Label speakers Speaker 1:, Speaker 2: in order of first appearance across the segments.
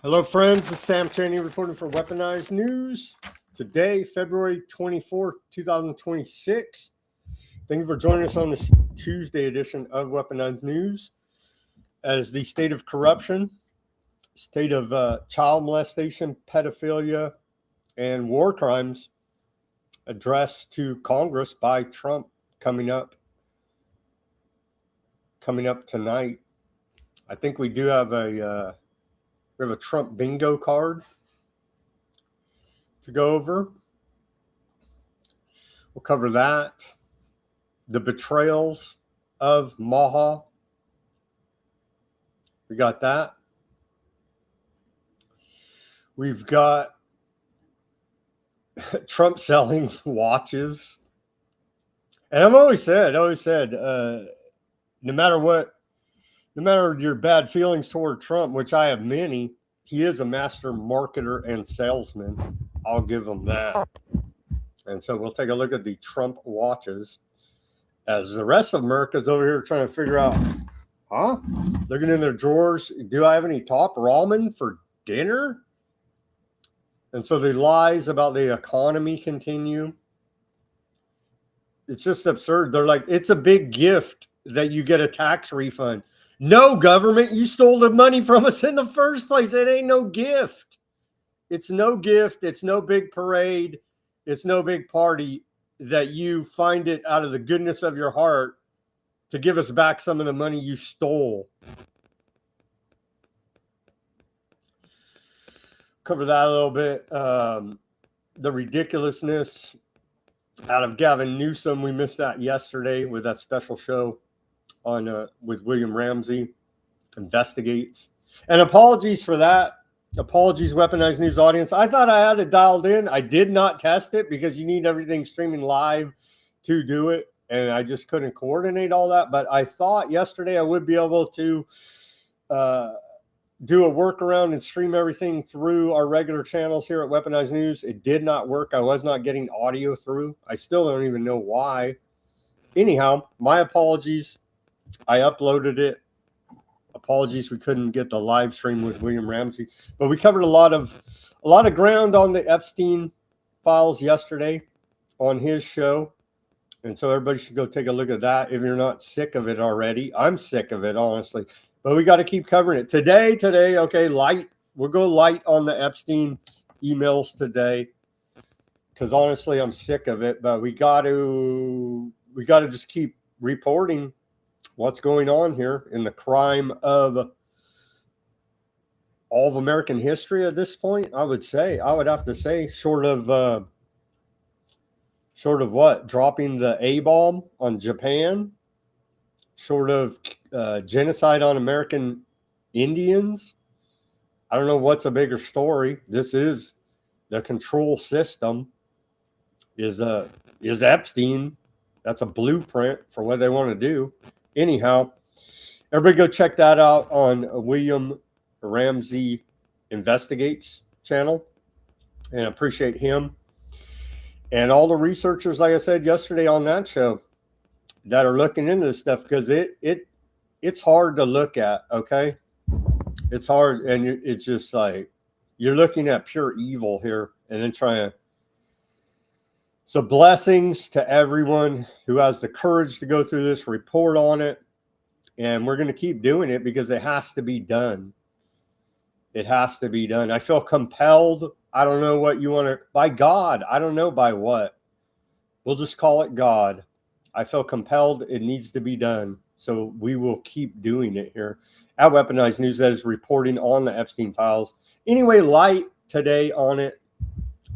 Speaker 1: Hello, friends. This is Sam Chaney reporting for Weaponized News. Today, February 24th, 2026. Thank you for joining us on this Tuesday edition of Weaponized News. As the state of corruption, state of child molestation, pedophilia, and war crimes addressed to Congress by Trump coming up tonight. I think we do have a Trump bingo card to go over. We'll cover that. The betrayals of Maha. We got that. We've got Trump selling watches. And I've always said, no matter your bad feelings toward Trump, which I have many, he is a master marketer and salesman. I'll give him that. And so we'll take a look at the Trump watches as the rest of America's over here trying to figure out, looking in their drawers, do I have any top ramen for dinner? And so the lies about the economy continue. It's just absurd. They're like, it's a big gift that you get a tax refund. No, government, you stole the money from us in the first place. It ain't no gift. It's no gift. It's no big parade. It's no big party that you find it out of the goodness of your heart to give us back some of the money you stole. Cover that a little bit. The ridiculousness out of Gavin Newsom. We missed that yesterday with that special show on with William Ramsey Investigates. And apologies for that. Apologies, Weaponized News audience. I thought I had it dialed in. I did not test it because you need everything streaming live to do it. And I just couldn't coordinate all that. But I thought yesterday I would be able to do a workaround and stream everything through our regular channels here at Weaponized News. It did not work. I was not getting audio through. I still don't even know why. Anyhow, my apologies. I uploaded it. Apologies we couldn't get the live stream with William Ramsey, but we covered a lot of ground on the Epstein files yesterday on his show, and so everybody should go take a look at that if you're not sick of it already. I'm sick of it, honestly, but we got to keep covering it today. Okay, light. We'll go light on the Epstein emails today because honestly, I'm sick of it. But we got to just keep reporting what's going on here in the crime of all of American history at this point. I would have to say, short of what? Dropping the A-bomb on Japan, short of genocide on American Indians. I don't know what's a bigger story. This is the control system is Epstein. That's a blueprint for what they want to do. Anyhow, everybody go check that out on William Ramsey Investigates channel, and appreciate him and all the researchers, like I said yesterday on that show, that are looking into this stuff, because it's hard to look at. Okay, it's hard, and it's just like you're looking at pure evil here, and then trying to. So blessings to everyone who has the courage to go through this, report on it. And we're going to keep doing it because it has to be done. It has to be done. I feel compelled. I don't know what you want to, by God. I don't know by what. We'll just call it God. I feel compelled. It needs to be done. So we will keep doing it here at Weaponized News, that is reporting on the Epstein files. Anyway, light today on it,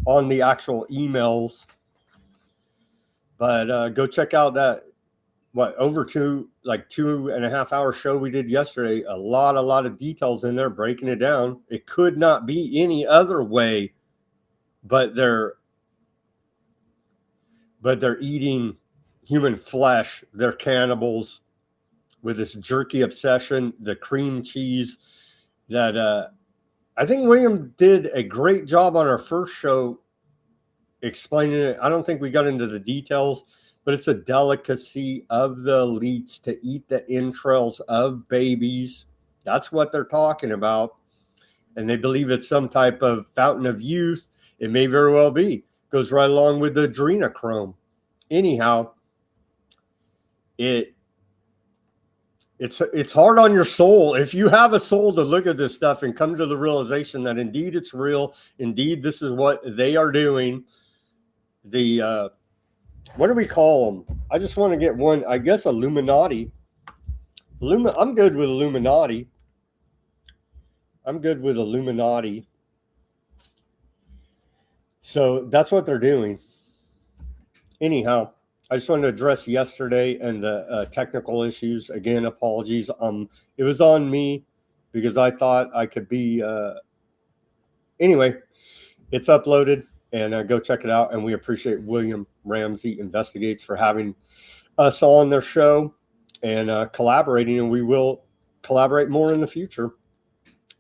Speaker 1: on the actual emails. But go check out that, over 2.5 hour show we did yesterday. A lot of details in there, breaking it down. It could not be any other way, but they're eating human flesh. They're cannibals with this jerky obsession, the cream cheese that I think William did a great job on our first show explaining it. I don't think we got into the details, but it's a delicacy of the elites to eat the entrails of babies. That's what they're talking about. and they believe it's some type of fountain of youth. It may very well be. Goes right along with the adrenochrome. Anyhow, it's hard on your soul. If you have a soul to look at this stuff and come to the realization that indeed it's real, indeed this is what they are doing. The what do we call them? I just want to get one. I guess Illuminati. I'm good with Illuminati. So that's what they're doing. Anyhow, I just wanted to address yesterday and the technical issues. Again, apologies. It was on me because I thought I could be. Anyway, it's uploaded, and go check it out. And we appreciate William Ramsey Investigates for having us on their show and collaborating, and we will collaborate more in the future.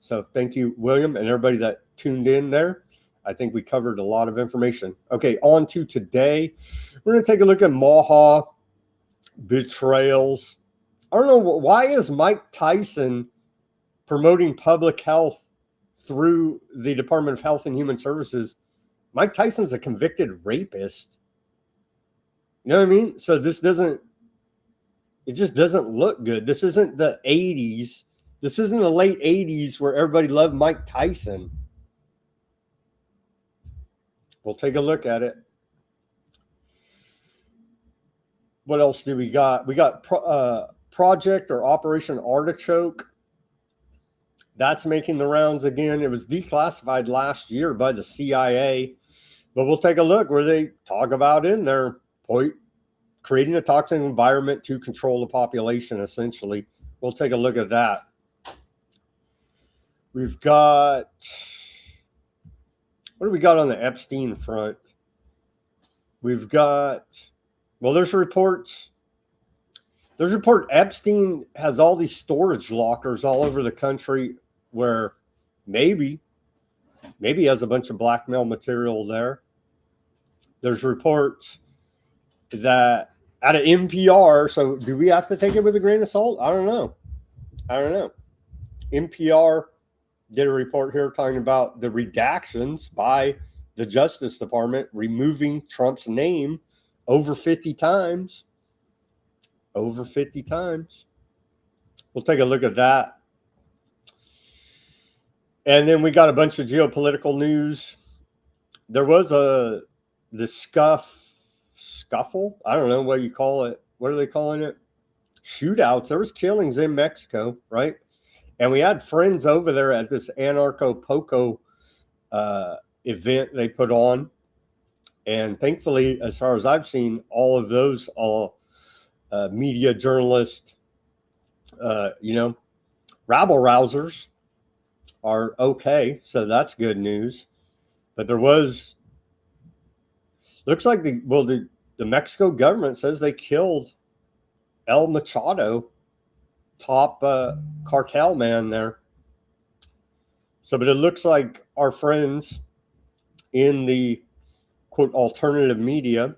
Speaker 1: So thank you, William, and everybody that tuned in there. I think we covered a lot of information. Okay, on to today. We're going to take a look at Maha betrayals. I don't know, why is Mike Tyson promoting public health through the Department of Health and Human Services? Mike Tyson's a convicted rapist. You know what I mean? So it just doesn't look good. This isn't the 80s. This isn't the late 80s where everybody loved Mike Tyson. We'll take a look at it. What else do we got? We got Project or Operation Artichoke. That's making the rounds again. It was declassified last year by the CIA. But we'll take a look where they talk about in their point, creating a toxic environment to control the population, essentially. We'll take a look at that. We've got, what do we got on the Epstein front? We've got, well, there's reports. There's a report Epstein has all these storage lockers all over the country where maybe he has a bunch of blackmail material there. There's reports that out of NPR, so do we have to take it with a grain of salt? I don't know. NPR did a report here talking about the redactions by the Justice Department removing Trump's name over 50 times. Over 50 times. We'll take a look at that. And then we got a bunch of geopolitical news. There was the scuffle. I don't know what you call it. What are they calling it? Shootouts. There was killings in Mexico, right? And we had friends over there at this Anarcho-Poco event they put on. And thankfully, as far as I've seen, all of those media journalists, rabble rousers are okay. So that's good news. But there was, looks like the Mexico government says they killed El Machado, top cartel man there. So, but it looks like our friends in the quote alternative media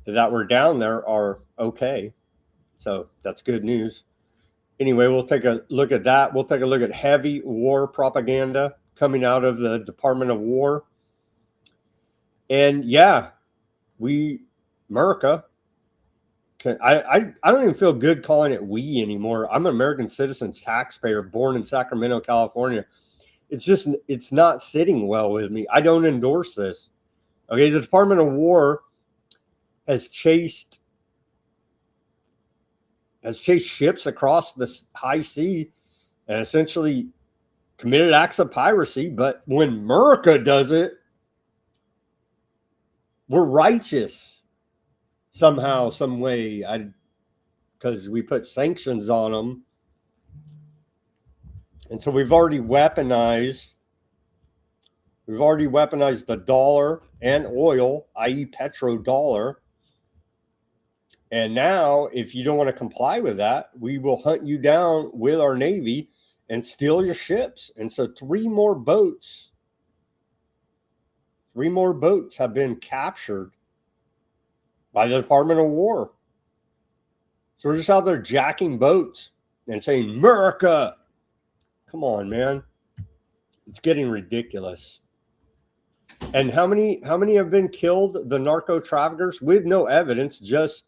Speaker 1: that were down there are okay. So that's good news. Anyway, we'll take a look at that. We'll take a look at heavy war propaganda coming out of the Department of War. And yeah, America, I don't even feel good calling it we anymore. I'm an American citizen, taxpayer, born in Sacramento, California. It's not sitting well with me. I don't endorse this. Okay, the Department of War has chased ships across the high sea and essentially committed acts of piracy. But when America does it, we're righteous. Somehow, some way, because we put sanctions on them. And so we've already weaponized the dollar and oil, i.e. petrodollar. And now, if you don't want to comply with that, we will hunt you down with our Navy and steal your ships. And so three more boats have been captured by the Department of War. So we're just out there jacking boats and saying, America, come on, man. It's getting ridiculous. And how many have been killed? The narco traffickers with no evidence, just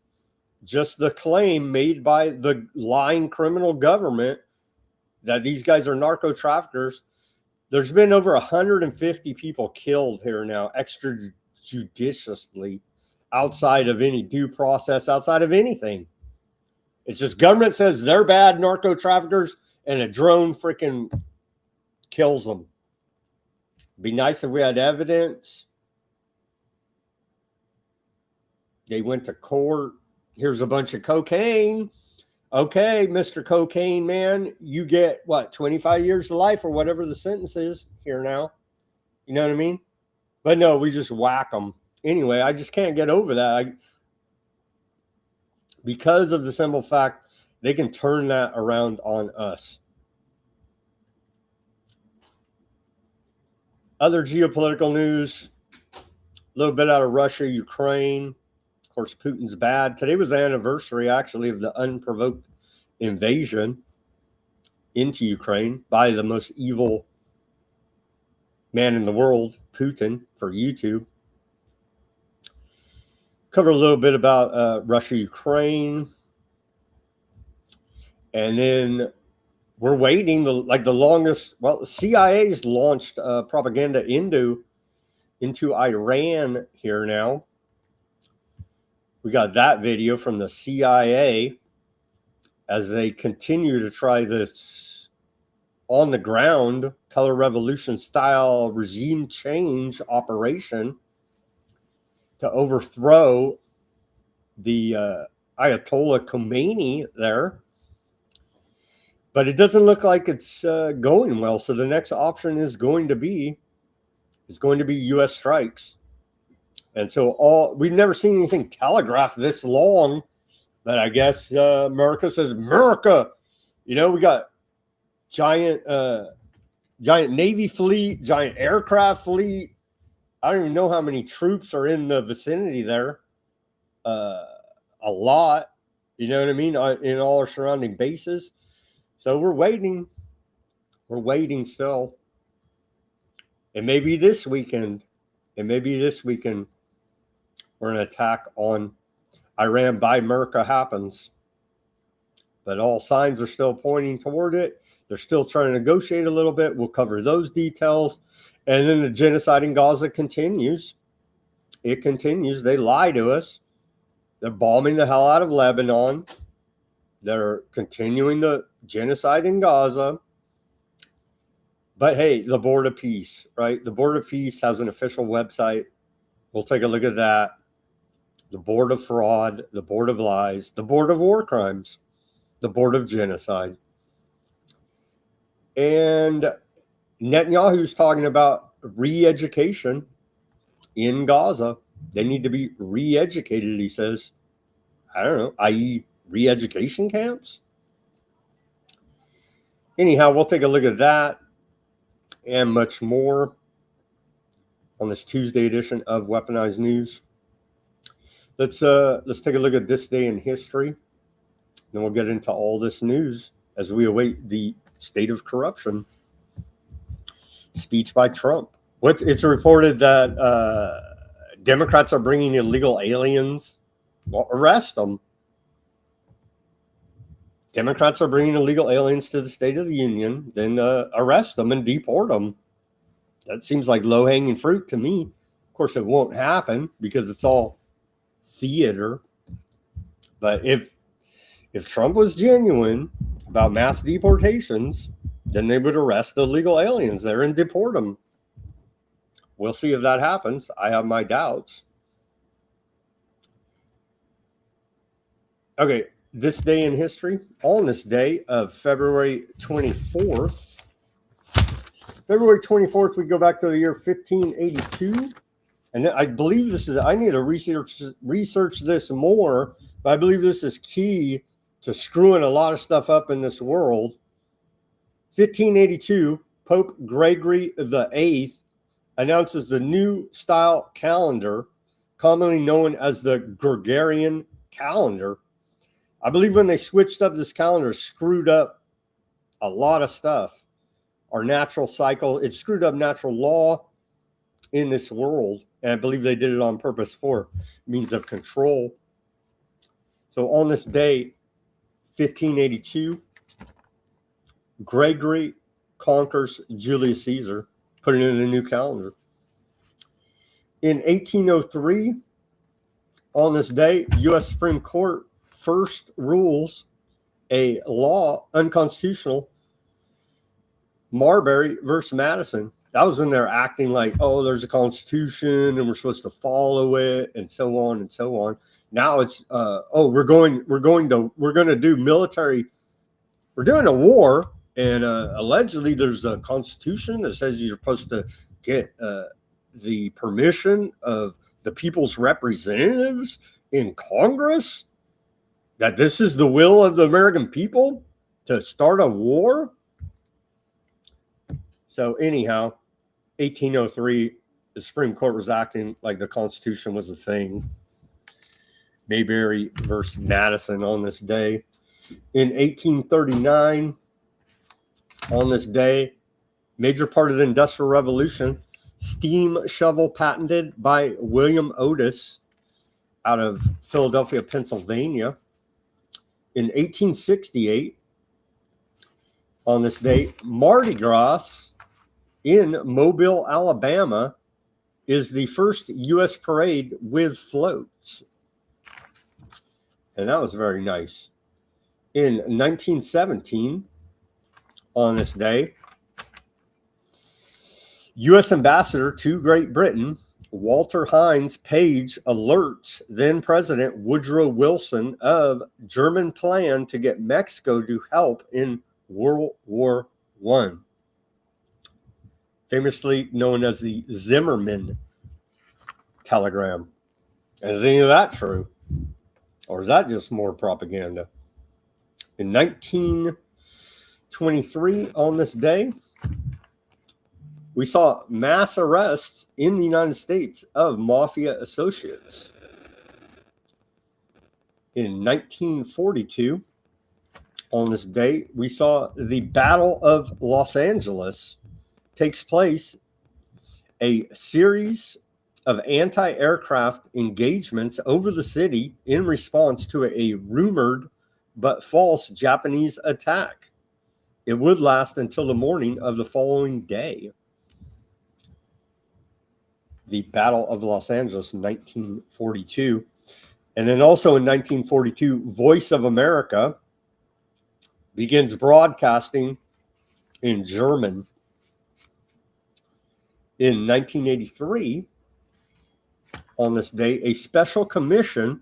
Speaker 1: the claim made by the lying criminal government that these guys are narco traffickers. There's been over 150 people killed here now, extrajudiciously, outside of any due process, outside of anything. It's just government says they're bad narco traffickers, and a drone freaking kills them. Be nice if we had evidence. They went to court. Here's a bunch of cocaine. Okay, Mr. Cocaine Man, you get what, 25 years to life or whatever the sentence is here now. You know what I mean? But no, we just whack them. Anyway, I just can't get over that. Because of the simple fact they can turn that around on us. Other geopolitical news, a little bit out of Russia, Ukraine. Of course, Putin's bad. Today was the anniversary, actually, of the unprovoked invasion into Ukraine by the most evil man in the world, Putin, for YouTube. Cover a little bit about Russia, Ukraine. And then we're waiting the longest. Well, the CIA's launched propaganda into Iran here now. We got that video from the CIA as they continue to try this on the ground color revolution style regime change operation to overthrow the Ayatollah Khomeini there. But it doesn't look like it's going well. So the next option is going to be U.S. strikes. And so we've never seen anything telegraphed this long, but I guess America says, America, we got giant Navy fleet, giant aircraft fleet. I don't even know how many troops are in the vicinity there. A lot, you know what I mean, in all our surrounding bases. So we're waiting still. It may be this weekend. Where an attack on Iran by America happens. But all signs are still pointing toward it. They're still trying to negotiate a little bit. We'll cover those details. And then the genocide in Gaza continues. It continues. They lie to us. They're bombing the hell out of Lebanon. They're continuing the genocide in Gaza. But hey, the Board of Peace, right? The Board of Peace has an official website. We'll take a look at that. The Board of Fraud, the Board of Lies, the Board of War Crimes, the Board of Genocide. And Netanyahu's talking about re-education in Gaza. They need to be re-educated, he says. I don't know, i.e. re-education camps? Anyhow, we'll take a look at that and much more on this Tuesday edition of Weaponized News. Let's take a look at this day in history. Then we'll get into all this news as we await the state of corruption. Speech by Trump. It's reported that Democrats are bringing illegal aliens. Well, arrest them. Democrats are bringing illegal aliens to the State of the Union, then arrest them and deport them. That seems like low-hanging fruit to me. Of course, it won't happen because it's all theater. But if Trump was genuine about mass deportations, then they would arrest the illegal aliens there and deport them. We'll see if that happens. I have my doubts. Okay, this day in history, on this day of February 24th. February 24th, we go back to the year 1582. And I believe I need to research this more, but I believe this is key to screwing a lot of stuff up in this world. 1582, Pope Gregory VIII announces the new style calendar, commonly known as the Gregorian calendar. I believe when they switched up this calendar, screwed up a lot of stuff. our natural cycle. It screwed up natural law in this world, and I believe they did it on purpose for means of control. So on this day, 1582, Gregory conquers Julius Caesar, putting it in a new calendar. In 1803, on this day, U.S. Supreme Court first rules a law unconstitutional, Marbury versus Madison. That was when they're acting like, oh, there's a constitution and we're supposed to follow it, and so on and so on. Now it's we're going to do military. We're doing a war, and allegedly there's a constitution that says you're supposed to get the permission of the people's representatives in Congress, that this is the will of the American people to start a war. So anyhow, 1803, the Supreme Court was acting like the Constitution was a thing. Marbury versus Madison on this day. In 1839, on this day, major part of the Industrial Revolution, steam shovel patented by William Odysee out of Philadelphia, Pennsylvania. In 1868, on this day, Mardi Gras in Mobile, Alabama, is the first U.S. parade with floats. And that was very nice. In 1917, on this day, U.S. Ambassador to Great Britain, Walter Hines Page, alerts then President Woodrow Wilson of German plan to get Mexico to help in World War I, famously known as the Zimmerman telegram. Is any of that true? Or is that just more propaganda? In 1923, on this day, we saw mass arrests in the United States of mafia associates. In 1942, on this day, we saw the Battle of Los Angeles takes place, a series of anti-aircraft engagements over the city in response to a rumored but false Japanese attack. It would last until the morning of the following day. The Battle of Los Angeles in 1942. And then also in 1942, Voice of America begins broadcasting in German. In 1983, on this day, a special commission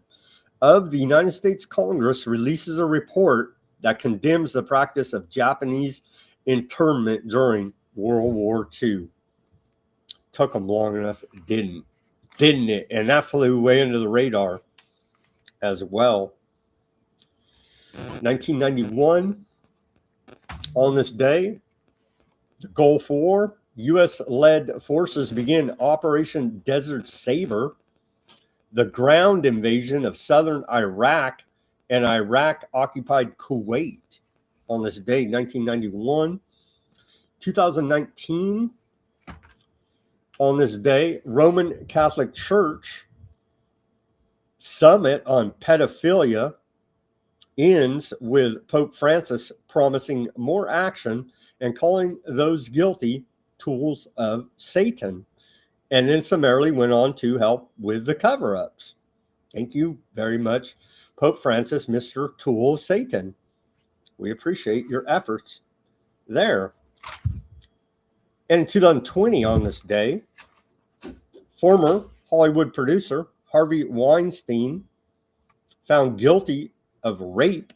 Speaker 1: of the United States Congress releases a report that condemns the practice of Japanese internment during World War II. Took them long enough, didn't it? And that flew way under the radar as well. 1991, on this day, the Gulf War, U.S.-led forces begin Operation Desert Saber, the ground invasion of southern Iraq and Iraq-occupied Kuwait on this day, 1991. 2019, on this day, Roman Catholic Church summit on pedophilia ends with Pope Francis promising more action and calling those guilty tools of Satan. And then summarily went on to help with the cover-ups. Thank you very much, Pope Francis, Mr. Tool of Satan. We appreciate your efforts there. And in 2020, on this day, former Hollywood producer Harvey Weinstein found guilty of rape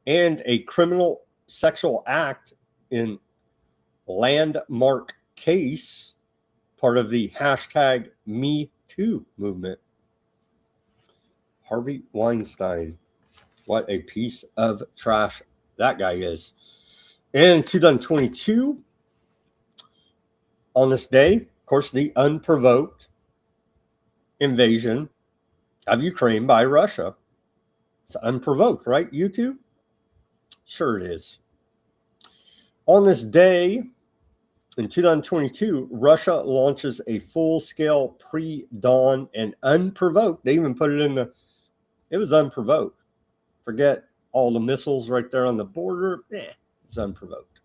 Speaker 1: and a criminal sexual act in landmark case, part of the hashtag Me Too movement. Harvey Weinstein. What a piece of trash that guy is. In 2022, on this day, of course, the unprovoked invasion of Ukraine by Russia. It's unprovoked, right, YouTube? Sure it is. On this day, In 2022, Russia launches a full-scale pre-dawn and unprovoked. They even put it in the. It was unprovoked. Forget all the missiles right there on the border. It's unprovoked.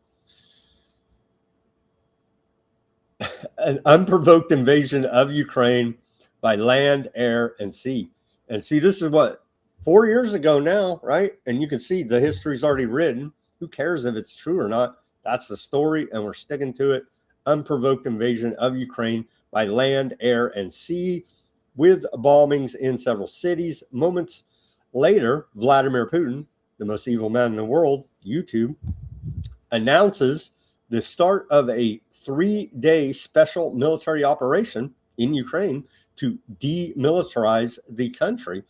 Speaker 1: An unprovoked invasion of Ukraine by land, air, and sea. And see, this is what 4 years ago now, right? And you can see the history's already written. Who cares if it's true or not? That's the story, and we're sticking to it. Unprovoked invasion of Ukraine by land, air, and sea, with bombings in several cities. Moments later, Vladimir Putin, the most evil man in the world, YouTube, announces the start of a 3-day special military operation in Ukraine to demilitarize the country.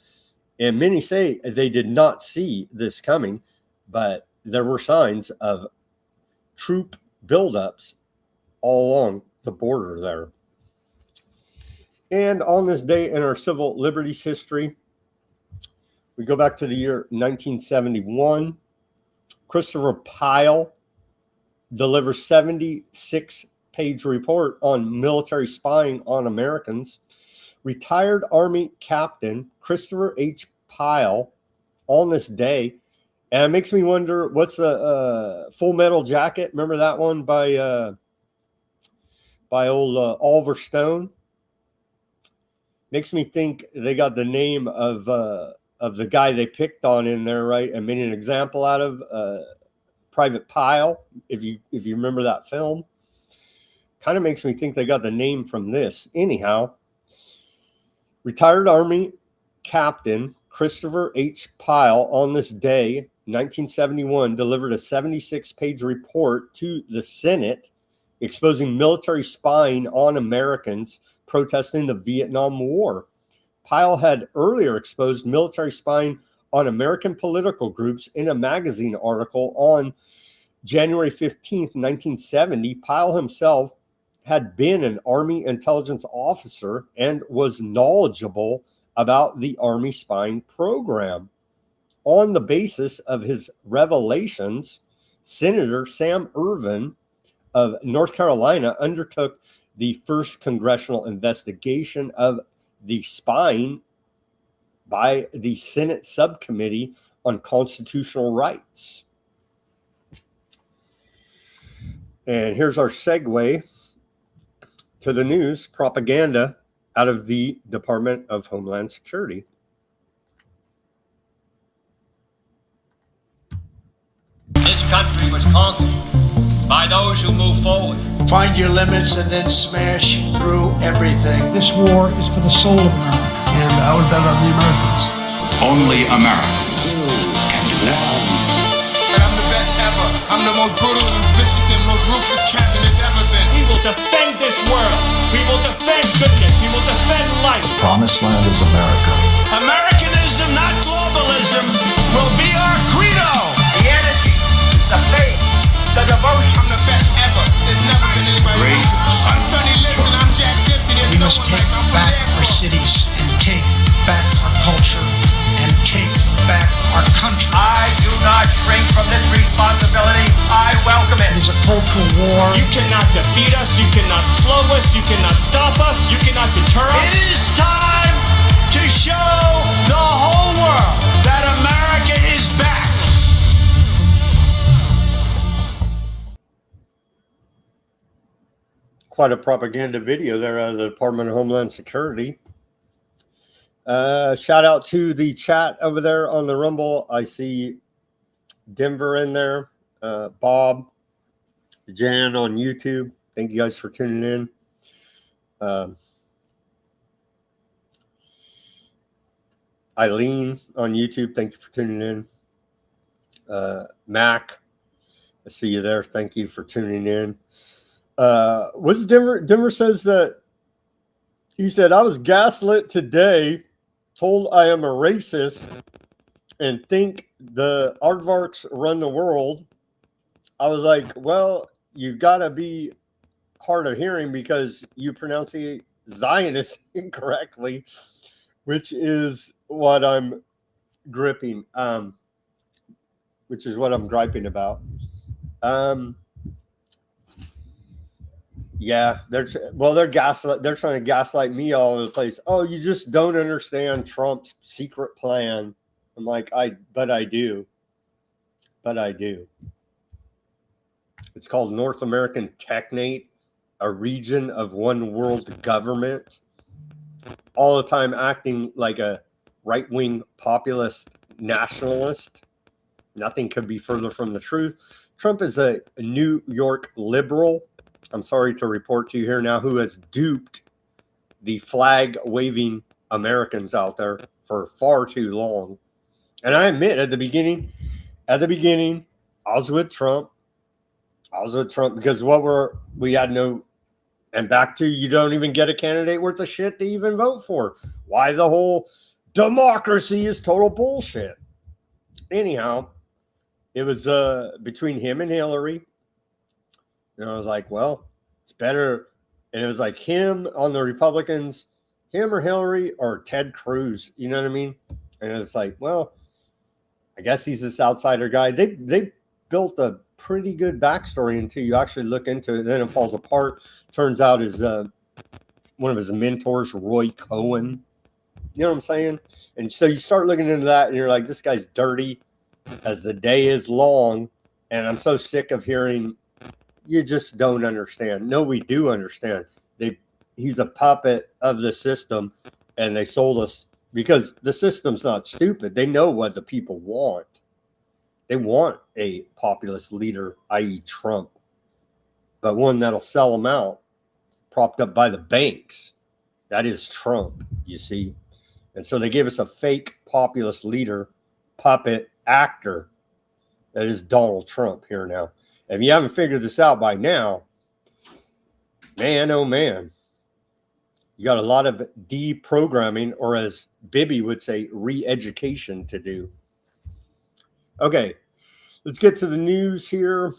Speaker 1: And many say they did not see this coming, but there were signs of troop buildups all along the border there. And on this day in our civil liberties history, we go back to the year 1971. Christopher Pyle delivers 76-page report on military spying on Americans. Retired Army Captain Christopher H. Pyle on this day. And it makes me wonder, what's the Full Metal Jacket? Remember that one by old Oliver Stone? Makes me think they got the name of the guy they picked on in there, right? And made an example out of Private Pyle, if you remember that film. Kind of makes me think they got the name from this. Anyhow, retired Army Captain Christopher H. Pyle on this day, 1971, delivered a 76-page report to the Senate exposing military spying on Americans protesting the Vietnam War. Pyle had earlier exposed military spying on American political groups in a magazine article on January 15th, 1970. Pyle himself had been an Army intelligence officer and was knowledgeable about the Army spying program. On the basis of his revelations, Senator Sam Ervin of North Carolina undertook the first congressional investigation of the spying by the Senate Subcommittee on Constitutional Rights. And here's our segue to the news propaganda out of the Department of Homeland Security.
Speaker 2: This country was conquered by those who move forward.
Speaker 3: Find your limits and then smash through everything.
Speaker 4: This war is for the soul of America.
Speaker 3: And I would bet on the Americans.
Speaker 5: Only Americans can do that.
Speaker 6: And I'm the best ever. I'm the most brutal and vicious and most ruthless captain there's ever been.
Speaker 2: We will defend this world. We will defend goodness. We will defend life.
Speaker 5: The promised land is America.
Speaker 3: Americanism, not globalism, will be our credo.
Speaker 2: The energy, the faith, the devotion.
Speaker 6: I'm the best ever. There's never been anybody
Speaker 5: Great
Speaker 6: like I'm Sonny Liston. I'm Jack Gibson.
Speaker 3: We must take back our cities and take back our culture and take back our country.
Speaker 2: I do not shrink from this responsibility. I welcome it.
Speaker 3: It is a cultural war.
Speaker 2: You cannot defeat us. You cannot slow us. You cannot stop us. You cannot deter us.
Speaker 3: It is time to show the whole world that America is back.
Speaker 1: Quite a propaganda video there out of the Department of Homeland Security. Shout out to the chat over there on the Rumble. I see Denver in there. Bob, Jan on YouTube. Thank you guys for tuning in. Eileen on YouTube. Thank you for tuning in. Mac, I see you there. Thank you for tuning in. What's Denver? Denver says that he said, I was gaslit today, told I am a racist and think the aardvarks run the world. I was like, well, you got to be hard of hearing because you pronounce the Zionist incorrectly, which is what I'm griping, which is what I'm griping about. Yeah, they're gaslight. They're trying to gaslight me all over the place. Oh, you just don't understand Trump's secret plan. I'm like, but I do. But I do. It's called North American Technate, a region of one world government. All the time acting like a right-wing populist nationalist. Nothing could be further from the truth. Trump is a New York liberal, I'm sorry to report to you here now, who has duped the flag-waving Americans out there for far too long. And I admit at the beginning, I was with Trump. Because we had no, and back to, you don't even get a candidate worth of shit to even vote for. Why the whole democracy is total bullshit. Anyhow, it was between him and Hillary. And I was like, well, it's better. And it was like him on the Republicans, him or Hillary or Ted Cruz. You know what I mean? And it's like, well, I guess he's this outsider guy. They built a pretty good backstory until you actually look into it. Then it falls apart. Turns out is one of his mentors, Roy Cohen. You know what I'm saying? And so you start looking into that, and you're like, this guy's dirty as the day is long. And I'm so sick of hearing, you just don't understand. No, we do understand. He's a puppet of the system, and they sold us because the system's not stupid. They know what the people want. They want a populist leader, i.e. Trump, but one that'll sell them out, propped up by the banks. That is Trump, you see. And so they gave us a fake populist leader, puppet actor. That is Donald Trump here now. If you haven't figured this out by now, man, oh man, you got a lot of deprogramming, or as Bibby would say, re-education to do. Okay, let's get to the news here.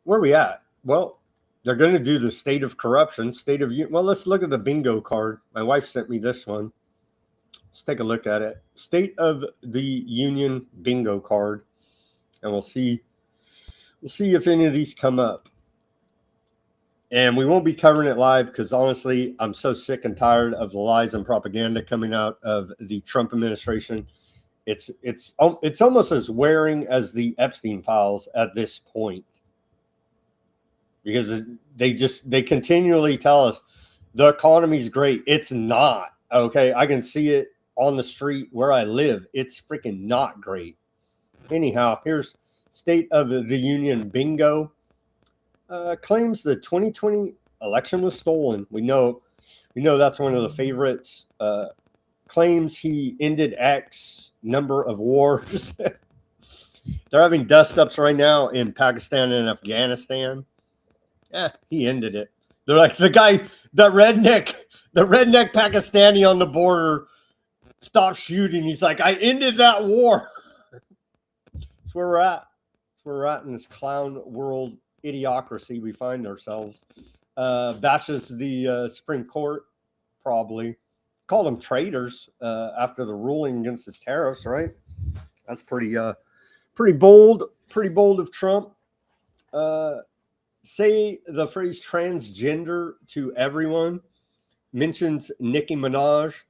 Speaker 1: Where are we at? Well, they're going to do the state of corruption, well, let's look at the bingo card. My wife sent me this one. Let's take a look at it. State of the Union bingo card. And we'll see if any of these come up. And we won't be covering it live because honestly, I'm so sick and tired of the lies and propaganda coming out of the Trump administration. It's almost as wearing as the Epstein files at this point. Because they continually tell us the economy's great. It's not. Okay, I can see it on the street where I live. It's freaking not great. Anyhow, here's State of the Union bingo. Claims the 2020 election was stolen. We know that's one of the favorites. Claims he ended X number of wars. They're having dust-ups right now in Pakistan and Afghanistan. Yeah, he ended it. They're like, the redneck Pakistani on the border stopped shooting. He's like, I ended that war. That's where we're at. We're at in this clown world idiocracy we find ourselves. Bashes the Supreme Court, probably. Called them traitors after the ruling against his tariffs, right? That's pretty bold of Trump. Say the phrase transgender to everyone. Mentions Nicki Minaj.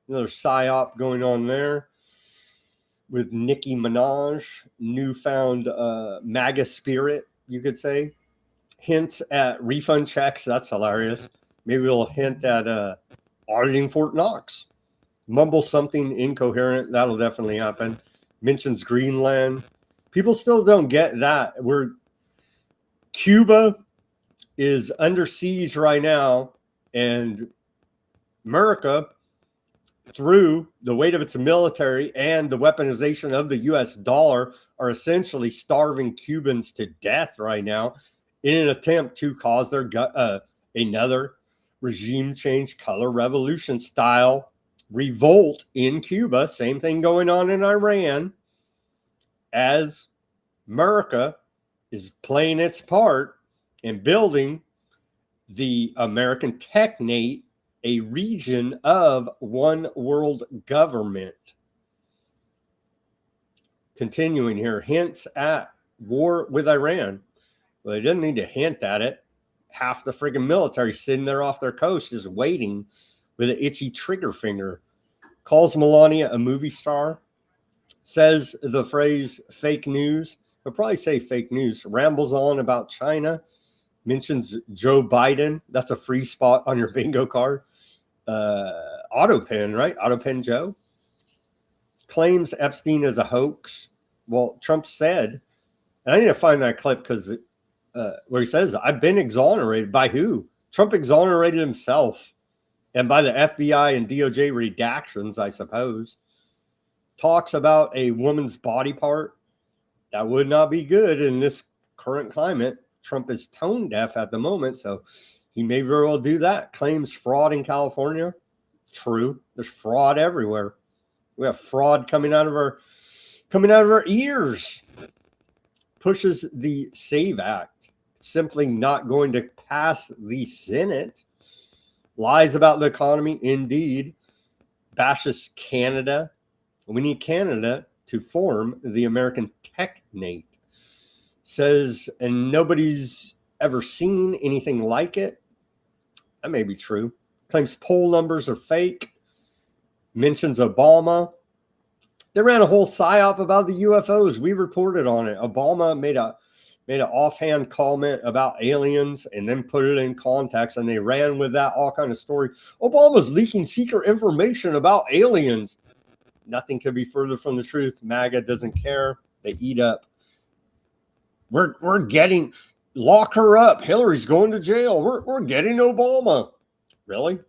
Speaker 1: Another psyop going on there with Nicki Minaj, newfound MAGA spirit, you could say. Hints at refund checks. That's hilarious. Maybe we'll hint at auditing Fort Knox. Mumble something incoherent. That'll definitely happen. Mentions Greenland. People still don't get that. Cuba is under siege right now, and America, through the weight of its military and the weaponization of the U.S. dollar, are essentially starving Cubans to death right now in an attempt to cause their another regime change, color revolution style revolt in Cuba. Same thing going on in Iran, as America is playing its part in building the American Technate, a region of one world government. Continuing here, hints at war with Iran. Well, they didn't need to hint at it. Half the friggin' military sitting there off their coast just waiting with an itchy trigger finger. Calls Melania a movie star. Says the phrase fake news. He'll probably say fake news. Rambles on about China. Mentions Joe Biden. That's a free spot on your bingo card. Autopen, right? Autopen Joe. Claims Epstein is a hoax. Well, Trump said, and I need to find that clip because where he says, I've been exonerated. By who? Trump exonerated himself. And by the FBI and DOJ redactions, I suppose. Talks about a woman's body part. That would not be good in this current climate. Trump is tone deaf at the moment, so he may very well do that. Claims fraud in California. True. There's fraud everywhere. We have fraud coming out of our ears. Pushes the SAVE Act. It's simply not going to pass the Senate. Lies about the economy, indeed. Bashes Canada. We need Canada to form the American Technate. Says, and nobody's ever seen anything like it. That may be true. Claims poll numbers are fake. Mentions Obama. They ran a whole psyop about the UFOs. We reported on it. Obama made an offhand comment about aliens and then put it in context, and they ran with that all kind of story. Obama's leaking secret information about aliens. Nothing could be further from the truth. MAGA doesn't care. They eat up. We're getting, lock her up. Hillary's going to jail. We're getting Obama. Really?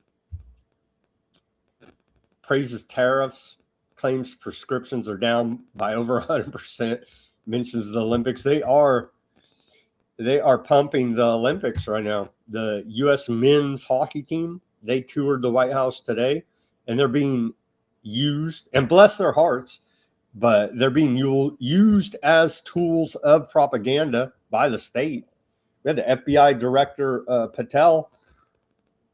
Speaker 1: Praises tariffs. Claims prescriptions are down by over 100%. Mentions the Olympics. They are pumping the Olympics right now. The U.S. men's hockey team, they toured the White House today, and they're being used, and bless their hearts, but they're being used as tools of propaganda by the state. We had the FBI director, Patel,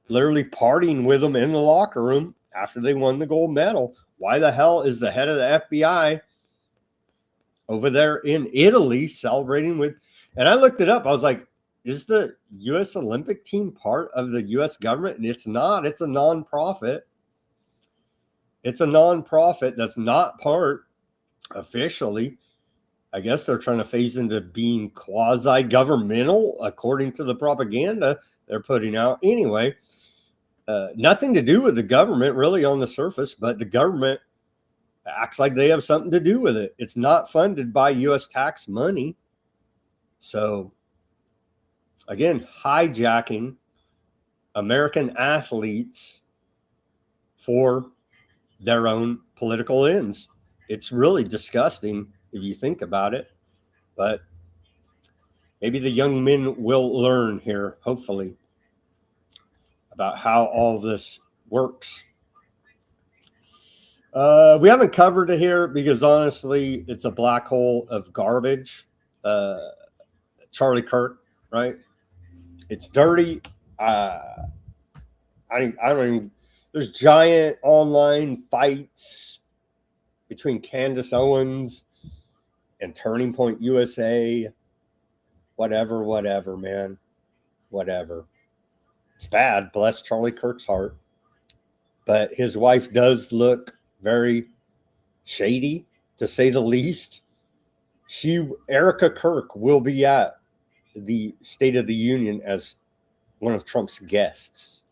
Speaker 1: literally partying with them in the locker room after they won the gold medal. Why the hell is the head of the FBI over there in Italy celebrating with? And I looked it up. I was like, is the U.S. Olympic team part of the U.S. government? And it's not. It's a nonprofit. It's a nonprofit that's not part officially. I guess they're trying to phase into being quasi-governmental according to the propaganda they're putting out. Anyway, nothing to do with the government really on the surface, but the government acts like they have something to do with it. It's not funded by U.S. tax money. So, again, hijacking American athletes for their own political ends. It's really disgusting if you think about it, but maybe the young men will learn here, hopefully, about how all this works. We haven't covered it here because honestly, it's a black hole of garbage. Charlie Kirk, right? It's dirty. I don't even. There's giant online fights between Candace Owens and Turning Point USA. Whatever, man. Whatever. It's bad. Bless Charlie Kirk's heart. But his wife does look very shady, to say the least. Erica Kirk will be at the State of the Union as one of Trump's guests.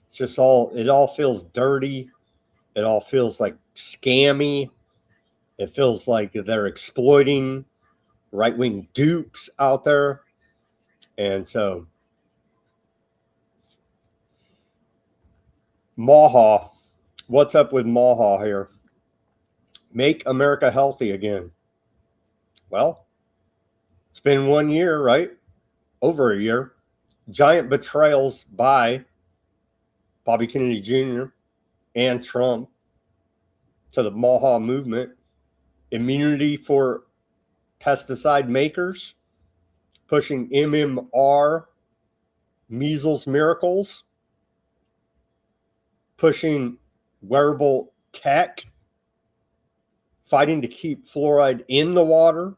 Speaker 1: It's just it all feels dirty. It all feels like scammy. It feels like they're exploiting right-wing dupes out there. And so, Maha, what's up with Maha here? Make America healthy again. Well, it's been 1 year, right? Over a year. Giant betrayals by Bobby Kennedy Jr. and Trump to the Maha movement. Immunity for pesticide makers. Pushing MMR, measles miracles. Pushing wearable tech fighting to keep fluoride in the water,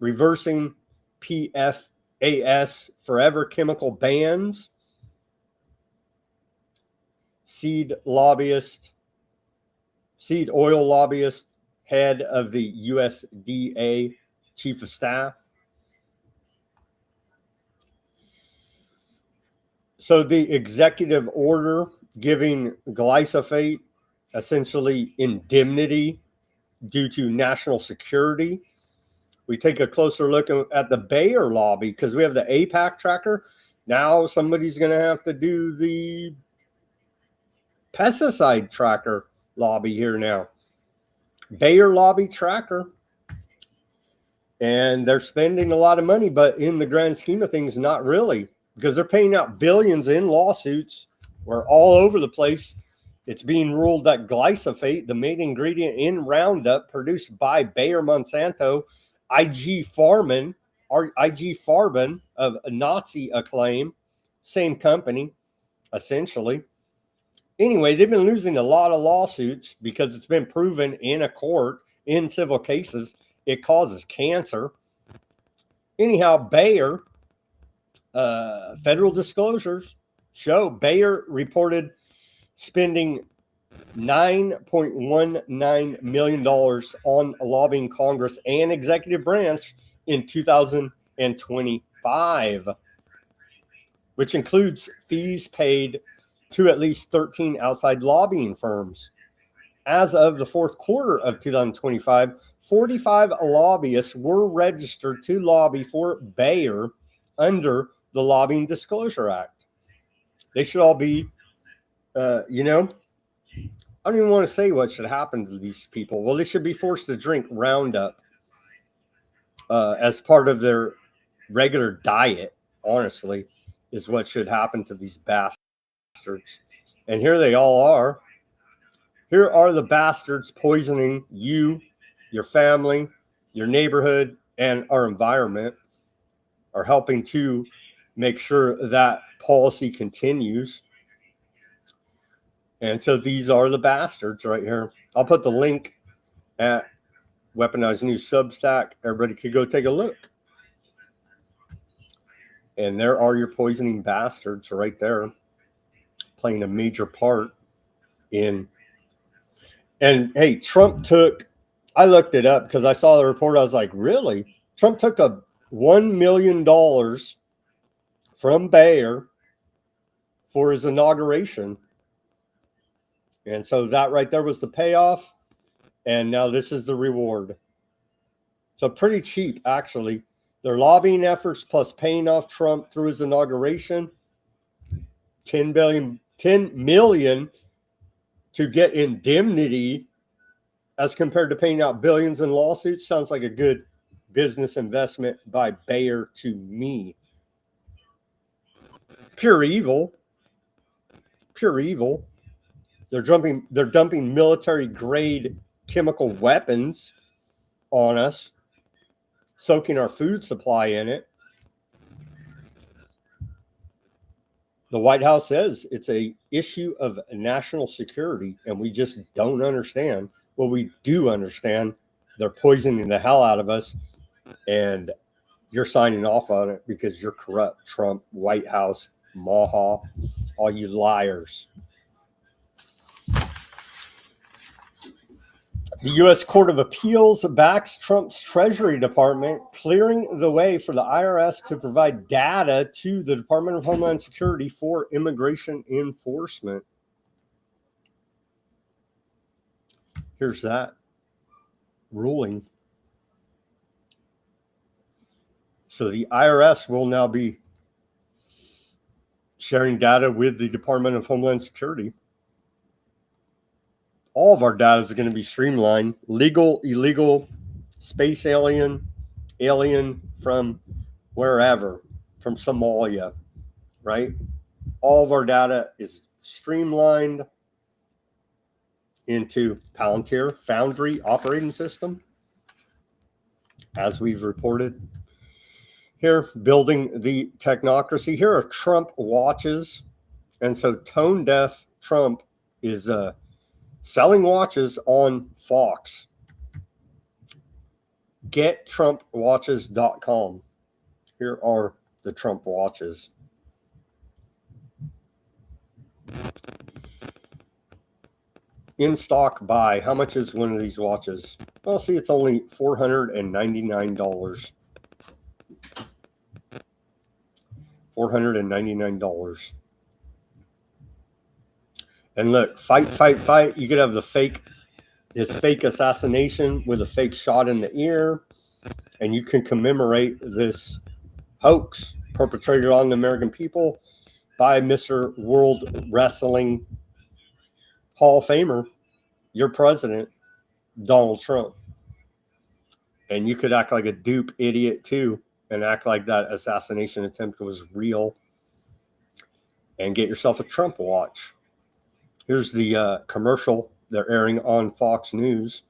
Speaker 1: reversing PFAS forever chemical bans, seed oil lobbyist, head of the USDA chief of staff. So the executive order giving glyphosate essentially indemnity due to national security. We take a closer look at the Bayer lobby because we have the APAC tracker. Now somebody's going to have to do the pesticide tracker lobby here now. Bayer lobby tracker. And they're spending a lot of money, but in the grand scheme of things, not really, because they're paying out billions in lawsuits. We're all over the place. It's being ruled that glyphosate, the main ingredient in Roundup produced by Bayer Monsanto, IG Farben of Nazi acclaim, same company, essentially. Anyway, they've been losing a lot of lawsuits because it's been proven in a court, in civil cases, it causes cancer. Anyhow, Bayer, federal disclosures show Bayer reported spending $9.19 million on lobbying Congress and executive branch in 2025, which includes fees paid to at least 13 outside lobbying firms. As of the fourth quarter of 2025, 45 lobbyists were registered to lobby for Bayer under the Lobbying Disclosure Act. They should all be, I don't even want to say what should happen to these people. Well, they should be forced to drink Roundup as part of their regular diet, honestly, is what should happen to these bastards. And here they all are. Here are the bastards poisoning you, your family, your neighborhood, and our environment, are helping to make sure that policy continues. And so these are the bastards right here. I'll put the link at Weaponized News Substack. Everybody could go take a look. And there are your poisoning bastards right there, playing a major part in. And hey, I looked it up because I saw the report. I was like, really? Trump took $1 million from Bayer for his inauguration. And so that right there was the payoff. And now this is the reward. So pretty cheap, actually. Their lobbying efforts plus paying off Trump through his inauguration, $10 million to get indemnity as compared to paying out billions in lawsuits. Sounds like a good business investment by Bayer to me. Pure evil. Pure evil. They're dumping military grade chemical weapons on us, soaking our food supply in it. The White House says it's an issue of national security, and we just don't understand. Well, we do understand. They're poisoning the hell out of us, and you're signing off on it because you're corrupt, Trump, White House, Maha, all you liars. The U.S. Court of Appeals backs Trump's Treasury Department, clearing the way for the IRS to provide data to the Department of Homeland Security for immigration enforcement. Here's that ruling. So the IRS will now be sharing data with the Department of Homeland Security. All of our data is going to be streamlined. Legal, illegal, space alien from wherever, from Somalia, right? All of our data is streamlined into Palantir Foundry operating system, as we've reported. Here, building the technocracy. Here are Trump watches. And so tone deaf Trump is selling watches on Fox. gettrumpwatches.com. Here are the Trump watches. In stock buy. How much is one of these watches? Well, see, it's only $499. $499. And look, fight. You could have his fake assassination with a fake shot in the ear, and you can commemorate this hoax perpetrated on the American people by Mr. World Wrestling Hall of Famer, your president, Donald Trump. And you could act like a dupe idiot too, and act like that assassination attempt was real, and get yourself a Trump watch. Here's the commercial they're airing on Fox News.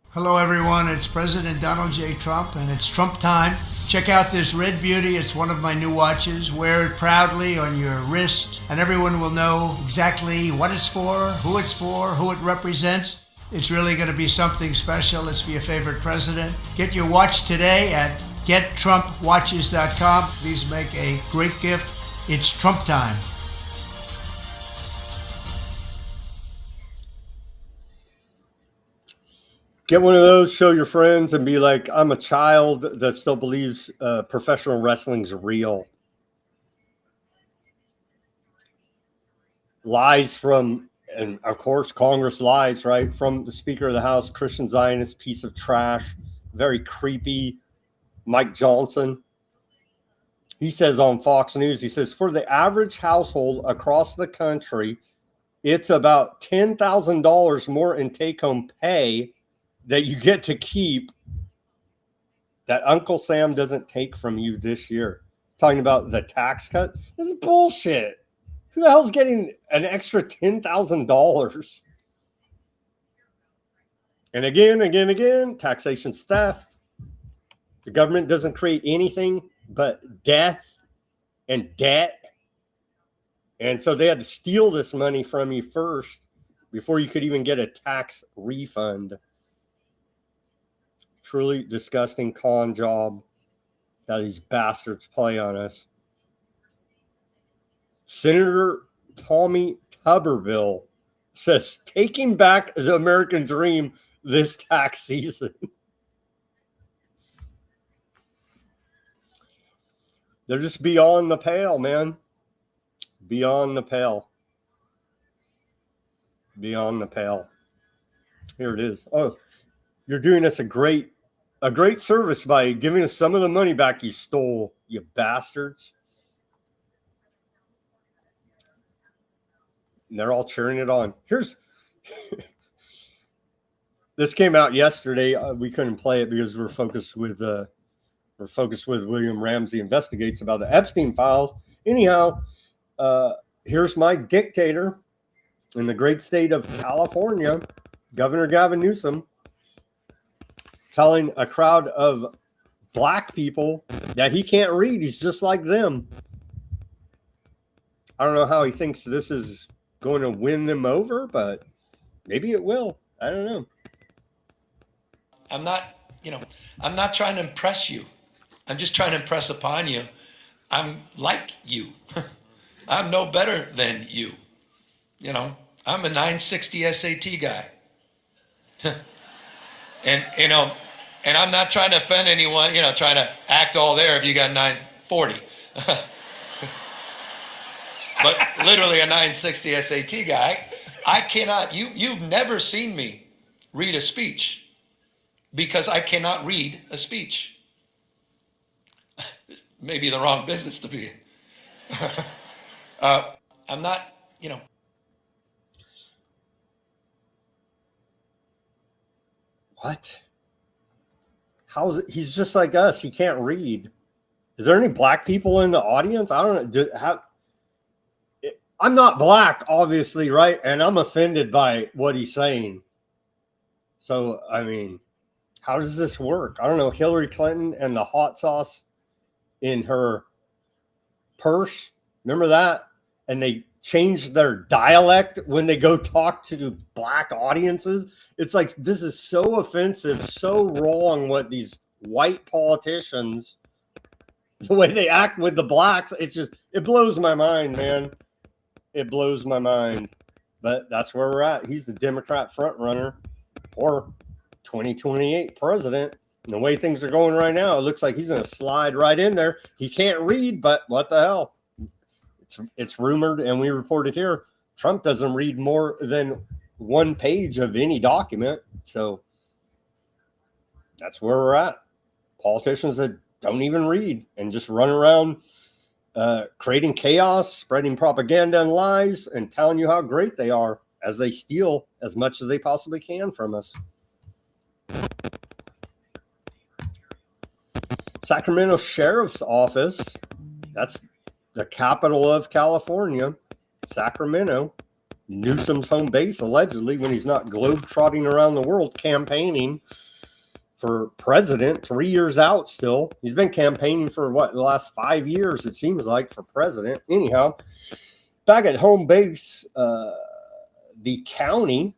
Speaker 3: Hello, everyone. It's President Donald J. Trump, and it's Trump time. Check out this red beauty. It's one of my new watches. Wear it proudly on your wrist, and everyone will know exactly what it's for, who it represents. It's really going to be something special. It's for your favorite president. Get your watch today at gettrumpwatches.com. Please make a great gift. It's Trump time.
Speaker 1: Get one of those, show your friends, and be like, I'm a child that still believes professional wrestling's real. Lies from, and of course, Congress lies, right? From the Speaker of the House, Christian Zionist piece of trash, very creepy, Mike Johnson. He says on Fox News, he says, for the average household across the country, it's about $10,000 more in take-home pay that you get to keep that Uncle Sam doesn't take from you this year. Talking about the tax cut. This is bullshit. Who the hell's getting an extra $10,000? And again, taxation's theft. The government doesn't create anything but death and debt. And so they had to steal this money from you first before you could even get a tax refund. Truly disgusting con job that these bastards play on us. Senator Tommy Tuberville says, taking back the American dream this tax season. They're just beyond the pale, man. Beyond the pale. Beyond the pale. Here it is. Oh, you're doing us a great service by giving us some of the money back you stole, you bastards. And they're all cheering it on. Here's this came out yesterday. We couldn't play it because we're focused with William Ramsey Investigates about the Epstein files. Anyhow, here's my dictator in the great state of California, Governor Gavin Newsom, telling a crowd of black people that he can't read. He's just like them. I don't know how he thinks this is going to win them over, but maybe it will. I don't know.
Speaker 7: I'm not trying to impress you. I'm just trying to impress upon you. I'm like you. I'm no better than you. You know, I'm a 960 SAT guy. And I'm not trying to offend anyone, trying to act all there if you got 940. But literally a 960 SAT guy. I cannot, you've never seen me read a speech because I cannot read a speech. Maybe the wrong business to be in. I'm not,
Speaker 1: What? How's it? He's just like us. He can't read. Is there any black people in the audience? I don't know. I'm not black, obviously, right? And I'm offended by what he's saying. So, I mean, how does this work? I don't know. Hillary Clinton and the hot sauce in her purse. Remember that? And they change their dialect when they go talk to black audiences. It's like, this is so offensive, so wrong what these white politicians, the way they act with the blacks. It's just, it blows my mind, man. It blows my mind. But that's where we're at. He's the Democrat front runner for 2028 president. And the way things are going right now, it looks like he's going to slide right in there. He can't read, but what the hell? It's rumored, and we reported here, Trump doesn't read more than one page of any document. So that's where we're at. Politicians that don't even read and just run around creating chaos, spreading propaganda and lies, and telling you how great they are as they steal as much as they possibly can from us. Sacramento Sheriff's Office, that's the capital of California, Sacramento, Newsom's home base, allegedly, when he's not globe-trotting around the world campaigning for president, 3 years out still. He's been campaigning for, the last 5 years, it seems like, for president. Anyhow, back at home base, the county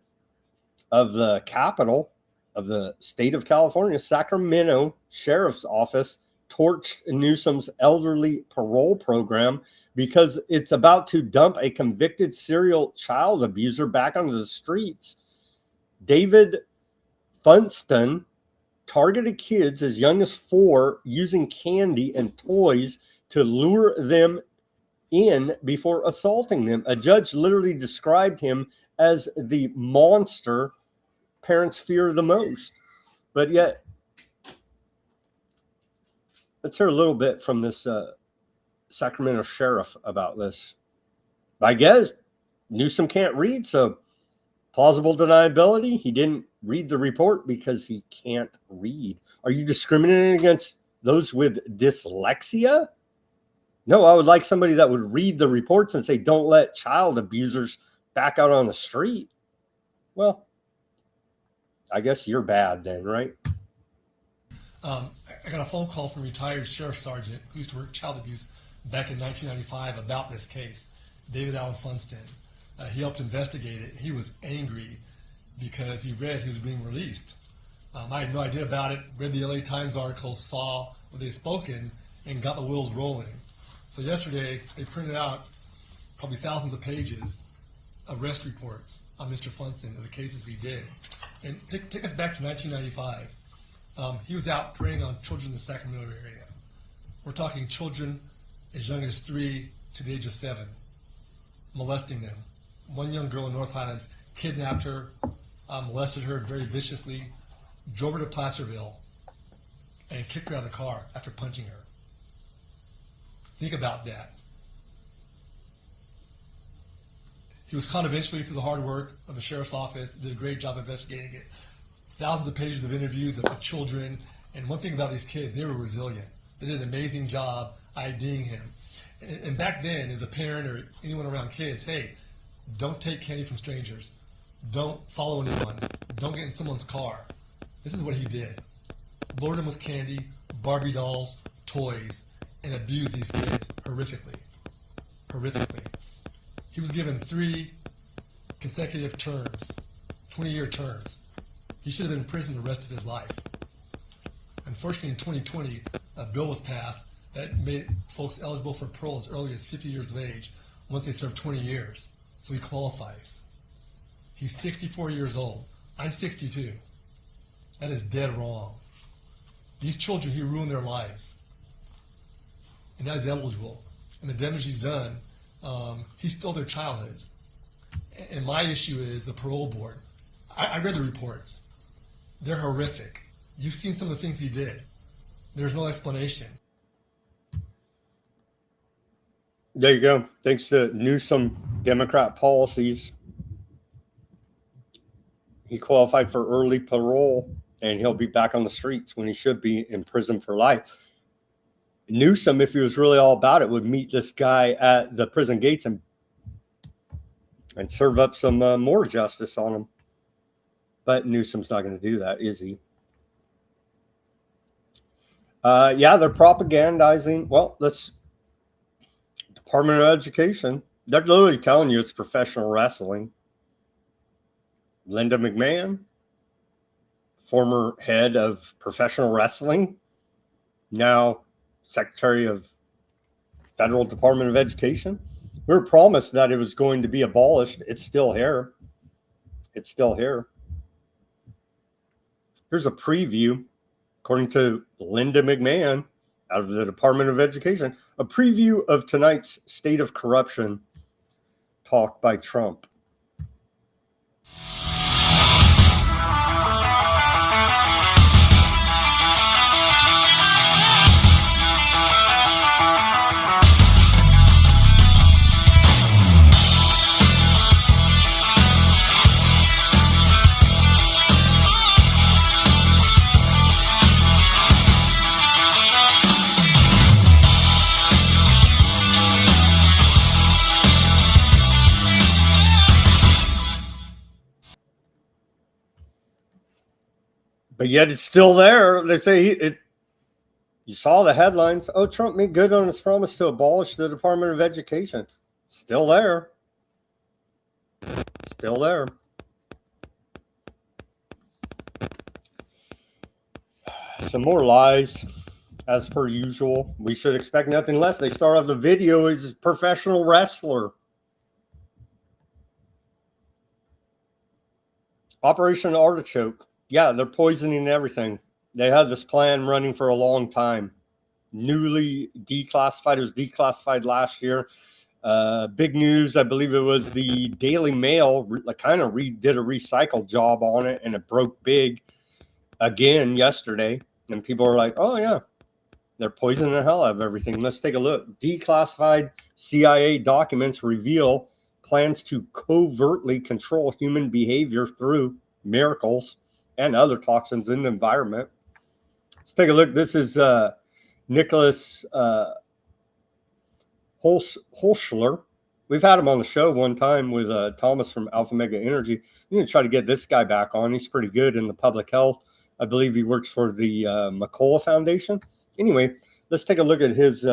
Speaker 1: of the capital of the state of California, Sacramento Sheriff's Office, torched Newsom's elderly parole program because it's about to dump a convicted serial child abuser back onto the streets. David Funston targeted kids as young as 4 using candy and toys to lure them in before assaulting them. A judge literally described him as the monster parents fear the most. But yet, let's hear a little bit from this Sacramento sheriff about this. I guess Newsom can't read, so plausible deniability. He didn't read the report because he can't read. Are you discriminating against those with dyslexia? No, I would like somebody that would read the reports and say, don't let child abusers back out on the street. Well, I guess you're bad then, right?
Speaker 8: I got a phone call from a retired sheriff sergeant who used to work child abuse back in 1995 about this case, David Allen Funston. He helped investigate it. He was angry because he read he was being released. I had no idea about it, read the LA Times article, saw what they had spoken, and got the wheels rolling. So yesterday, they printed out probably thousands of pages of arrest reports on Mr. Funston and the cases he did. And take us back to 1995. He was out preying on children in the Sacramento area. We're talking children as young as 3 to the age of 7, molesting them. One young girl in North Highlands kidnapped her, molested her very viciously, drove her to Placerville, and kicked her out of the car after punching her. Think about that. He was caught eventually through the hard work of the sheriff's office, did a great job investigating it. Thousands of pages of interviews of children. And one thing about these kids, they were resilient. They did an amazing job IDing him. And back then, as a parent or anyone around kids, hey, don't take candy from strangers. Don't follow anyone. Don't get in someone's car. This is what he did. Lured them with candy, Barbie dolls, toys, and abused these kids horrifically. Horrifically. He was given 3 consecutive terms, 20-year terms. He should have been in prison the rest of his life. Unfortunately, in 2020, a bill was passed that made folks eligible for parole as early as 50 years of age once they serve 20 years. So he qualifies. He's 64 years old. I'm 62. That is dead wrong. These children, he ruined their lives. And that is eligible. And the damage he's done, he stole their childhoods. And my issue is the parole board. I read the reports. They're horrific. You've seen some of the things he did. There's no explanation.
Speaker 1: There you go. Thanks to Newsom Democrat policies, he qualified for early parole, and he'll be back on the streets when he should be in prison for life. Newsom, if he was really all about it, would meet this guy at the prison gates and serve up some more justice on him. But Newsom's not going to do that, is he? Yeah, they're propagandizing. Well, Department of Education, They're literally telling you it's professional wrestling. Linda McMahon, former head of professional wrestling, now Secretary of Federal Department of Education. We were promised that it was going to be abolished. It's still here. It's still here. Here's a preview, according to Linda McMahon out of the Department of Education, a preview of tonight's State of Corruption talk by Trump. But yet it's still there. They say it. You saw the headlines. Oh, Trump made good on his promise to abolish the Department of Education. Still there. Still there. Some more lies, as per usual. We should expect nothing less. They start off the video as a professional wrestler. Operation Artichoke. Yeah, they're poisoning everything. They had this plan running for a long time. Newly declassified. It was declassified last year. Big news. I believe it was the Daily Mail did a recycle job on it, and it broke big again yesterday. And people are like, oh, yeah, they're poisoning the hell out of everything. Let's take a look. Declassified CIA documents reveal plans to covertly control human behavior through miracles and other toxins in the environment. Let's take a look. This is Nicholas Holschler. We've had him on the show one time with Thomas from Alpha Mega Energy. I'm going to try to get this guy back on. He's pretty good in the public health. I believe he works for the McCullough Foundation. Anyway, let's take a look at his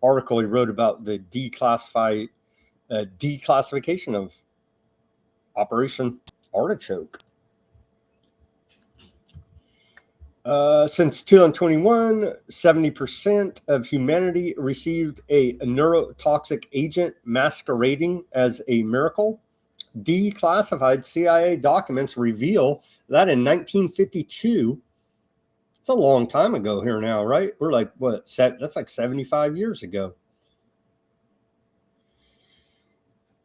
Speaker 1: article he wrote about the declassification of Operation Artichoke. Since 2021, 70% of humanity received a neurotoxic agent masquerading as a miracle. Declassified CIA documents reveal that in 1952, it's a long time ago here now, right? We're like, what? That's like 75 years ago.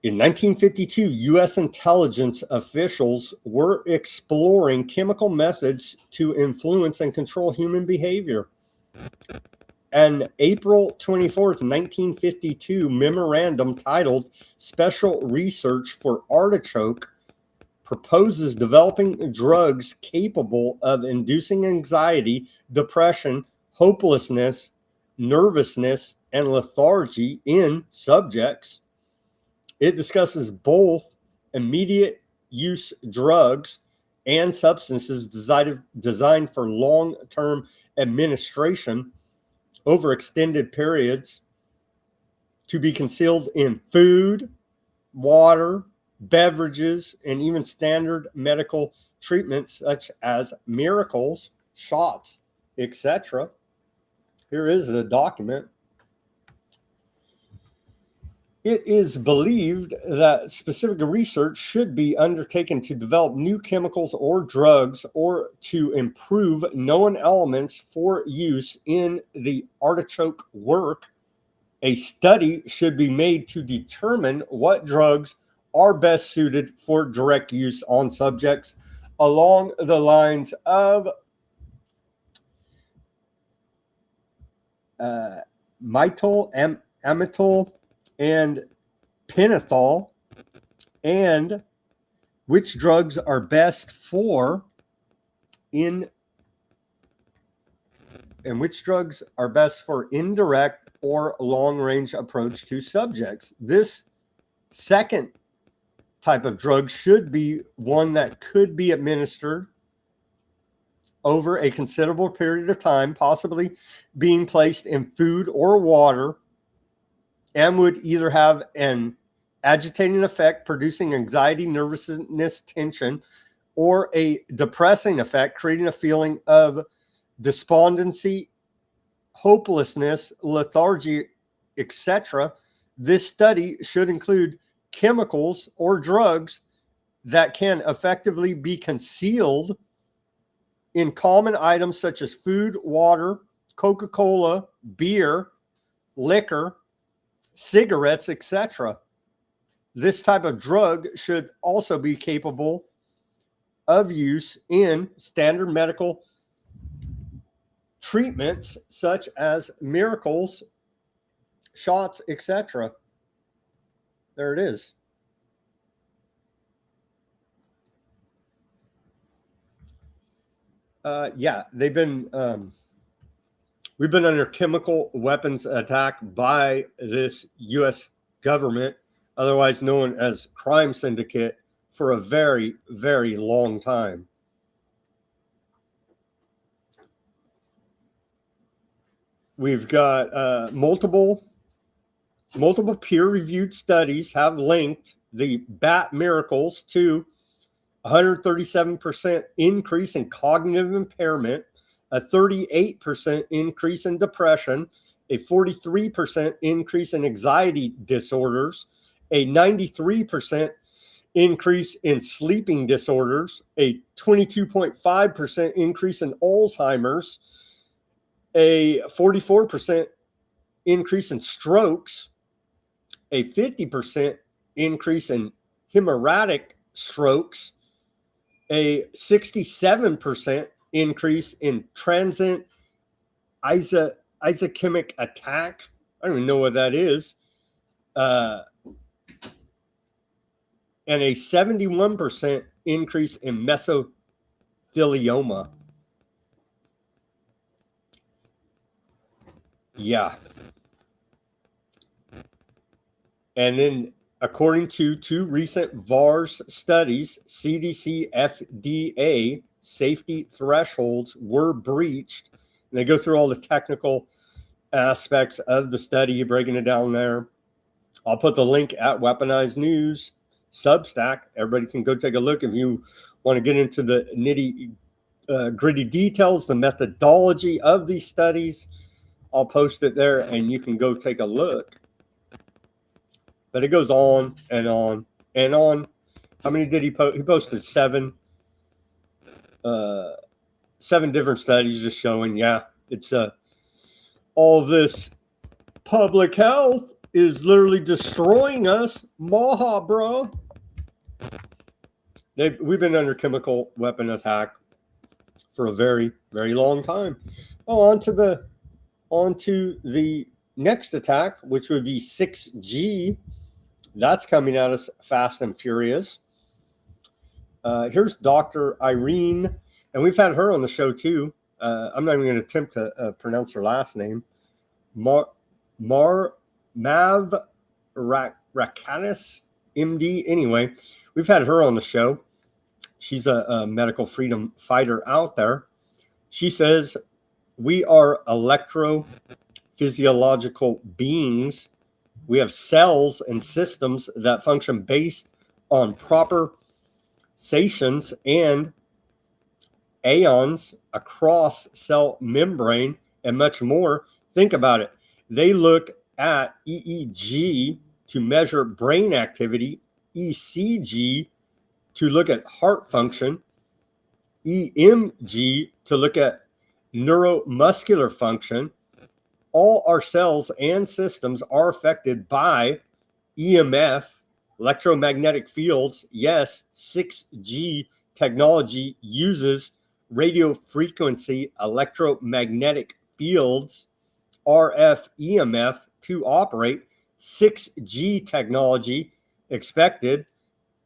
Speaker 1: In 1952, U.S. intelligence officials were exploring chemical methods to influence and control human behavior. An April 24th, 1952 memorandum titled Special Research for Artichoke proposes developing drugs capable of inducing anxiety, depression, hopelessness, nervousness, and lethargy in subjects. It discusses both immediate use drugs and substances designed for long-term administration over extended periods to be concealed in food, water, beverages, and even standard medical treatments such as miracles, shots, etc. Here is a document. It is believed that specific research should be undertaken to develop new chemicals or drugs or to improve known elements for use in the artichoke work. A study should be made to determine what drugs are best suited for direct use on subjects along the lines of mitol, amytal, and pentothal, and which drugs are best for indirect or long-range approach to subjects. This second type of drug should be one that could be administered over a considerable period of time, possibly being placed in food or water, and would either have an agitating effect, producing anxiety, nervousness, tension, or a depressing effect, creating a feeling of despondency, hopelessness, lethargy, etc. This study should include chemicals or drugs that can effectively be concealed in common items such as food, water, Coca-Cola, beer, liquor, cigarettes, etc. This type of drug should also be capable of use in standard medical treatments such as miracles, shots, etc. There it is. Yeah, they've been we've been under chemical weapons attack by this U.S. government, otherwise known as crime syndicate, for a very, very long time. We've got multiple peer-reviewed studies have linked the bat miracles to 137% increase in cognitive impairment, a 38% increase in depression, a 43% increase in anxiety disorders, a 93% increase in sleeping disorders, a 22.5% increase in Alzheimer's, a 44% increase in strokes, a 50% increase in hemorrhagic strokes, a 67% increase in transient ischemic attack. I don't even know what that is. And a 71% increase in mesothelioma. Yeah. And then, according to two recent VAERS studies, CDC FDA safety thresholds were breached. And they go through all the technical aspects of the study, breaking it down there. I'll put the link at Weaponized News, Substack. Everybody can go take a look if you want to get into the gritty details, the methodology of these studies. I'll post it there, and you can go take a look. But it goes on and on and on. How many did he post? He posted seven different studies just showing, yeah, it's all of this public health is literally destroying us. Maha, bro. We've been under chemical weapon attack for a very, very long time. Oh, on to the next attack, which would be 6G. That's coming at us fast and furious. Here's Dr. Irene, and we've had her on the show too. I'm not even going to attempt to pronounce her last name. Mav Rakanis, MD. Anyway, we've had her on the show. She's a medical freedom fighter out there. She says, we are electrophysiological beings. We have cells and systems that function based on proper pulsations and ions across cell membrane and much more. Think about it. They look at EEG to measure brain activity, ECG to look at heart function, EMG to look at neuromuscular function. All our cells and systems are affected by EMF, electromagnetic fields. Yes, 6G technology uses radio frequency electromagnetic fields, RF EMF, to operate. 6G technology expected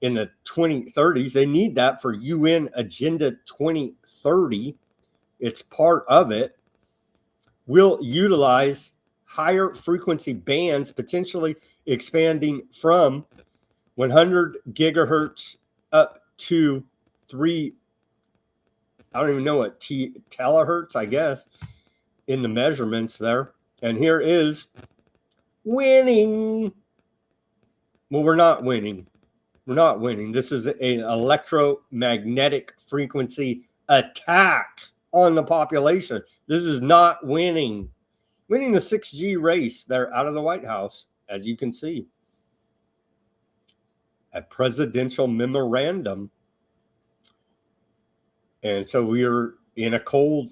Speaker 1: in the 2030s. They need that for UN Agenda 2030. It's part of it. Will utilize higher frequency bands, potentially expanding from 100 gigahertz up to I don't even know what, terahertz, I guess, in the measurements there. And here is winning. Well, we're not winning. We're not winning. This is an electromagnetic frequency attack on the population. This is not winning. Winning the 6G race. They're out of the White House, as you can see. A presidential memorandum. And so we are in a cold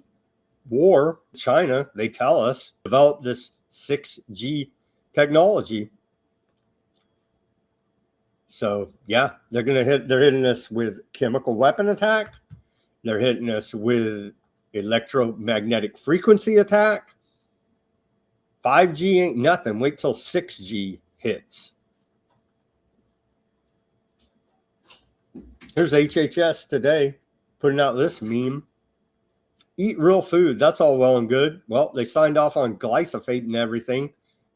Speaker 1: war. China, they tell us, developed this 6G technology. So yeah, they're hitting us with chemical weapon attack. They're hitting us with electromagnetic frequency attack. 5G ain't nothing. Wait till 6G hits. Here's HHS today putting out this meme. Eat real food. That's all well and good. Well, they signed off on glyphosate and everything,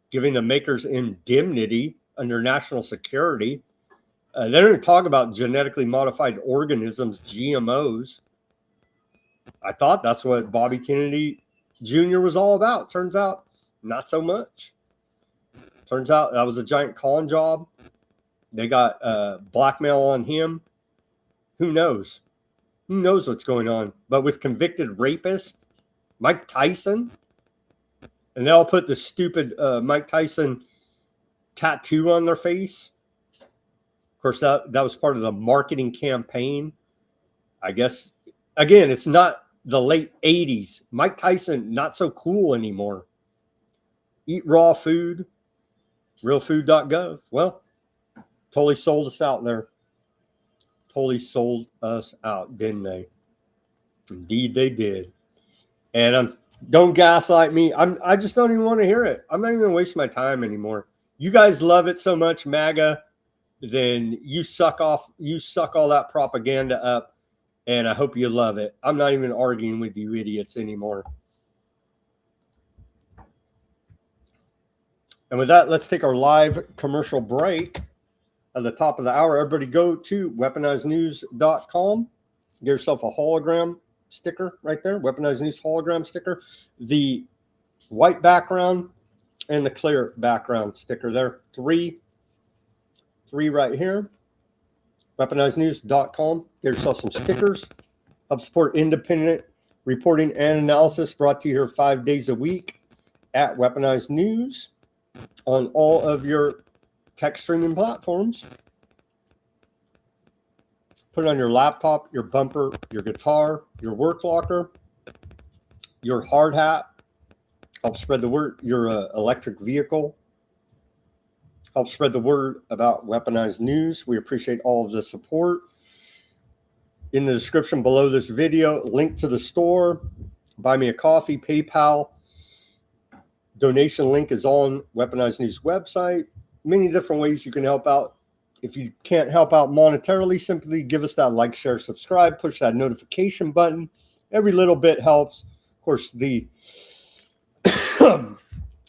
Speaker 1: giving the makers indemnity under national security. They don't talk about genetically modified organisms, GMOs. I thought that's what Bobby Kennedy Jr. was all about. Turns out, not so much. Turns out that was a giant con job. They got blackmail on him. Who knows? Who knows what's going on? But with convicted rapist Mike Tyson, and they'll put the stupid Mike Tyson tattoo on their face. Of course, that was part of the marketing campaign. I guess, again, it's not the late 80s. Mike Tyson, not so cool anymore. Eat raw food, realfood.gov. Well, totally sold us out there. Totally sold us out, didn't they? Indeed, they did. And don't gaslight me. I just don't even want to hear it. I'm not even going to waste my time anymore. You guys love it so much, MAGA. Then you suck all that propaganda up, and I hope you love it. I'm not even arguing with you idiots anymore. And with that, let's take our live commercial break. At the top of the hour, everybody go to weaponizednews.com. Get yourself a hologram sticker right there, Weaponized News hologram sticker. The white background and the clear background sticker there. Three right here. Weaponizednews.com. Get yourself some stickers. Help support independent reporting and analysis, brought to you here 5 days a week at Weaponized News on all of your text streaming platforms. Put it on your laptop, your bumper, your guitar, your work locker, your hard hat. Help spread the word. Your electric vehicle. Help spread the word about Weaponized News. We appreciate all of the support. In the description below this video, link to the store. Buy me a coffee, PayPal. Donation link is on Weaponized News website. Many different ways you can help out. If you can't help out monetarily, simply give us that like, share, subscribe, push that notification button. Every little bit helps. Of course, the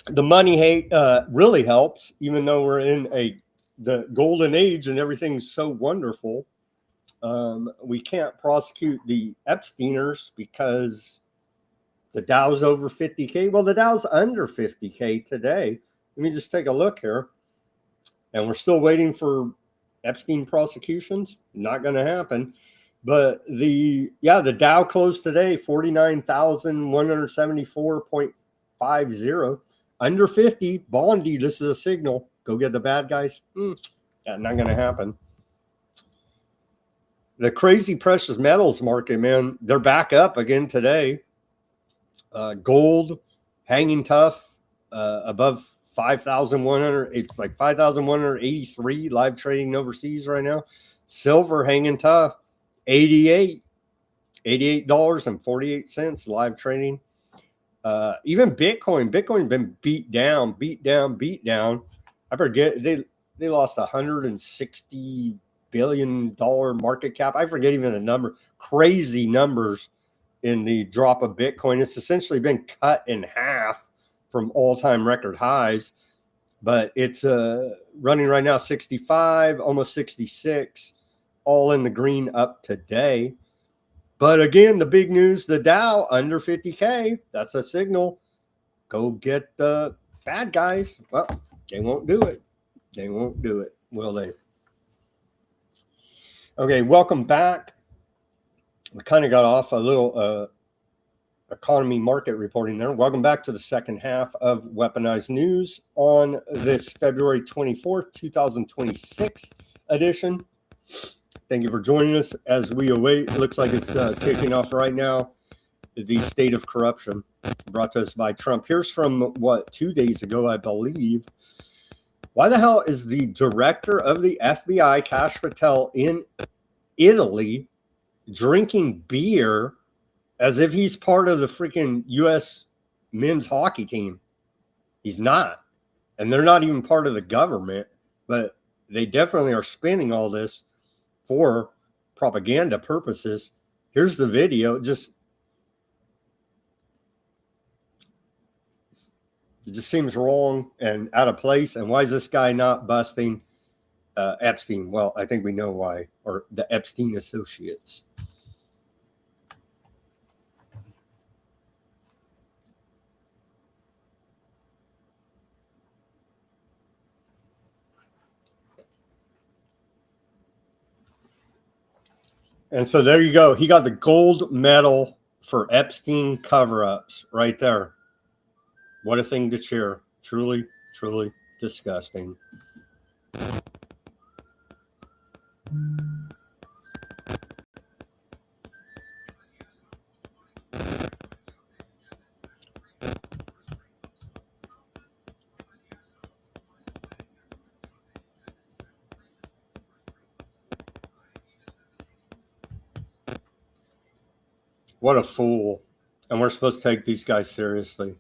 Speaker 1: money really helps, even though we're in the golden age and everything's so wonderful. We can't prosecute the Epsteiners because the Dow's over 50K. Well, the Dow's under 50K today. Let me just take a look here. And we're still waiting for Epstein prosecutions. Not going to happen. But the Dow closed today 49,174.50. Under 50. Bondy, this is a signal. Go get the bad guys. Yeah, not going to happen. The crazy precious metals market, man, they're back up again today. Gold hanging tough above 5,100. It's like 5,183 live trading overseas right now. Silver hanging tough, $88.48 live trading. Even Bitcoin been beat down. I forget they lost $160 billion market cap. I forget even the number. Crazy numbers in the drop of Bitcoin. It's essentially been cut in half from all-time record highs, but it's running right now 65, almost 66, all in the green up today. But again, the big news, the Dow under 50K, that's a signal. Go get the bad guys. Well, they won't do it. Will they? Okay, welcome back. We kind of got off a little economy market reporting there. Welcome back to the second half of Weaponized News on this February 24th, 2026 edition. Thank you for joining us as we await. It looks like it's kicking off right now. The state of corruption brought to us by Trump. Here's from 2 days ago, I believe. Why the hell is the director of the FBI, Cash Patel, in Italy drinking beer as if he's part of the freaking U.S. men's hockey team? He's not. And they're not even part of the government, but they definitely are spending all this for propaganda purposes. Here's the video. It just seems wrong and out of place. And why is this guy not busting Epstein? Well, I think we know why, or the Epstein associates. And so there you go. He got the gold medal for Epstein cover-ups right there. What a thing to cheer. Truly, truly disgusting. What a fool. And we're supposed to take these guys seriously.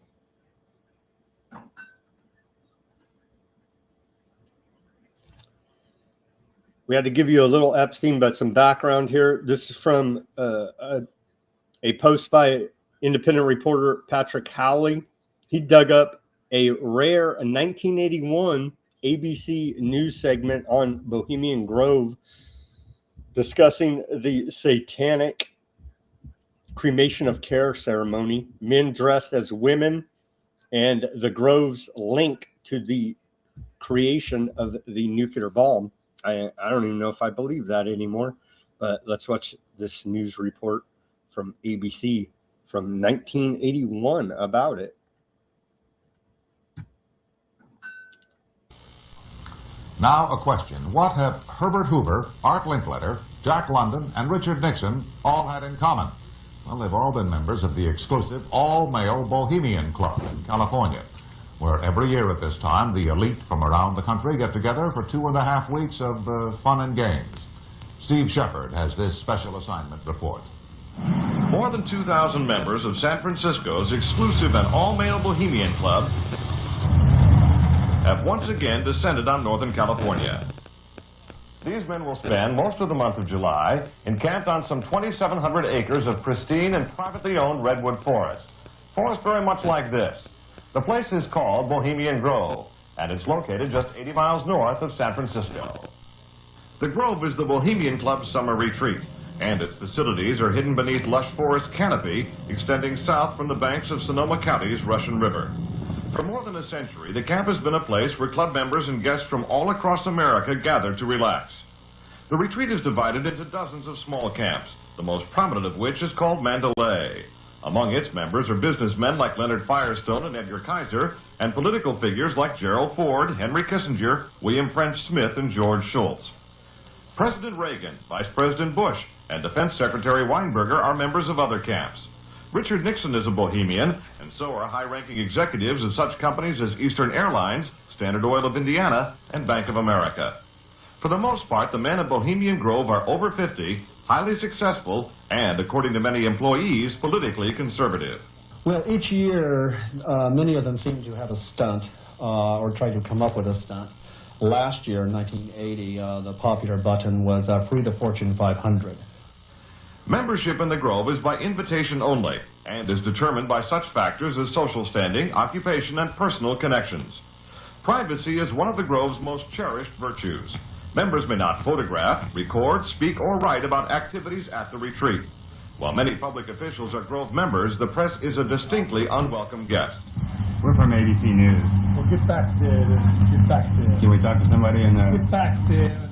Speaker 1: We had to give you a little Epstein, but some background here. This is from a post by independent reporter Patrick Howley. He dug up a rare 1981 ABC News segment on Bohemian Grove discussing the satanic cremation of care ceremony, men dressed as women, and the Grove's link to the creation of the nuclear bomb. I don't even know if I believe that anymore, but let's watch this news report from ABC from 1981 about it.
Speaker 9: Now a question. What have Herbert Hoover, Art Linkletter, Jack London, and Richard Nixon all had in common? Well, they've all been members of the exclusive all-male Bohemian Club in California, where every year at this time, the elite from around the country get together for 2.5 weeks of fun and games. Steve Shepard has this special assignment report.
Speaker 10: More than 2,000 members of San Francisco's exclusive and all-male Bohemian Club have once again descended on Northern California. These men will spend most of the month of July encamped on some 2,700 acres of pristine and privately owned redwood forest. Forest very much like this. The place is called Bohemian Grove, and it's located just 80 miles north of San Francisco. The Grove is the Bohemian Club's summer retreat, and its facilities are hidden beneath lush forest canopy extending south from the banks of Sonoma County's Russian River. For more than a century, the camp has been a place where club members and guests from all across America gather to relax. The retreat is divided into dozens of small camps, the most prominent of which is called Mandalay. Among its members are businessmen like Leonard Firestone and Edgar Kaiser, and political figures like Gerald Ford, Henry Kissinger, William French Smith, and George Shultz. President Reagan, Vice President Bush, and Defense Secretary Weinberger are members of other camps. Richard Nixon is a Bohemian, and so are high-ranking executives of such companies as Eastern Airlines, Standard Oil of Indiana, and Bank of America. For the most part, the men of Bohemian Grove are over 50, highly successful, and, according to many employees, politically conservative.
Speaker 11: Well, each year, many of them seem to have a stunt or try to come up with a stunt. Last year, in 1980, the popular button was Free the Fortune 500.
Speaker 10: Membership in the Grove is by invitation only and is determined by such factors as social standing, occupation, and personal connections. Privacy is one of the Grove's most cherished virtues. Members may not photograph, record, speak, or write about activities at the retreat. While many public officials are Grove members, the press is a distinctly unwelcome guest.
Speaker 12: We're from ABC News.
Speaker 4: Well, get back there. Get back there.
Speaker 12: Can we talk to somebody in there?
Speaker 4: Get back there.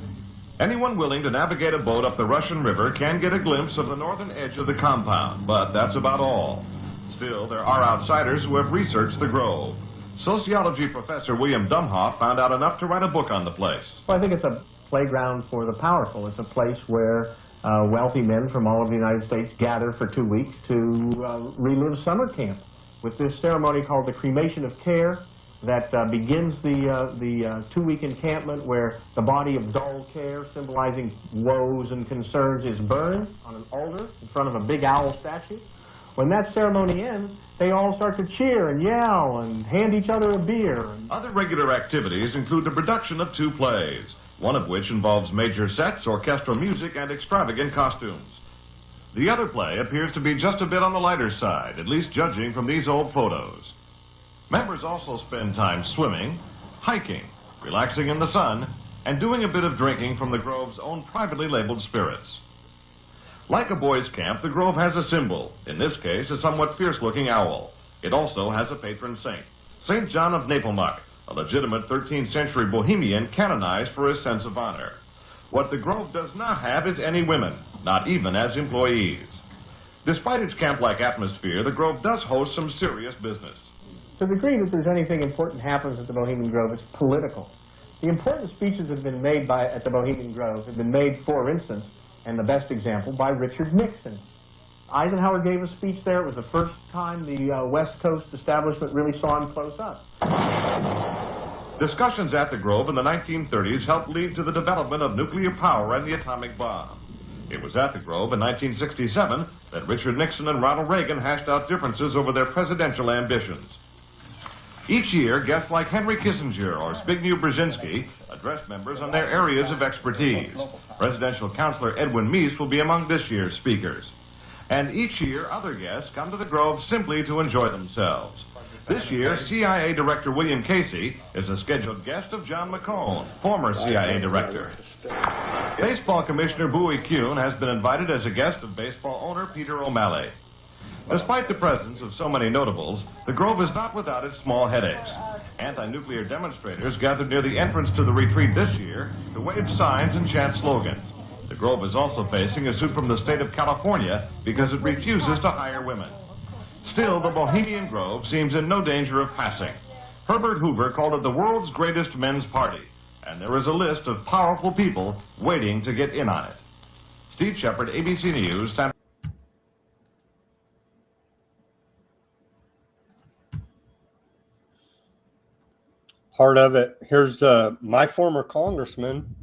Speaker 10: Anyone willing to navigate a boat up the Russian River can get a glimpse of the northern edge of the compound, but that's about all. Still, there are outsiders who have researched the Grove. Sociology professor William Dumhoff found out enough to write a book on the place.
Speaker 13: Well, I think it's a playground for the powerful. It's a place where wealthy men from all of the United States gather for 2 weeks to relive summer camp with this ceremony called the cremation of care that begins the 2-week encampment where the body of dull care, symbolizing woes and concerns, is burned on an altar in front of a big owl statue. When that ceremony ends, they all start to cheer and yell and hand each other a beer.
Speaker 10: Other regular activities include the production of 2 plays, one of which involves major sets, orchestral music, and extravagant costumes. The other play appears to be just a bit on the lighter side, at least judging from these old photos. Members also spend time swimming, hiking, relaxing in the sun, and doing a bit of drinking from the Grove's own privately labeled spirits. Like a boys' camp, the Grove has a symbol, in this case a somewhat fierce-looking owl. It also has a patron saint, St. John of Nepomuk, a legitimate 13th century Bohemian canonized for his sense of honor. What the Grove does not have is any women, not even as employees. Despite its camp-like atmosphere, the Grove does host some serious business.
Speaker 13: To the degree that there's anything important happens at the Bohemian Grove, it's political. The important speeches that have been made at the Bohemian Grove have been made, for instance, and the best example, by Richard Nixon. Eisenhower gave a speech there. It was the first time the West Coast establishment really saw him close up.
Speaker 10: Discussions at the Grove in the 1930s helped lead to the development of nuclear power and the atomic bomb. It was at the Grove in 1967 that Richard Nixon and Ronald Reagan hashed out differences over their presidential ambitions. Each year, guests like Henry Kissinger or Zbigniew Brzezinski address members on their areas of expertise. Presidential counselor Edwin Meese will be among this year's speakers. And each year, other guests come to the Grove simply to enjoy themselves. This year, CIA Director William Casey is a scheduled guest of John McCone, former CIA Director. Baseball Commissioner Bowie Kuhn has been invited as a guest of baseball owner Peter O'Malley. Despite the presence of so many notables, the Grove is not without its small headaches. Anti-nuclear demonstrators gathered near the entrance to the retreat this year to wave signs and chant slogans. The Grove is also facing a suit from the state of California because it refuses to hire women. Still, the Bohemian Grove seems in no danger of passing. Herbert Hoover called it the world's greatest men's party, and there is a list of powerful people waiting to get in on it. Steve Shepard, ABC News, San
Speaker 1: Part of it. Here's my former congressman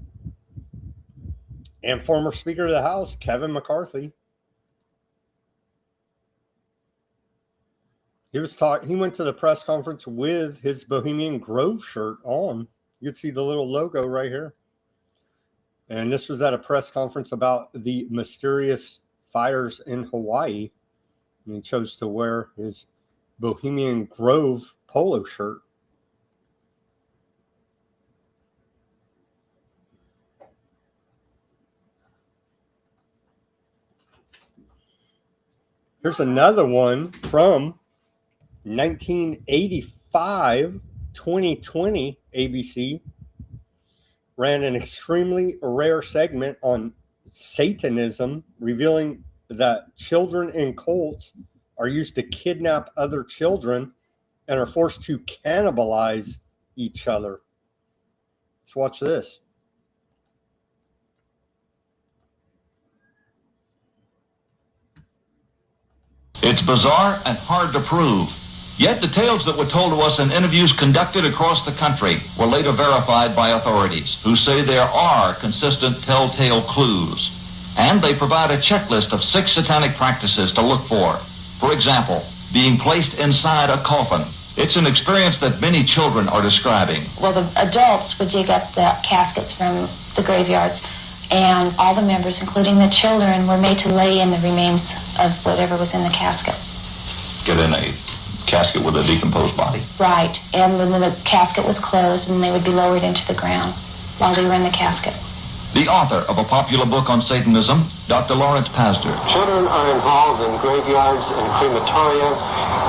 Speaker 1: and former Speaker of the House, Kevin McCarthy. He went to the press conference with his Bohemian Grove shirt on. You can see the little logo right here. And this was at a press conference about the mysterious fires in Hawaii. And he chose to wear his Bohemian Grove polo shirt. Here's another one from 1985, 2020. ABC ran an extremely rare segment on Satanism, revealing that children in cults are used to kidnap other children and are forced to cannibalize each other. Let's watch this.
Speaker 14: It's bizarre and hard to prove. Yet the tales that were told to us in interviews conducted across the country were later verified by authorities who say there are consistent telltale clues. And they provide a checklist of 6 satanic practices to look for. For example, being placed inside a coffin. It's an experience that many children are describing.
Speaker 15: Well, the adults would dig up the caskets from the graveyards, and all the members, including the children, were made to lay in the remains of whatever was in the casket.
Speaker 14: Get in a casket with a decomposed body.
Speaker 15: Right, and then the casket was closed, and they would be lowered into the ground while they were in the casket.
Speaker 14: The author of a popular book on Satanism, Dr. Lawrence Pastor.
Speaker 16: Children are involved in graveyards and crematoria,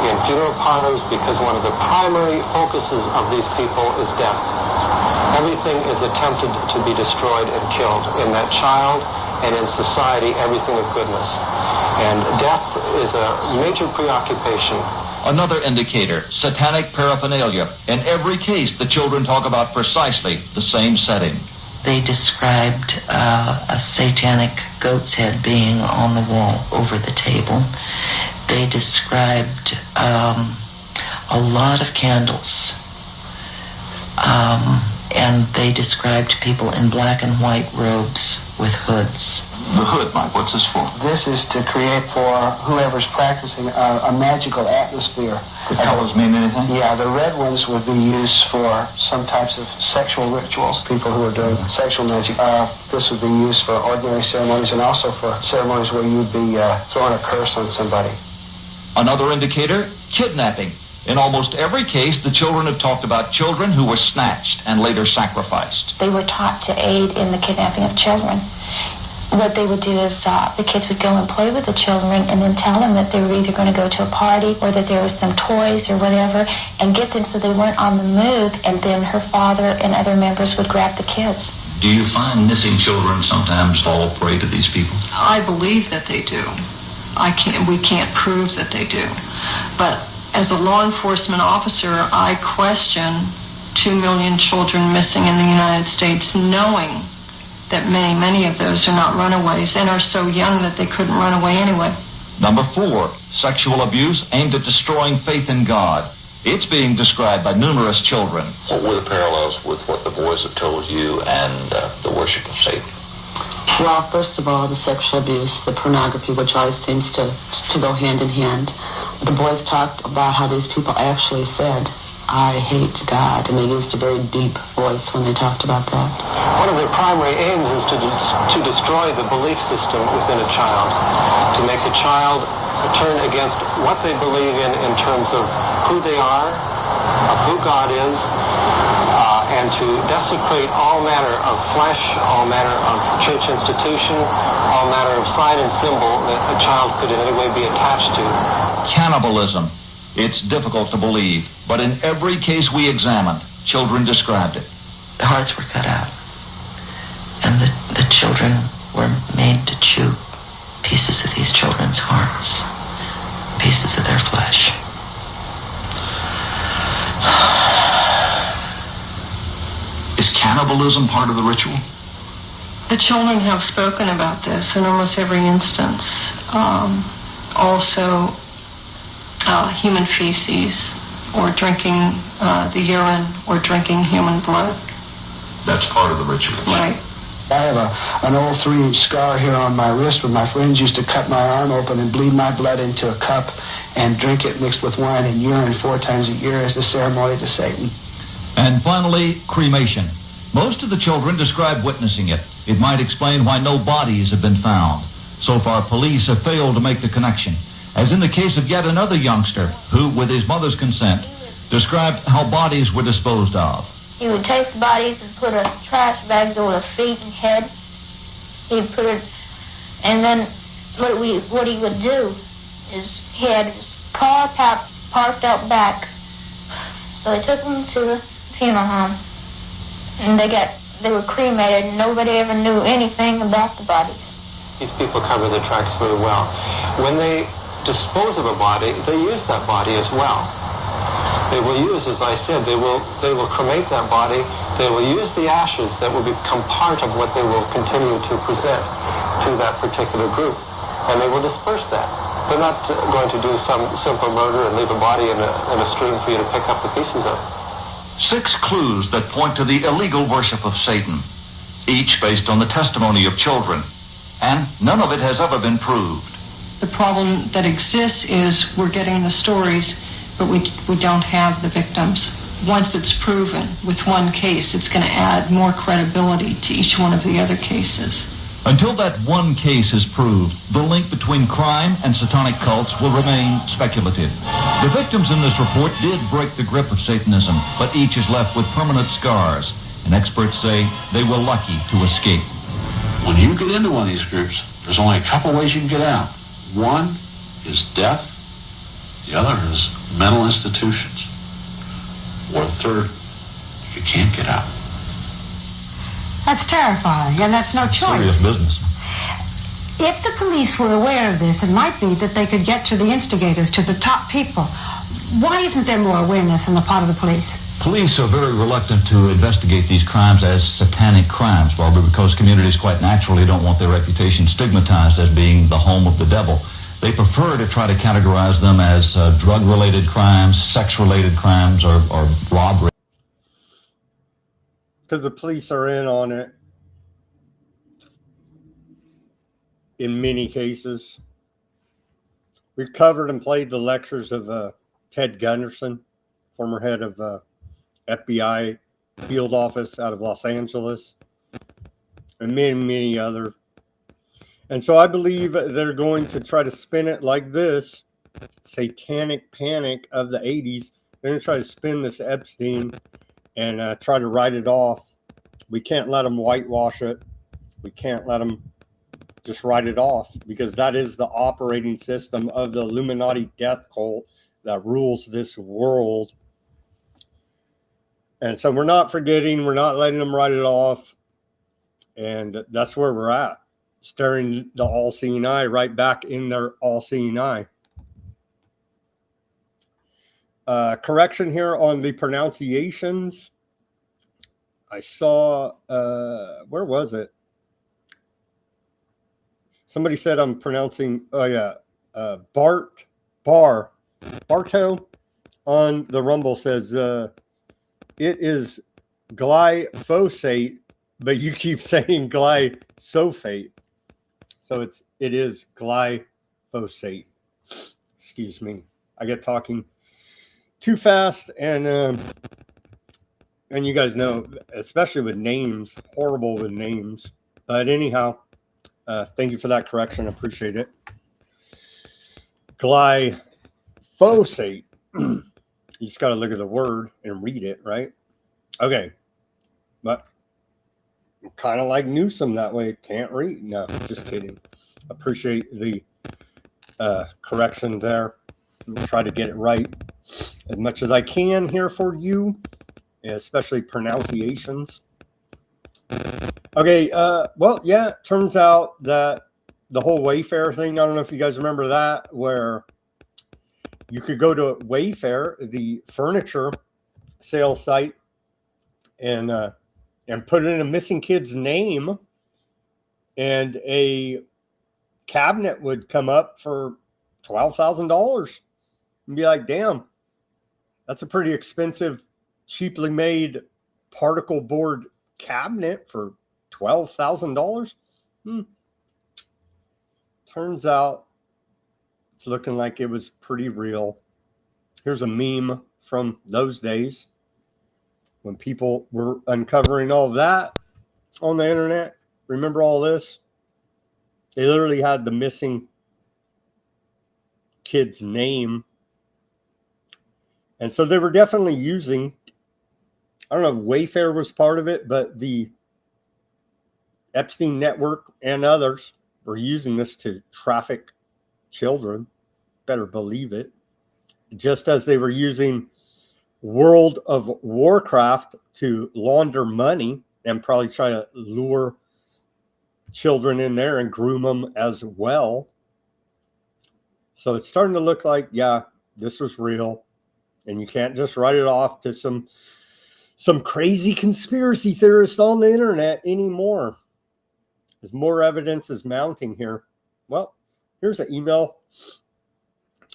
Speaker 16: in funeral parlors, because one of the primary focuses of these people is death. Everything is attempted to be destroyed and killed. In that child and in society, everything of goodness. And death is a major preoccupation.
Speaker 14: Another indicator, satanic paraphernalia. In every case, the children talk about precisely the same setting.
Speaker 17: They described a satanic goat's head being on the wall over the table. They described a lot of candles. And they described people in black and white robes with hoods.
Speaker 14: The hood, Mike, what's this for?
Speaker 16: This is to create for whoever's practicing a magical atmosphere.
Speaker 14: The colors mean anything?
Speaker 16: Yeah, the red ones would be used for some types of sexual rituals, people who are doing sexual magic. This would be used for ordinary ceremonies and also for ceremonies where you'd be throwing a curse on somebody.
Speaker 14: Another indicator, kidnapping. In almost every case, the children have talked about children who were snatched and later sacrificed.
Speaker 15: They were taught to aid in the kidnapping of children. What they would do is the kids would go and play with the children and then tell them that they were either going to go to a party or that there was some toys or whatever and get them so they weren't on the move, and then her father and other members would grab the kids.
Speaker 14: Do you find missing children sometimes fall prey to these people?
Speaker 18: I believe that they do. We can't prove that they do. But as a law enforcement officer, I question 2 million children missing in the United States, knowing that many of those are not runaways and are so young that they couldn't run away anyway.
Speaker 14: Number 4, sexual abuse aimed at destroying faith in God. It's being described by numerous children.
Speaker 19: What were the parallels with what the boys have told you and the worship of Satan?
Speaker 17: Well, first of all, the sexual abuse, the pornography, which always seems to go hand in hand. The boys talked about how these people actually said, "I hate God," and they used a very deep voice when they talked about that.
Speaker 16: One of their primary aims is to destroy the belief system within a child, to make a child turn against what they believe in terms of who they are, of who God is, and to desecrate all manner of flesh, all manner of church institution, all manner of sign and symbol that a child could in any way be attached to.
Speaker 14: Cannibalism. It's difficult to believe, but in every case we examined, children described it.
Speaker 17: The hearts were cut out, and the children were made to chew pieces of these children's hearts, pieces of their flesh.
Speaker 14: Is cannibalism part of the ritual?
Speaker 18: The children have spoken about this in almost every instance. Also, human feces, or drinking the urine, or drinking human blood.
Speaker 14: That's part of the ritual.
Speaker 18: Right.
Speaker 16: I have an old 3-inch scar here on my wrist where my friends used to cut my arm open and bleed my blood into a cup and drink it mixed with wine and urine 4 times a year as a ceremony to Satan.
Speaker 14: And finally, cremation. Most of the children describe witnessing it. It might explain why no bodies have been found. So far, police have failed to make the connection, as in the case of yet another youngster who, with his mother's consent, described how bodies were disposed of.
Speaker 15: He would take the bodies and put a trash bag over the feet and head. He'd put it, and then what he would do is he had his car parked out back. So they took him to the funeral home, and they were cremated, and nobody ever knew anything about the bodies.
Speaker 16: These people cover their tracks very well. When they dispose of a body, they use that body as well. They will use, as I said, they will cremate that body. They will use the ashes that will become part of what they will continue to present to that particular group, and they will disperse that. They're not going to do some simple murder and leave a body in a stream for you to pick up the pieces of.
Speaker 14: 6 clues that point to the illegal worship of Satan, each based on the testimony of children, and none of it has ever been proved.
Speaker 18: The problem that exists is we're getting the stories, but we don't have the victims. Once it's proven with one case, it's going to add more credibility to each one of the other cases.
Speaker 14: Until that one case is proved, the link between crime and satanic cults will remain speculative. The victims in this report did break the grip of Satanism, but each is left with permanent scars, and experts say they were lucky to escape.
Speaker 5: When you get into one of these groups, there's only a couple ways you can get out. One is death. The other is mental institutions. Or third, you can't get out.
Speaker 20: That's terrifying, and that's no choice.
Speaker 5: Serious business.
Speaker 20: If the police were aware of this, it might be that they could get to the instigators, to the top people. Why isn't there more awareness on the part of the police?
Speaker 14: Police are very reluctant to investigate these crimes as satanic crimes, Barbara, because communities quite naturally don't want their reputation stigmatized as being the home of the devil. They prefer to try to categorize them as drug-related crimes, sex-related crimes, or robbery.
Speaker 1: Because the police are in on it in many cases. We've covered and played the lectures of Ted Gunderson, former head of FBI field office out of Los Angeles, and many, many other. And so I believe they're going to try to spin it like this, satanic panic of the 80s. They're going to try to spin this Epstein and try to write it off. We can't let them whitewash it. We can't let them just write it off, because that is the operating system of the Illuminati death cult that rules this world. And so we're not forgetting, we're not letting them write it off. And that's where we're at, staring the all-seeing eye right back in their all-seeing eye. Correction here on the pronunciations. I saw, where was it? Somebody said I'm pronouncing, Barto on the Rumble says it is glyphosate, but you keep saying glyphosate. So it is glyphosate. Excuse me. I get talking too fast, and you guys know, especially with names, horrible with names. But anyhow, thank you for that correction. I appreciate it. Glyphosate. You just got to look at the word and read it, right? Okay. But I'm kind of like Newsom that way. Can't read. No, just kidding. Appreciate the correction there. I'll try to get it right as much as I can here for you, especially pronunciations. Okay, well, yeah, it turns out that the whole Wayfair thing, I don't know if you guys remember that, where you could go to Wayfair, the furniture sales site, and put in a missing kid's name, and a cabinet would come up for $12,000. And be like, damn, that's a pretty expensive, cheaply made particle board cabinet for $12,000. Turns out it's looking like it was pretty real. Here's a meme from those days when people were uncovering all of that on the internet. Remember all this? They literally had the missing kid's name. And so they were definitely using, I don't know if Wayfair was part of it, but the Epstein network and others were using this to traffic children. Better believe it. Just as they were using World of Warcraft to launder money and probably try to lure children in there and groom them as well. So it's starting to look like, yeah, this was real. And you can't just write it off to some crazy conspiracy theorist on the internet anymore. As more evidence is mounting here. Well, here's an email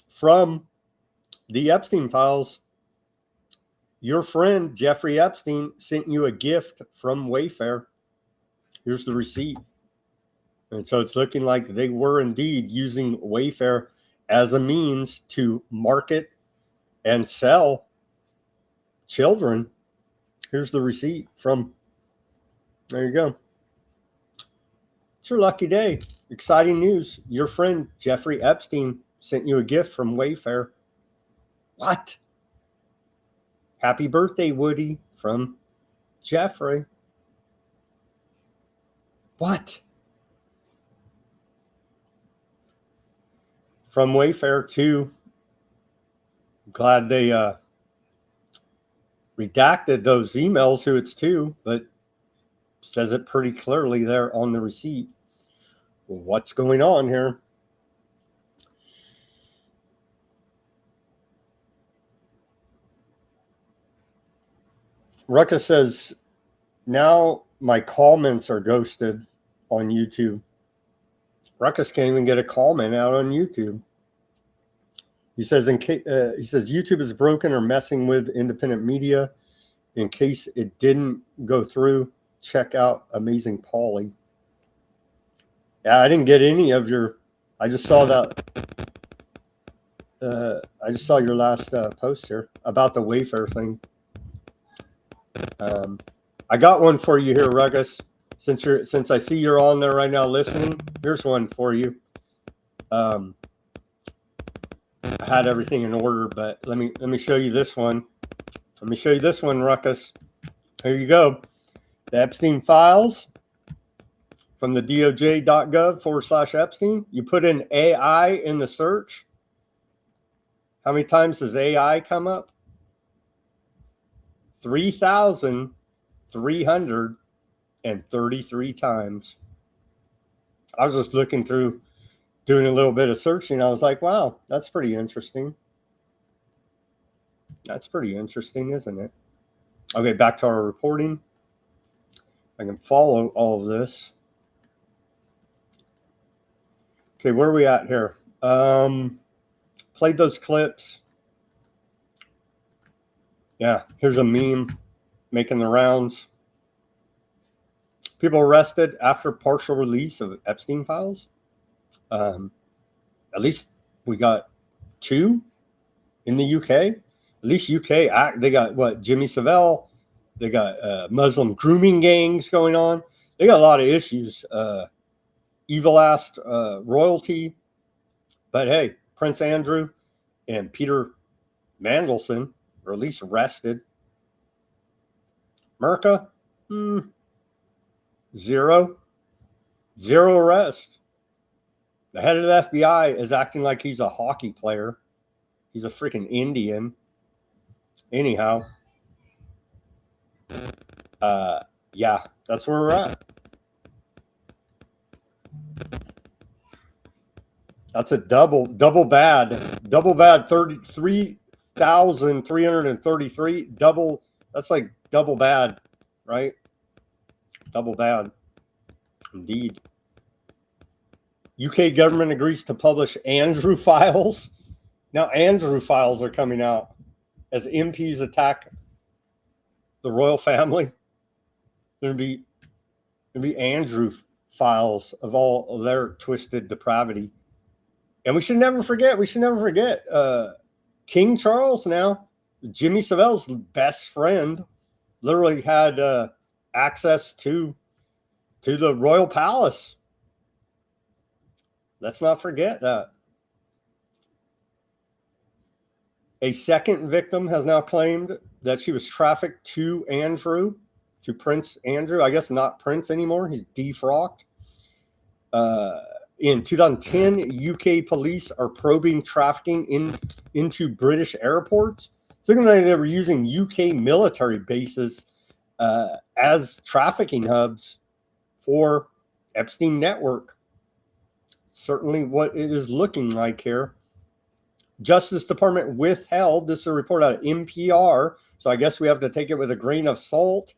Speaker 1: from the Epstein files. Your friend Jeffrey Epstein sent you a gift from Wayfair. Here's the receipt. And so it's looking like they were indeed using Wayfair as a means to market and sell children. Here's the receipt from, there you go. It's your lucky day. Exciting news. Your friend Jeffrey Epstein sent you a gift from Wayfair. What? Happy birthday, Woody, from Jeffrey. What? from Wayfair too. Glad they redacted those emails who it's to, but says it pretty clearly there on the receipt. What's going on here? Ruckus says, now my comments are ghosted on YouTube. Ruckus can't even get a comment out on YouTube. He says, YouTube is broken or messing with independent media. In case it didn't go through, check out Amazing Polly. Yeah, I didn't get any of your. I just saw that. I just saw your last post here about the Wayfair thing. I got one for you here, Ruckus. Since I see you're on there right now listening, here's one for you. I had everything in order, but let me show you this one. Let me show you this one, Ruckus. Here you go. The Epstein files from the DOJ.gov/Epstein. You put in AI in the search. How many times does AI come up? 3,333 times. I was just looking through, doing a little bit of searching. I was like, wow, that's pretty interesting. That's pretty interesting, isn't it? Okay, back to our reporting. I can follow all of this. Okay, where are we at here? Played those clips. Yeah, here's a meme making the rounds. People arrested after partial release of Epstein files. At least we got 2 in the UK. At least UK, they got what? Jimmy Savile. They got Muslim grooming gangs going on. They got a lot of issues. Evil ass royalty. But hey, Prince Andrew and Peter Mandelson are at least arrested. America, 0 arrest. The head of the FBI is acting like he's a hockey player. He's a freaking Indian. Anyhow, yeah, that's where we're at. That's a double bad. 33,333. Double. That's like double bad, right? Double bad. Indeed. UK government agrees to publish Andrew files. Now Andrew files are coming out as MPs attack the royal family. There'll be Andrew files of all of their twisted depravity. And we should never forget. King Charles now, Jimmy Savile's best friend, literally had access to the royal palace. Let's not forget that. A second victim has now claimed that she was trafficked to Prince Andrew. I guess not Prince anymore. He's defrocked. In 2010, UK police are probing trafficking into British airports. So they were using UK military bases as trafficking hubs for Epstein network. Certainly what it is looking like here. Justice Department withheld, this is a report out of NPR, so I guess we have to take it with a grain of salt,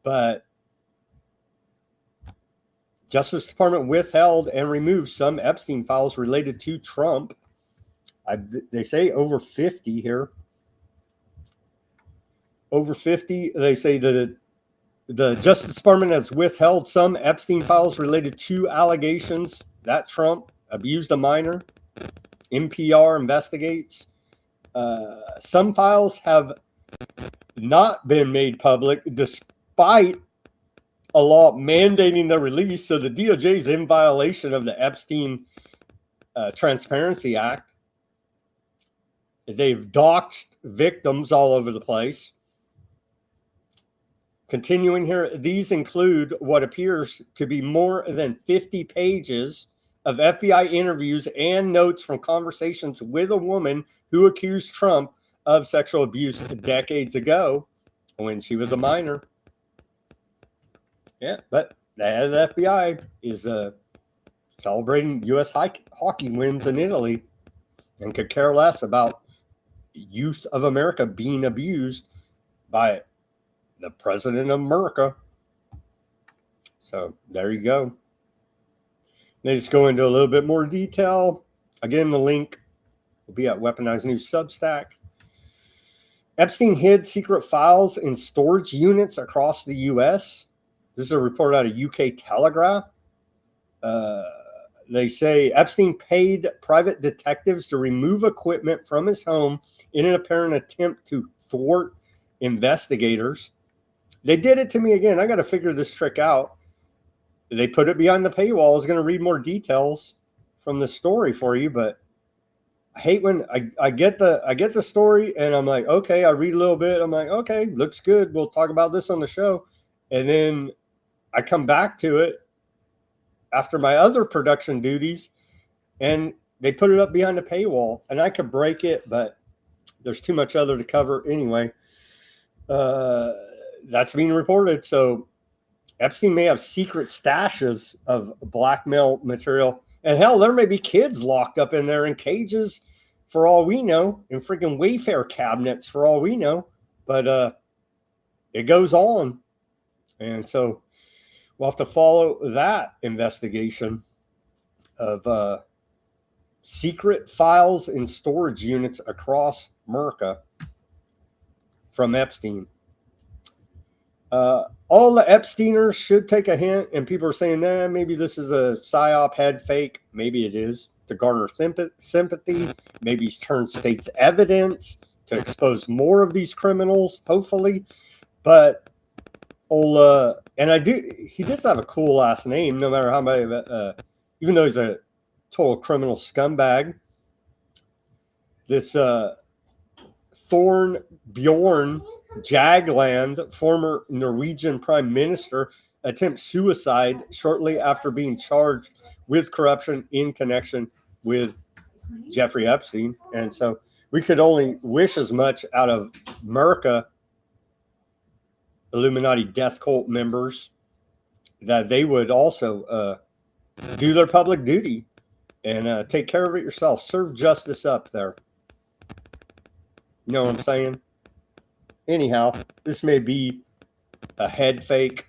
Speaker 1: but Justice Department withheld and removed some Epstein files related to Trump. They say over 50 here. Over 50, they say that the Justice Department has withheld some Epstein files related to allegations that Trump abused a minor. NPR investigates. Some files have not been made public despite a law mandating their release. So the DOJ is in violation of the Epstein Transparency Act. They've doxed victims all over the place. Continuing here, these include what appears to be more than 50 pages of FBI interviews and notes from conversations with a woman who accused Trump of sexual abuse decades ago when she was a minor. Yeah, but the head of the FBI is celebrating U.S. hockey wins in Italy and could care less about youth of America being abused by the president of America. So there you go. They just go into a little bit more detail. Again, the link will be at Weaponized News Substack. Epstein hid secret files in storage units across the U.S. This is a report out of UK Telegraph. They say Epstein paid private detectives to remove equipment from his home in an apparent attempt to thwart investigators. They did it to me again. I got to figure this trick out. They put it behind the paywall. I was going to read more details from the story for you, but I hate when I get the story and I'm like, okay, I read a little bit. I'm like, okay, looks good. We'll talk about this on the show. And then I come back to it after my other production duties and they put it up behind the paywall and I could break it, but there's too much other to cover anyway. That's being reported. So Epstein may have secret stashes of blackmail material. And hell, there may be kids locked up in there in cages for all we know, in freaking Wayfair cabinets for all we know. But it goes on. And so we'll have to follow that investigation of secret files in storage units across America from Epstein. All the Epsteiners should take a hint, and people are saying, nah, maybe this is a PSYOP head fake. Maybe it is to garner sympathy. Maybe he's turned state's evidence to expose more of these criminals, hopefully. But he does have a cool last name, no matter how many, even though he's a total criminal scumbag. This Thorbjorn Jagland, former Norwegian prime minister, attempts suicide shortly after being charged with corruption in connection with Jeffrey Epstein. And so we could only wish as much out of America, Illuminati death cult members, that they would also do their public duty and take care of it yourself. Serve justice up there. You know what I'm saying? Anyhow, this may be a head fake,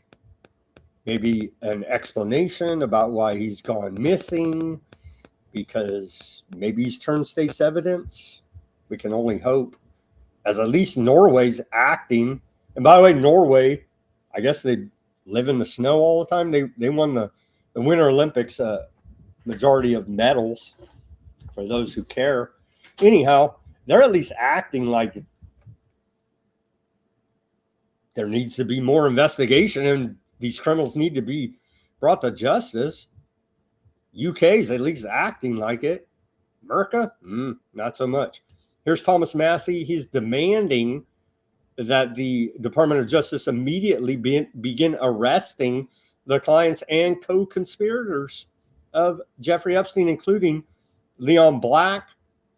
Speaker 1: maybe an explanation about why he's gone missing, because maybe he's turned state's evidence. We can only hope, as at least Norway's acting. And by the way, Norway, I guess they live in the snow all the time. They won the Winter Olympics, majority of medals, for those who care. Anyhow, they're at least acting like there needs to be more investigation and these criminals need to be brought to justice. UK's at least acting like it. America, not so much. Here's Thomas Massey. He's demanding that the Department of Justice immediately begin arresting the clients and co-conspirators of Jeffrey Epstein, including Leon Black,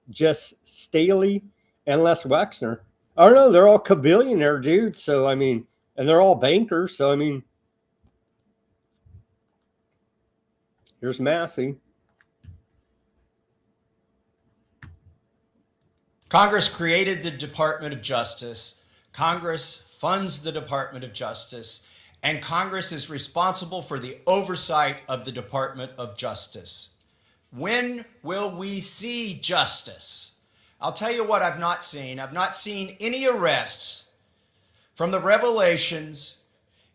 Speaker 1: Jess Staley, and Les Wexner. I don't know. They're all kabillionaire dudes. So, I mean, and they're all bankers. So, I mean, here's Massey.
Speaker 21: Congress created the Department of Justice. Congress funds the Department of Justice. And Congress is responsible for the oversight of the Department of Justice. When will we see justice? I'll tell you what I've not seen. I've not seen any arrests from the revelations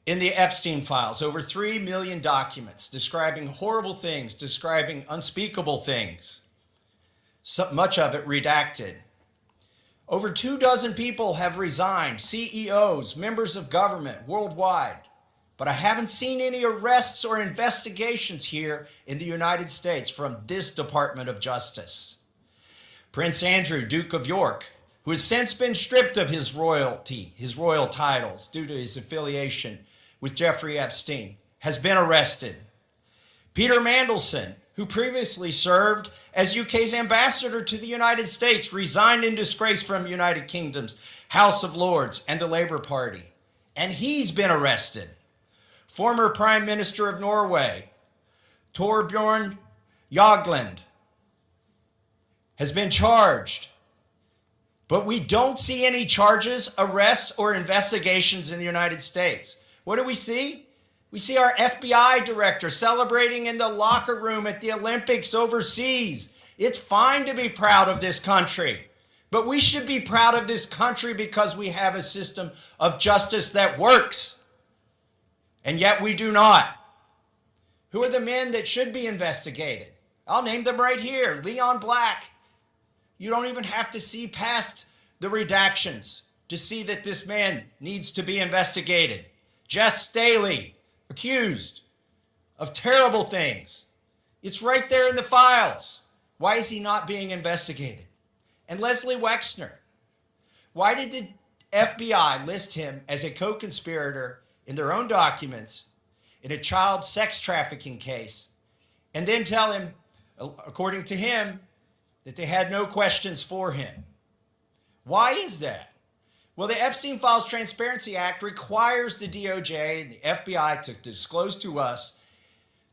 Speaker 21: in the Epstein files. Over 3 million documents describing horrible things, describing unspeakable things. So much of it redacted. Over 24 people have resigned, CEOs, members of government worldwide. But I haven't seen any arrests or investigations here in the United States from this Department of Justice. Prince Andrew, Duke of York, who has since been stripped of his royalty, his royal titles, due to his affiliation with Jeffrey Epstein, has been arrested. Peter Mandelson, who previously served as UK's ambassador to the United States, resigned in disgrace from United Kingdom's House of Lords and the Labour Party. And he's been arrested. Former Prime Minister of Norway, Torbjorn Jagland, has been charged. But we don't see any charges, arrests, or investigations in the United States. What do we see? We see our FBI director celebrating in the locker room at the Olympics overseas. It's fine to be proud of this country, but we should be proud of this country because we have a system of justice that works. And yet we do not. Who are the men that should be investigated? I'll name them right here. Leon Black. You don't even have to see past the redactions to see that this man needs to be investigated. Jess Staley, accused of terrible things. It's right there in the files. Why is he not being investigated? And Leslie Wexner. Why did the FBI list him as a co-conspirator in their own documents in a child sex trafficking case and then tell him, according to him, that they had no questions for him? Why is that? Well, the Epstein Files Transparency Act requires the DOJ and the FBI to disclose to us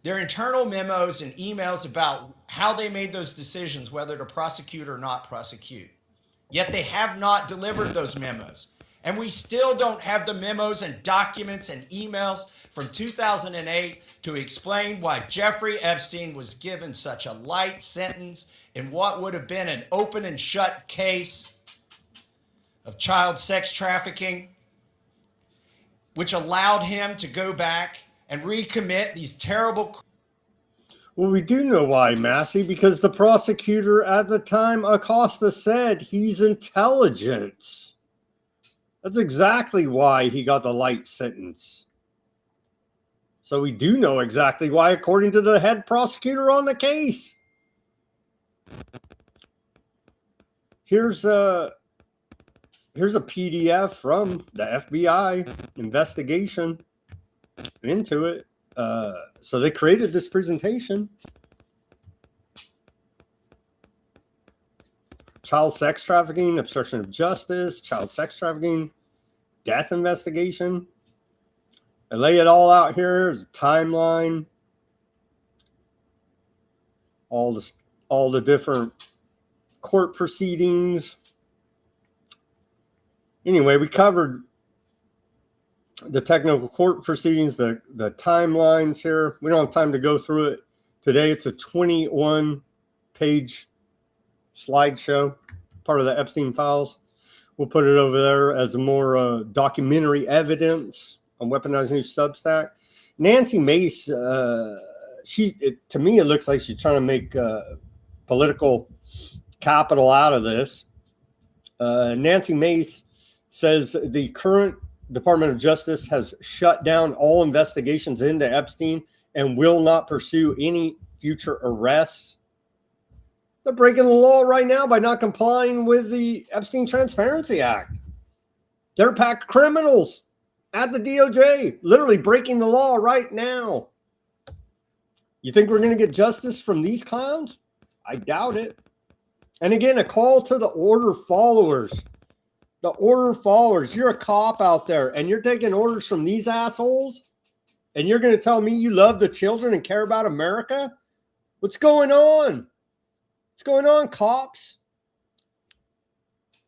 Speaker 21: their internal memos and emails about how they made those decisions, whether to prosecute or not prosecute. Yet they have not delivered those memos. And we still don't have the memos and documents and emails from 2008 to explain why Jeffrey Epstein was given such a light sentence in what would have been an open and shut case of child sex trafficking, which allowed him to go back and recommit these terrible.
Speaker 1: Well, we do know why, Massey, because the prosecutor at the time, Acosta, said he's intelligent. That's exactly why he got the light sentence. So we do know exactly why, according to the head prosecutor on the case. Here's a PDF from the FBI investigation into it. So they created this presentation. Child sex trafficking, obstruction of justice, child sex trafficking, death investigation. I lay it all out here. There's a timeline. All the different court proceedings. Anyway, we covered the technical court proceedings, the timelines here. We don't have time to go through it today. It's a 21-page slideshow, part of the Epstein files. We'll put it over there as more documentary evidence on Weaponized News Substack. Nancy Mace, to me, it looks like she's trying to make political capital out of this. Nancy Mace says the current Department of Justice has shut down all investigations into Epstein and will not pursue any future arrests. They're breaking the law right now by not complying with the Epstein Transparency Act. They're packed criminals at the DOJ, literally breaking the law right now. You think we're going to get justice from these clowns? I doubt it. And again, a call to the order followers. The order followers. You're a cop out there and you're taking orders from these assholes and you're going to tell me you love the children and care about America? What's going on? What's going on, cops?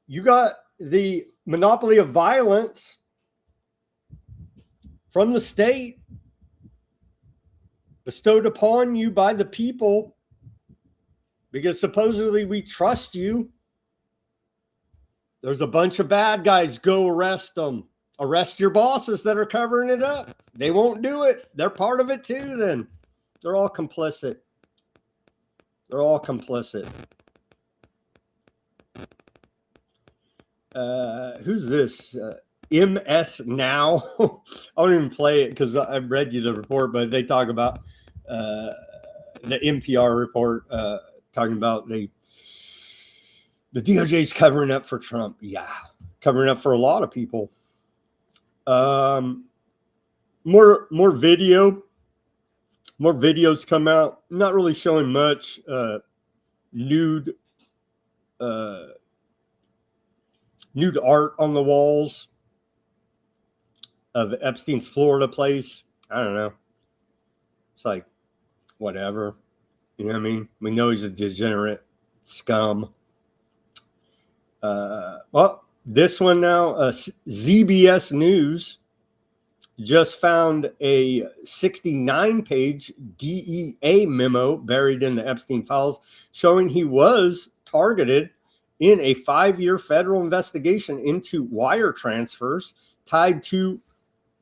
Speaker 1: You got the monopoly of violence from the state bestowed upon you by the people because supposedly we trust you. There's a bunch of bad guys. Go arrest them. Arrest your bosses that are covering it up. They won't do it. They're part of it too then. They're all complicit. They're all complicit. Who's this? MS Now. I won't even play it because I read you the report, but they talk about the NPR report talking about the DOJ's covering up for Trump. Yeah, covering up for a lot of people. More video More videos come out. Not really showing much nude art on the walls of Epstein's Florida place. I don't know. It's like, whatever. You know what I mean? We know he's a degenerate scum. Well, this one now, ZBS News just found a 69-page DEA memo buried in the Epstein files showing he was targeted in a 5-year federal investigation into wire transfers tied to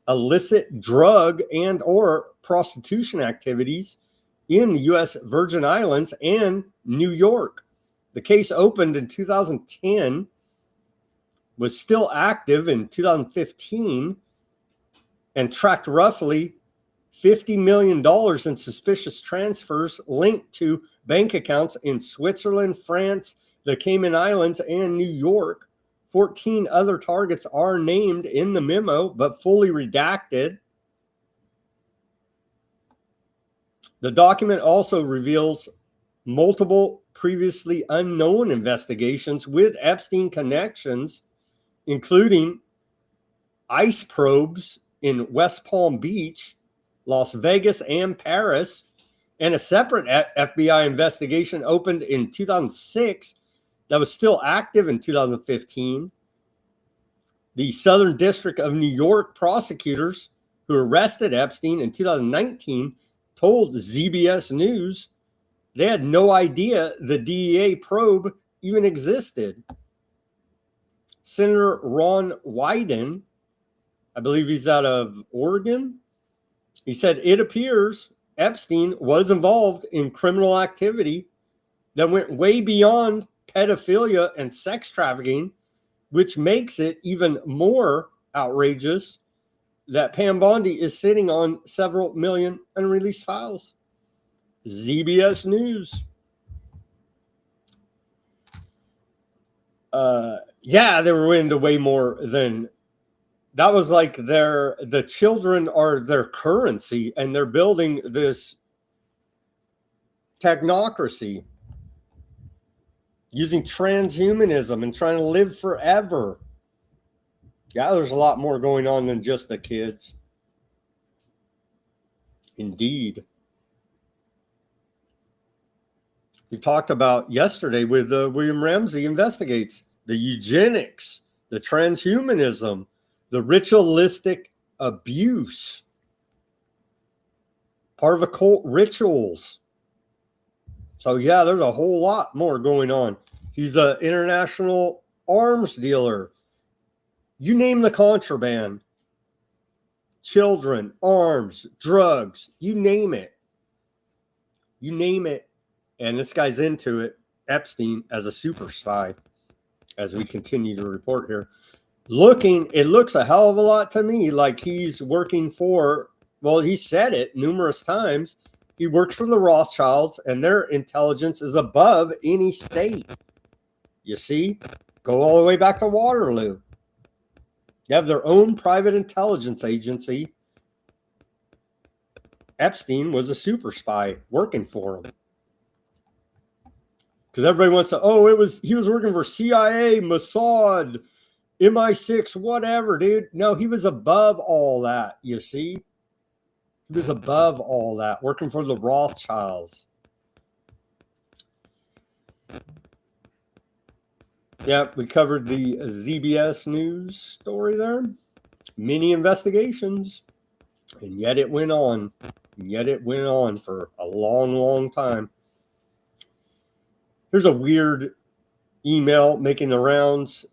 Speaker 1: illicit drug and or prostitution activities in the U.S. Virgin Islands and New York. The case opened in 2010, was still active in 2015, and tracked roughly $50 million in suspicious transfers linked to bank accounts in Switzerland, France, the Cayman Islands, and New York. 14 other targets are named in the memo, but fully redacted. The document also reveals multiple previously unknown investigations with Epstein connections, including ICE probes in West Palm Beach, Las Vegas, and Paris, and a separate FBI investigation opened in 2006 that was still active in 2015. The Southern District of New York prosecutors who arrested Epstein in 2019 told ZBS News they had no idea the DEA probe even existed. Senator Ron Wyden, I believe he's out of Oregon, he said it appears Epstein was involved in criminal activity that went way beyond pedophilia and sex trafficking, which makes it even more outrageous that Pam Bondi is sitting on several million unreleased files. ZBS News. Yeah, they were into way more than that. Was like the children are their currency, and they're building this technocracy using transhumanism and trying to live forever. Yeah, there's a lot more going on than just the kids. Indeed. We talked about yesterday with William Ramsey Investigates the eugenics, the transhumanism, the ritualistic abuse, part of occult rituals. So yeah, there's a whole lot more going on. He's an international arms dealer. You name the contraband. Children, arms, drugs, you name it. You name it. And this guy's into it. Epstein as a super spy, as we continue to report here. It looks a hell of a lot to me like he's working for, well, he said it numerous times. He works for the Rothschilds, and their intelligence is above any state. You see? Go all the way back to Waterloo. They have their own private intelligence agency. Epstein was a super spy working for him. Because everybody wants to, he was working for CIA, Mossad, MI6, whatever, dude. No, he was above all that, you see? He was above all that, working for the Rothschilds. Yeah, we covered the ZBS News story there. Many investigations. And yet it went on. And yet it went on for a long, long time. Here's a weird email making the rounds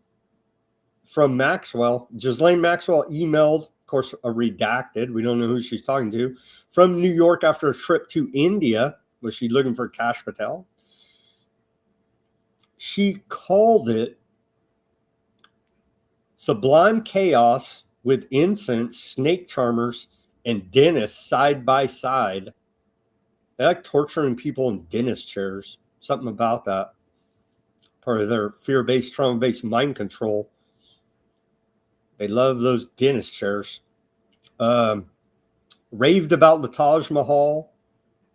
Speaker 1: from Maxwell. Ghislaine Maxwell emailed, of course, a redacted. We don't know who she's talking to. From New York after a trip to India. Was she looking for Kash Patel? She called it sublime chaos with incense, snake charmers, and dentists side by side. They like torturing people in dentist chairs. Something about that. Part of their fear-based, trauma-based mind control. They love those dentist chairs. Raved about the Taj Mahal.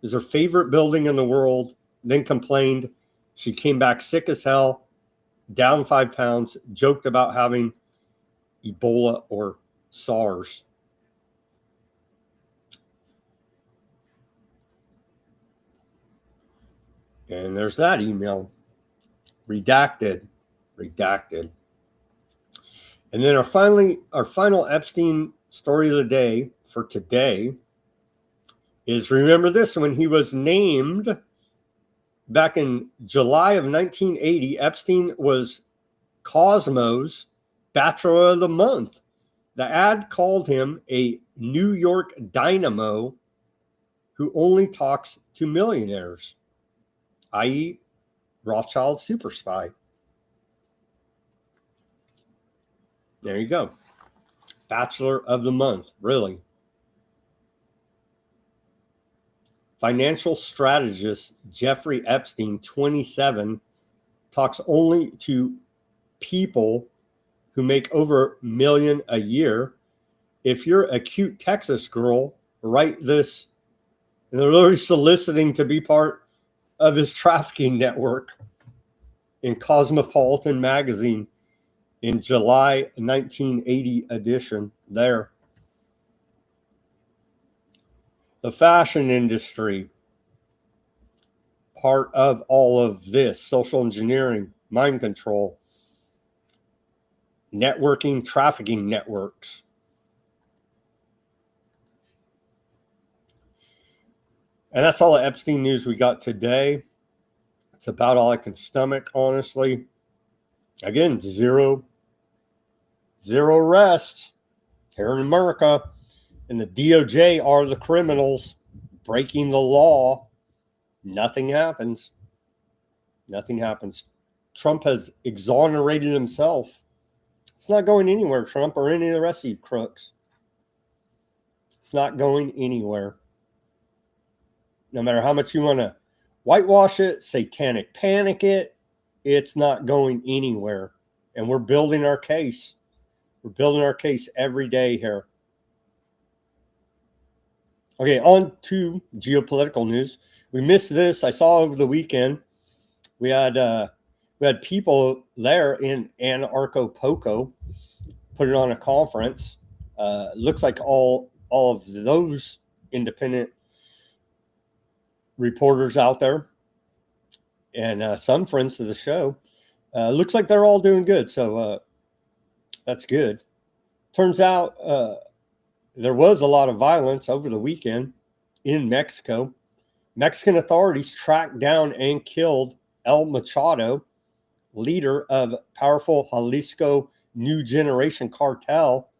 Speaker 1: It was her favorite building in the world. Then complained. She came back sick as hell, down 5 pounds, joked about having Ebola or SARS. And there's that email. Redacted. And then our final Epstein story of the day for today is, remember this, when he was named back in July of 1980, Epstein was Cosmo's Bachelor of the Month. The ad called him a New York dynamo who only talks to millionaires, i.e. Rothschild super spy. There you go. Bachelor of the Month, really. Financial strategist Jeffrey Epstein, 27, talks only to people who make over $1 million a year. If you're a cute Texas girl, write this. And they're literally soliciting to be part of his trafficking network in Cosmopolitan magazine in July 1980 edition there. The fashion industry, part of all of this, social engineering, mind control, networking, trafficking networks. And that's all the Epstein news we got today. It's about all I can stomach, honestly. Again, zero arrest here in America. And the DOJ are the criminals breaking the law. Nothing happens. Trump has exonerated himself. It's not going anywhere, Trump, or any of the rest of you crooks. It's not going anywhere. No matter how much you want to whitewash it, satanic panic it, it's not going anywhere. And we're building our case. We're building our case every day here. Okay, on to geopolitical news. We missed this. I saw over the weekend. We had people there in Anarchapulco put it on a conference. Looks like all of those independent reporters out there and some friends to the show. Looks like they're all doing good. So that's good. Turns out there was a lot of violence over the weekend in Mexico. Mexican authorities tracked down and killed El Machado, leader of powerful Jalisco New Generation cartel,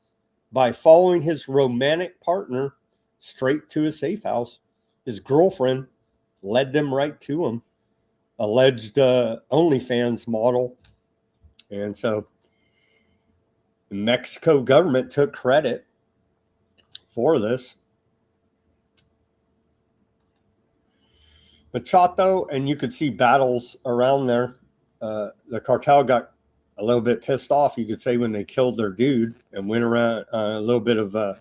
Speaker 1: by following his romantic partner straight to his safe house. His girlfriend led them right to him, alleged OnlyFans model. And so the Mexico government took credit for this. Machado, and you could see battles around there. The cartel got a little bit pissed off, you could say, when they killed their dude and went around a little bit of a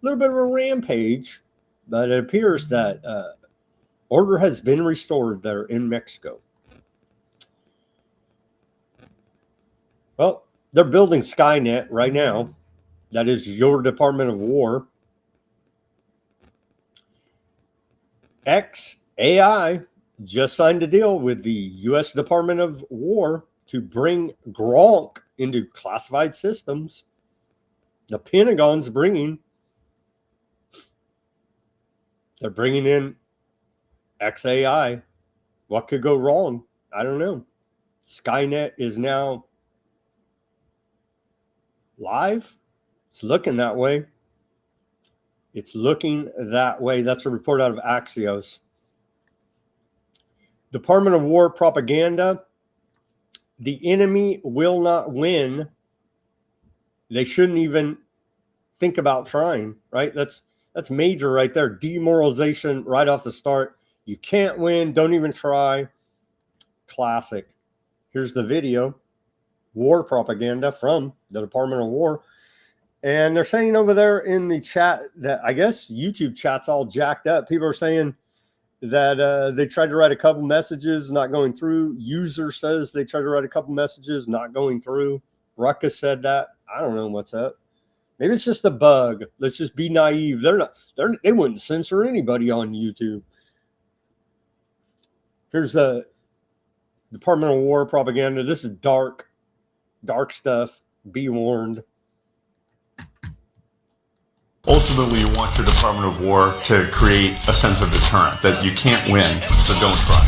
Speaker 1: rampage. But it appears that order has been restored there in Mexico. Well, they're building Skynet right now. That is your Department of War. XAI just signed a deal with the U.S. Department of War to bring Gronk into classified systems. The Pentagon's they're bringing in XAI. What could go wrong? I don't know. Skynet is now live. It's looking that way. That's a report out of Axios. Department of War propaganda. The enemy will not win. They shouldn't even think about trying, right? That's major right there. Demoralization right off the start. You can't win. Don't even try. Classic. Here's the video. War propaganda from the Department of War. And they're saying over there in the chat that I guess YouTube chat's all jacked up. People are saying that they tried to write a couple messages, not going through. User says they tried to write a couple messages, not going through. Ruckus said that. I don't know what's up. Maybe it's just a bug. Let's just be naive. They wouldn't censor anybody on YouTube. Here's the Department of War propaganda. This is dark stuff. Be warned.
Speaker 6: Ultimately, you want your Department of War to create a sense of deterrent, that you can't win, so don't try.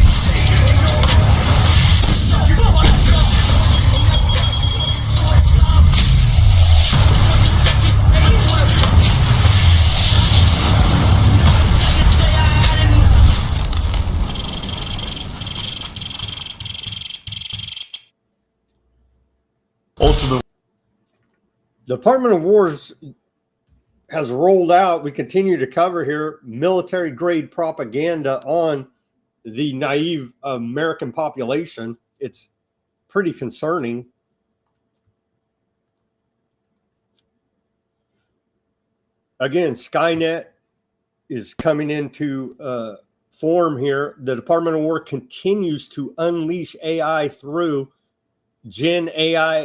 Speaker 6: Ultimately,
Speaker 1: the Department of War has rolled out, we continue to cover here, military grade propaganda on the naive American population. It's pretty concerning. Again, Skynet is coming into form here. The Department of War continues to unleash AI through genai.mil.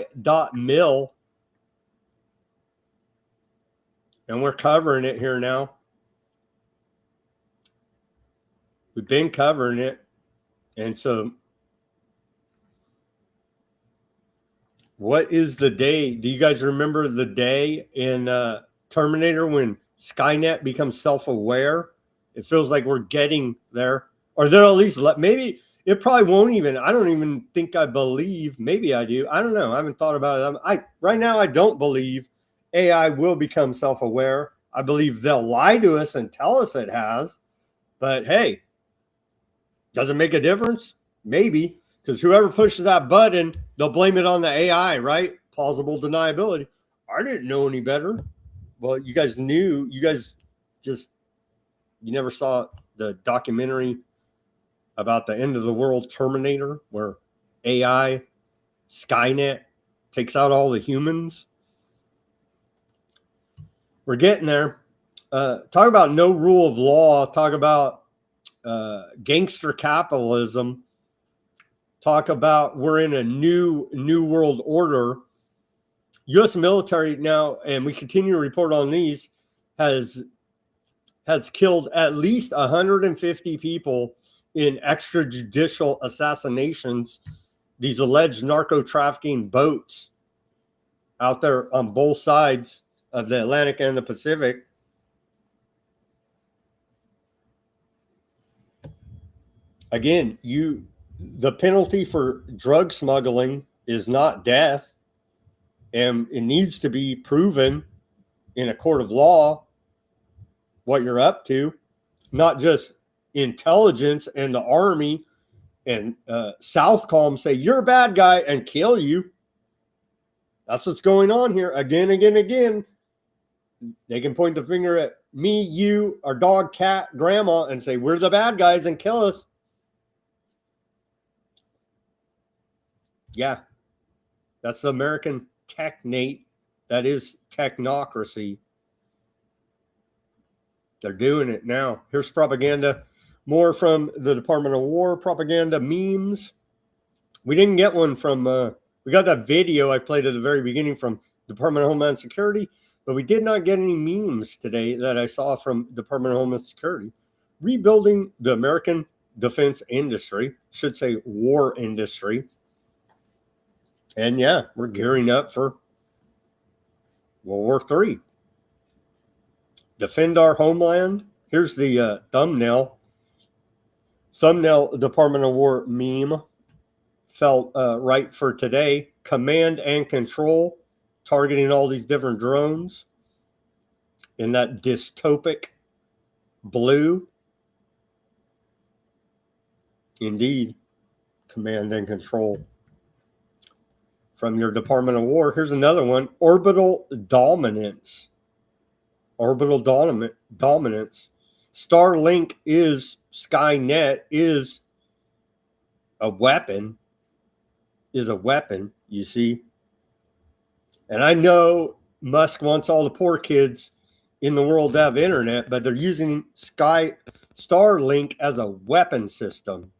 Speaker 1: And we're covering it here now. We've been covering it. And so, what is the day? Do you guys remember the day in Terminator when Skynet becomes self-aware? It feels like we're getting there. Or they'll at least maybe it probably won't even. I don't even think I believe. Maybe I do. I don't know. I haven't thought about it. Right now, I don't believe AI will become self-aware. I believe they'll lie to us and tell us it has. But hey, does it make a difference? Maybe. Because whoever pushes that button, they'll blame it on the AI, right? Plausible deniability. I didn't know any better. Well, you guys knew. You guys you never saw the documentary about the end of the world Terminator, where AI, Skynet, takes out all the humans. We're getting there. Talk about no rule of law. Talk about gangster capitalism. Talk about we're in a new world order. U.S. military now, and we continue to report on these, has killed at least 150 people in extrajudicial assassinations. These alleged narco trafficking boats out there on both sides of the Atlantic and the Pacific. Again, the penalty for drug smuggling is not death, and it needs to be proven in a court of law what you're up to, not just intelligence and the army and Southcom say you're a bad guy and kill you. That's what's going on here again. They can point the finger at me, you, our dog, cat, grandma, and say, we're the bad guys and kill us. Yeah, that's the American technate. That is technocracy. They're doing it now. Here's propaganda. More from the Department of War propaganda memes. We didn't get one from, we got that video I played at the very beginning from Department of Homeland Security. But we did not get any memes today that I saw from Department of Homeland Security. Rebuilding the American defense industry, should say war industry. And yeah, we're gearing up for World War III. Defend our homeland. Here's the thumbnail. Thumbnail Department of War meme. Felt right for today. Command and control. Targeting all these different drones in that dystopic blue. Indeed, command and control from your Department of War. Here's another one. Orbital dominance. Orbital dominance. Starlink is Skynet is a weapon. You see. And I know Musk wants all the poor kids in the world to have internet, but they're using Starlink as a weapon system.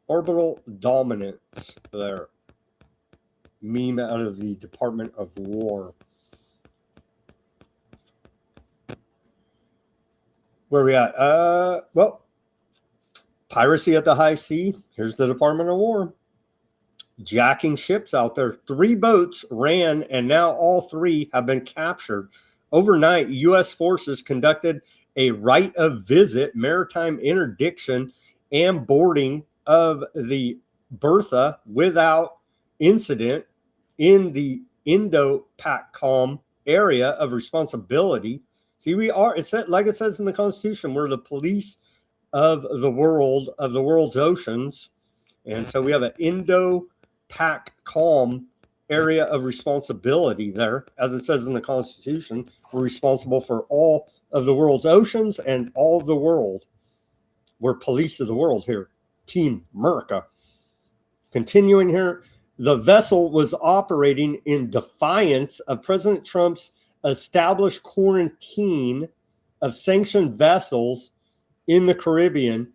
Speaker 1: Orbital dominance there. Meme out of the Department of War. Where we at? Well, piracy at the high sea. Here's the Department of War. Jacking ships out there. 3 boats ran, and now all 3 have been captured. Overnight, U.S. forces conducted a right of visit, maritime interdiction, and boarding of the Bertha without incident in the Indo-PACOM area of responsibility. See, we are, it's like it says in the Constitution, we're the police of the world, of the world's oceans. And so we have an Indo-PACOM area of responsibility there. As it says in the Constitution, we're responsible for all of the world's oceans and all of the world. We're police of the world here. Team America. Continuing here, the vessel was operating in defiance of President Trump's established quarantine of sanctioned vessels in the Caribbean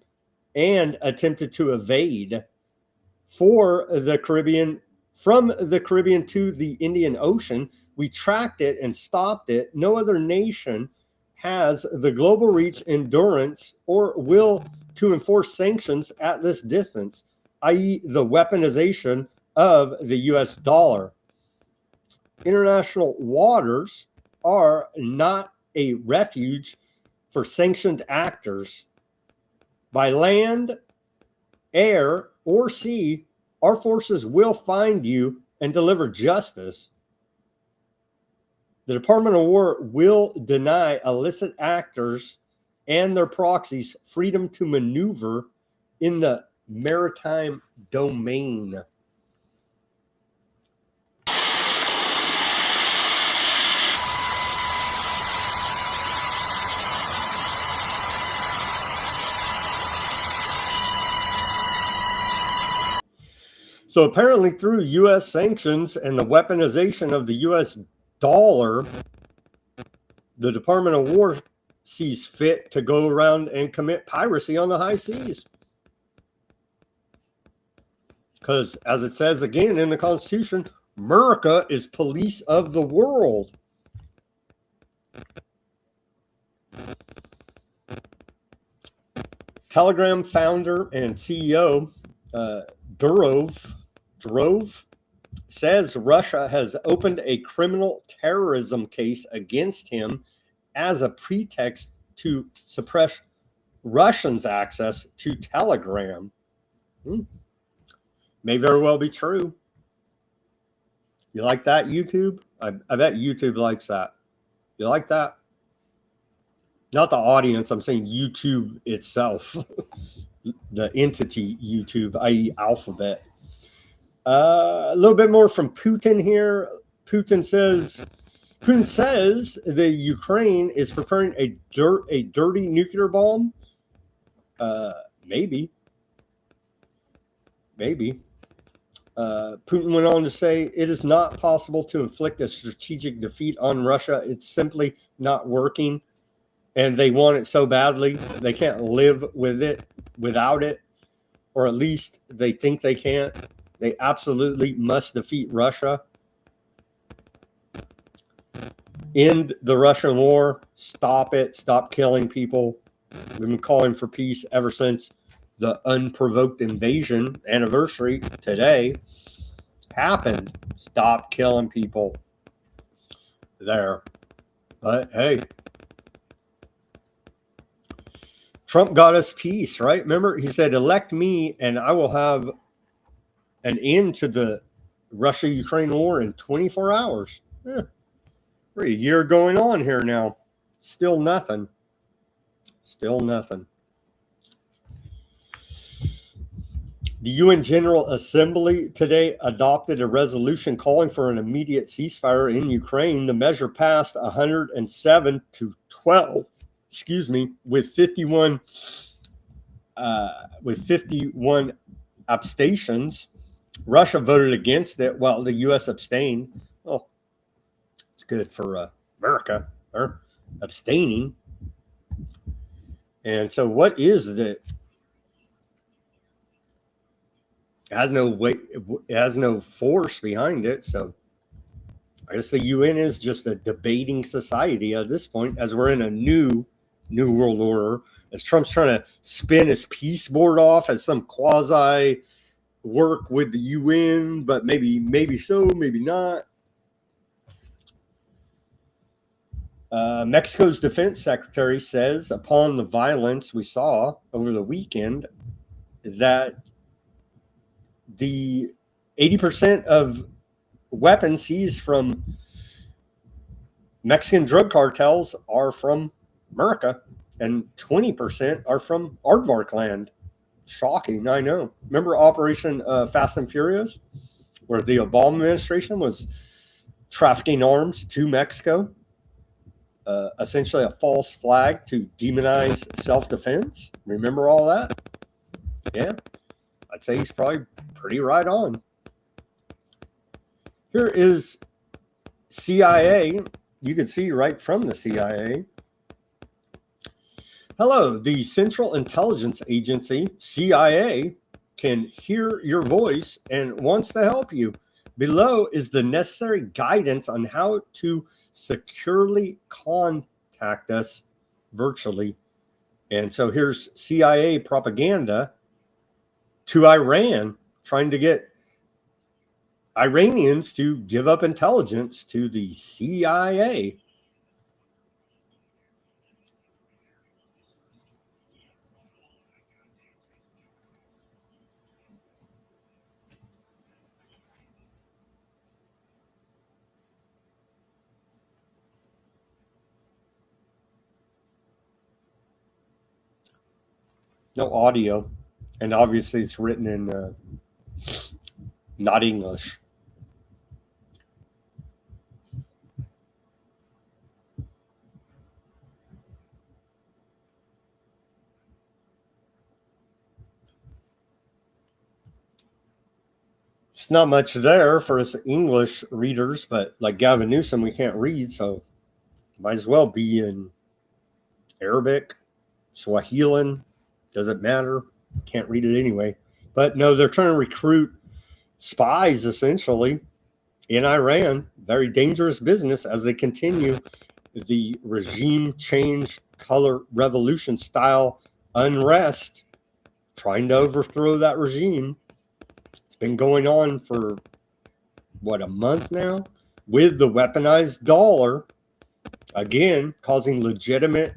Speaker 1: and attempted to evade from the Caribbean to the Indian Ocean. We tracked it and stopped it. No other nation has the global reach, endurance, or will to enforce sanctions at this distance, i.e. the weaponization of the US dollar. International waters are not a refuge for sanctioned actors. By land, air, or sea, our forces will find you and deliver justice. The Department of War will deny illicit actors and their proxies freedom to maneuver in the maritime domain. So apparently through U.S. sanctions and the weaponization of the U.S. dollar, the Department of War sees fit to go around and commit piracy on the high seas. Because as it says again in the Constitution, America is police of the world. Telegram founder and CEO Durov says Russia has opened a criminal terrorism case against him as a pretext to suppress Russians' access to Telegram. May very well be true. You like that, YouTube? I bet YouTube likes that. You like that? Not the audience, I'm saying YouTube itself. The entity YouTube, i.e. Alphabet. A little bit more from Putin here. Putin says the Ukraine is preparing a dirty nuclear bomb. Maybe. Putin went on to say it is not possible to inflict a strategic defeat on Russia. It's simply not working. And they want it so badly, they can't live with it without it. Or at least they think they can't. They absolutely must defeat Russia. End the Russian war. Stop it. Stop killing people. We've been calling for peace ever since the unprovoked invasion anniversary today happened. Stop killing people there. But hey, Trump got us peace, right? Remember, he said, elect me and I will have an end to the Russia-Ukraine war in 24 hours. We're a year going on here now. Still nothing. Still nothing. The UN General Assembly today adopted a resolution calling for an immediate ceasefire in Ukraine. The measure passed 107 to 12. With 51 abstentions. Russia voted against it while the U.S. abstained. Oh, it's good for America. They're abstaining. And so what is it? It has no weight, it has no force behind it. So I guess the UN is just a debating society at this point, as we're in a new world order, as Trump's trying to spin his peace board off as some quasi work with the UN, but maybe so, maybe not. Mexico's defense secretary says, upon the violence we saw over the weekend, that the 80% of weapons seized from Mexican drug cartels are from America, and 20% are from Aardvark land. Shocking, I know. Remember Operation Fast and Furious, where the Obama administration was trafficking arms to Mexico? Essentially a false flag to demonize self-defense. Remember all that? Yeah, I'd say he's probably pretty right on. Here is CIA. You can see right from the CIA. Hello, the Central Intelligence Agency, CIA, can hear your voice and wants to help you. Below is the necessary guidance on how to securely contact us virtually. And so here's CIA propaganda to Iran, trying to get Iranians to give up intelligence to the CIA. No audio, and obviously it's written in not English. It's not much there for us English readers, but like Gavin Newsom, we can't read, so might as well be in Arabic, Swahili, doesn't matter. Can't read it anyway. But no, they're trying to recruit spies essentially in Iran. Very dangerous business as they continue the regime change, color revolution style unrest, trying to overthrow that regime. It's been going on for what, a month now, with the weaponized dollar, again causing legitimate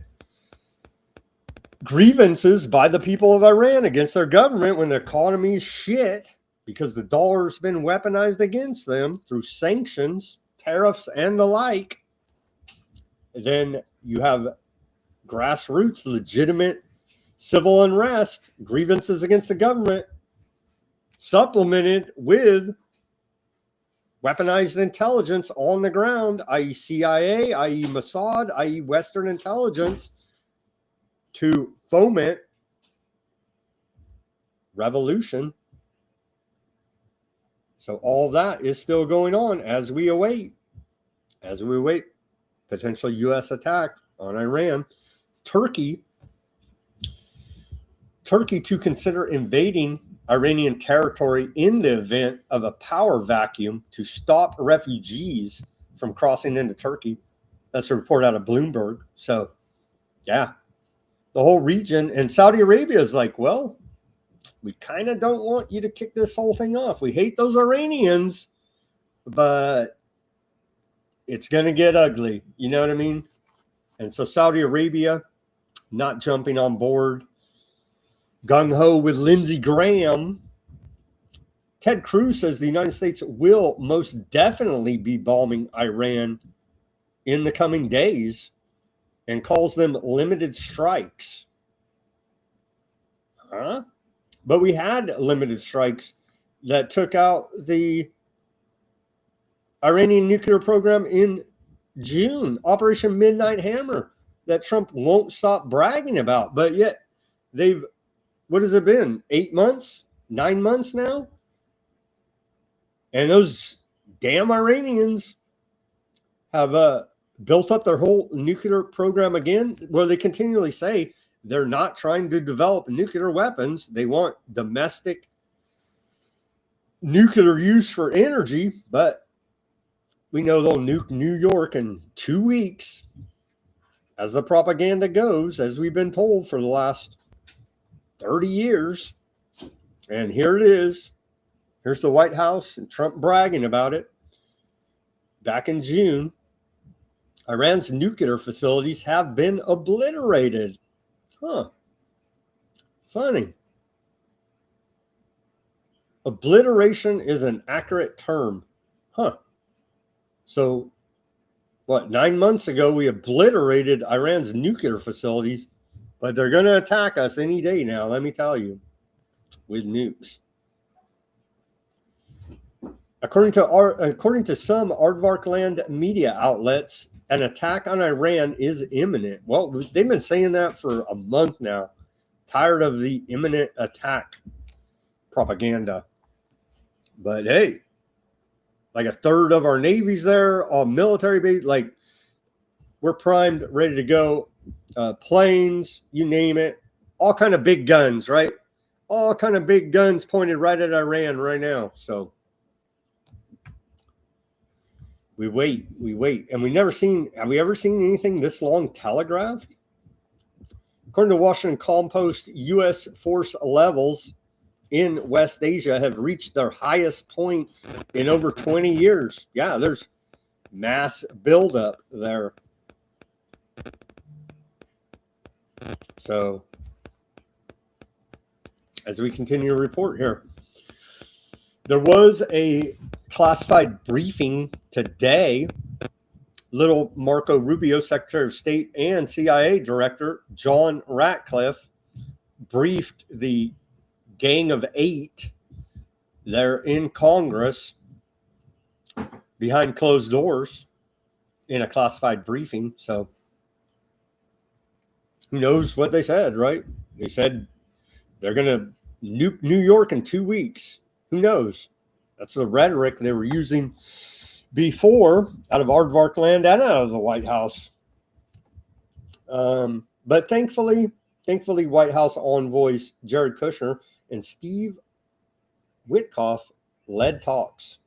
Speaker 1: grievances by the people of Iran against their government when the economy is shit because the dollar's been weaponized against them through sanctions, tariffs, and the like. Then you have grassroots, legitimate civil unrest, grievances against the government, supplemented with weaponized intelligence on the ground, i.e. CIA, i.e. Mossad, i.e. Western intelligence, to foment revolution. So all that is still going on as we await potential U.S. attack on Iran. Turkey to consider invading Iranian territory in the event of a power vacuum to stop refugees from crossing into Turkey. That's a report out of Bloomberg. So, yeah, the whole region. And Saudi Arabia is like, well, we kind of don't want you to kick this whole thing off. We hate those Iranians, but it's going to get ugly. You know what I mean? And so Saudi Arabia not jumping on board. Gung-ho with Lindsey Graham. Ted Cruz says the United States will most definitely be bombing Iran in the coming days and calls them limited strikes. Huh? But we had limited strikes that took out the Iranian nuclear program in June, Operation Midnight Hammer, that Trump won't stop bragging about. But yet they've, what has it been, 8 months, 9 months now? And those damn Iranians have built up their whole nuclear program again, where they continually say they're not trying to develop nuclear weapons. They want domestic nuclear use for energy, but we know they'll nuke New York in 2 weeks, as the propaganda goes, as we've been told for the last 30 years. And here it is. Here's the White House and Trump bragging about it. Back in June, Iran's nuclear facilities have been obliterated. Huh. Funny. Obliteration is an accurate term. Huh. So, 9 months ago, we obliterated Iran's nuclear facilities, but they're going to attack us any day now, let me tell you, with nukes. According to some Aardvarkland media outlets, an attack on Iran is imminent. Well, they've been saying that for a month now. Tired of the imminent attack propaganda. But hey, like a third of our Navy's there, all military base, like we're primed, ready to go. Planes, you name it, all kind of big guns, right? All kind of big guns pointed right at Iran right now. So we wait, and have we ever seen anything this long telegraphed? According to Washington Compost, U.S. force levels in West Asia have reached their highest point in over 20 years. Yeah, there's mass buildup there. So, as we continue to report here, there was a classified briefing today. Little Marco Rubio, Secretary of State, and CIA Director John Ratcliffe briefed the Gang of 8 there in Congress behind closed doors in a classified briefing. So who knows what they said, right? They said they're going to nuke New York in 2 weeks. Who knows? That's the rhetoric they were using before out of Aardvarkland and out of the White House. But thankfully, White House envoys Jared Kushner and Steve Witkoff led talks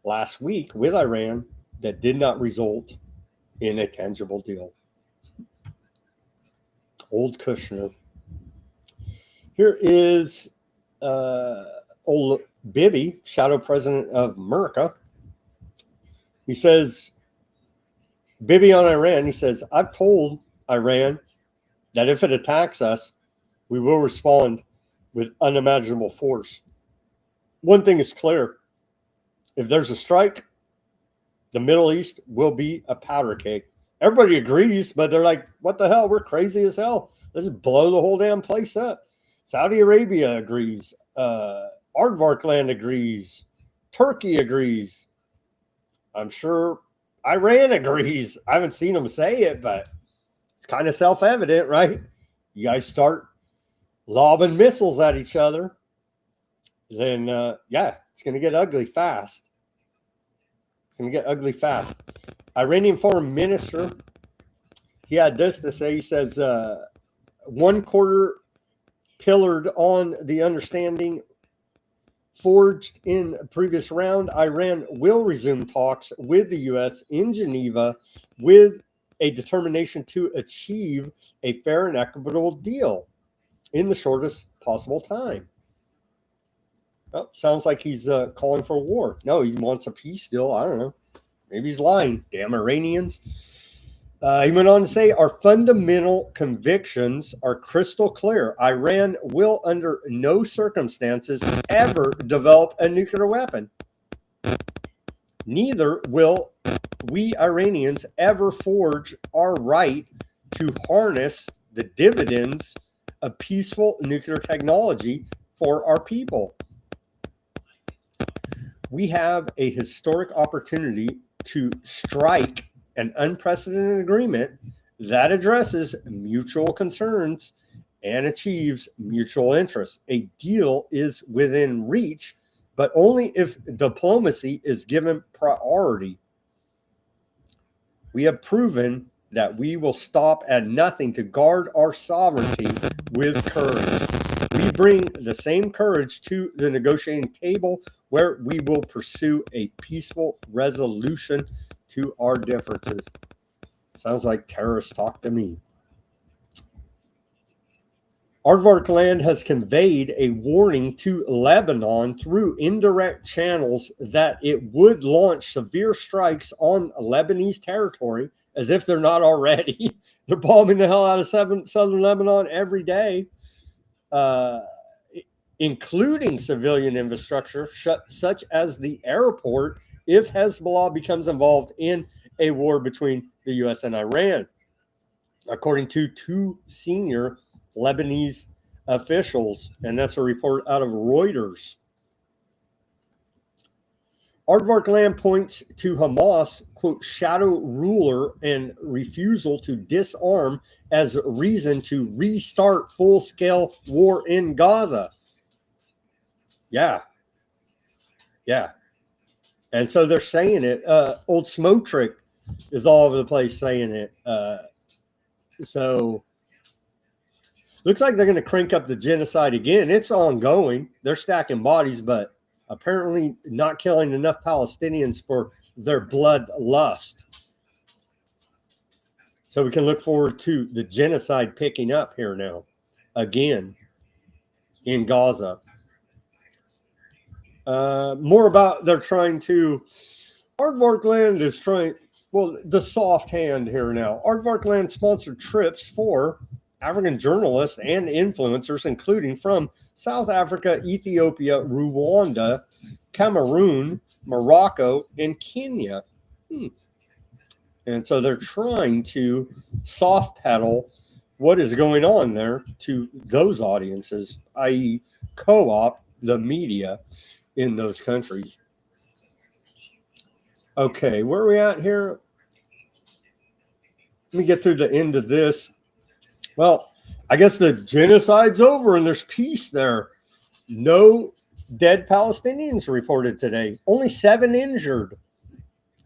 Speaker 1: last week with Iran that did not result in a tangible deal. Old Kushner. Here is old Bibi, shadow president of America. He says, Bibi on Iran, he says, I've told Iran that if it attacks us, we will respond with unimaginable force. One thing is clear. If there's a strike, the Middle East will be a powder keg. Everybody agrees, but they're like, what the hell? We're crazy as hell. Let's just blow the whole damn place up. Saudi Arabia agrees. Aardvarkland agrees. Turkey agrees. I'm sure Iran agrees. I haven't seen them say it, but it's kind of self-evident, right? You guys start lobbing missiles at each other, then, it's going to get ugly fast. It's going to get ugly fast. Iranian foreign minister, he had this to say. He says, one quarter pillared on the understanding forged in a previous round, Iran will resume talks with the U.S. in Geneva with a determination to achieve a fair and equitable deal in the shortest possible time. Oh, sounds like he's calling for war. No, he wants a peace deal. I don't know. Maybe he's lying. Damn Iranians. He went on to say, our fundamental convictions are crystal clear. Iran will, under no circumstances, ever develop a nuclear weapon. Neither will we Iranians ever forge our right to harness the dividends of peaceful nuclear technology for our people. We have a historic opportunity to strike an unprecedented agreement that addresses mutual concerns and achieves mutual interests. A deal is within reach, but only if diplomacy is given priority. We have proven that we will stop at nothing to guard our sovereignty with courage. We bring the same courage to the negotiating table where we will pursue a peaceful resolution to our differences. Sounds like terrorist talk to me. Aardvark Land has conveyed a warning to Lebanon through indirect channels that it would launch severe strikes on Lebanese territory, as if they're not already. They're bombing the hell out of southern Lebanon every day, including civilian infrastructure such as the airport, if Hezbollah becomes involved in a war between the U.S. and Iran, according to two senior Lebanese officials, and that's a report out of Reuters. Aardvark Land points to Hamas, quote, shadow ruler and refusal to disarm as a reason to restart full-scale war in Gaza. Yeah. And so they're saying it. Old Smotrick is all over the place saying it. So looks like they're going to crank up the genocide again. It's ongoing. They're stacking bodies, but apparently not killing enough Palestinians for their bloodlust. So we can look forward to the genocide picking up here now, again, in Gaza. More about they're trying to... Aardvark Land is trying... Well, the soft hand here now. Aardvark Land sponsored trips for African journalists and influencers, including from South Africa, Ethiopia, Rwanda, Cameroon, Morocco, and Kenya. And so they're trying to soft pedal what is going on there to those audiences, i.e. co-opt the media in those countries. Okay, where are we at here? Let me get through the end of this. Well, I guess the genocide's over and there's peace there. No dead Palestinians reported today. Only 7 injured,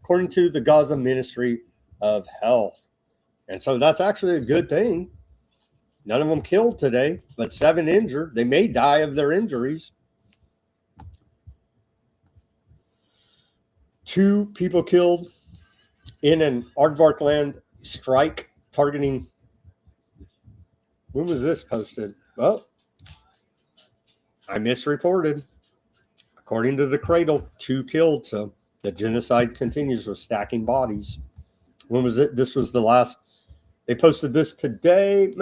Speaker 1: according to the Gaza Ministry of Health. And so that's actually a good thing. None of them killed today, but 7 injured. They may die of their injuries. 2 people killed in an Aardvark Land strike targeting... When was this posted? Well, I misreported. According to the Cradle, 2 killed. So the genocide continues with stacking bodies. When was it? This was the last. They posted this today.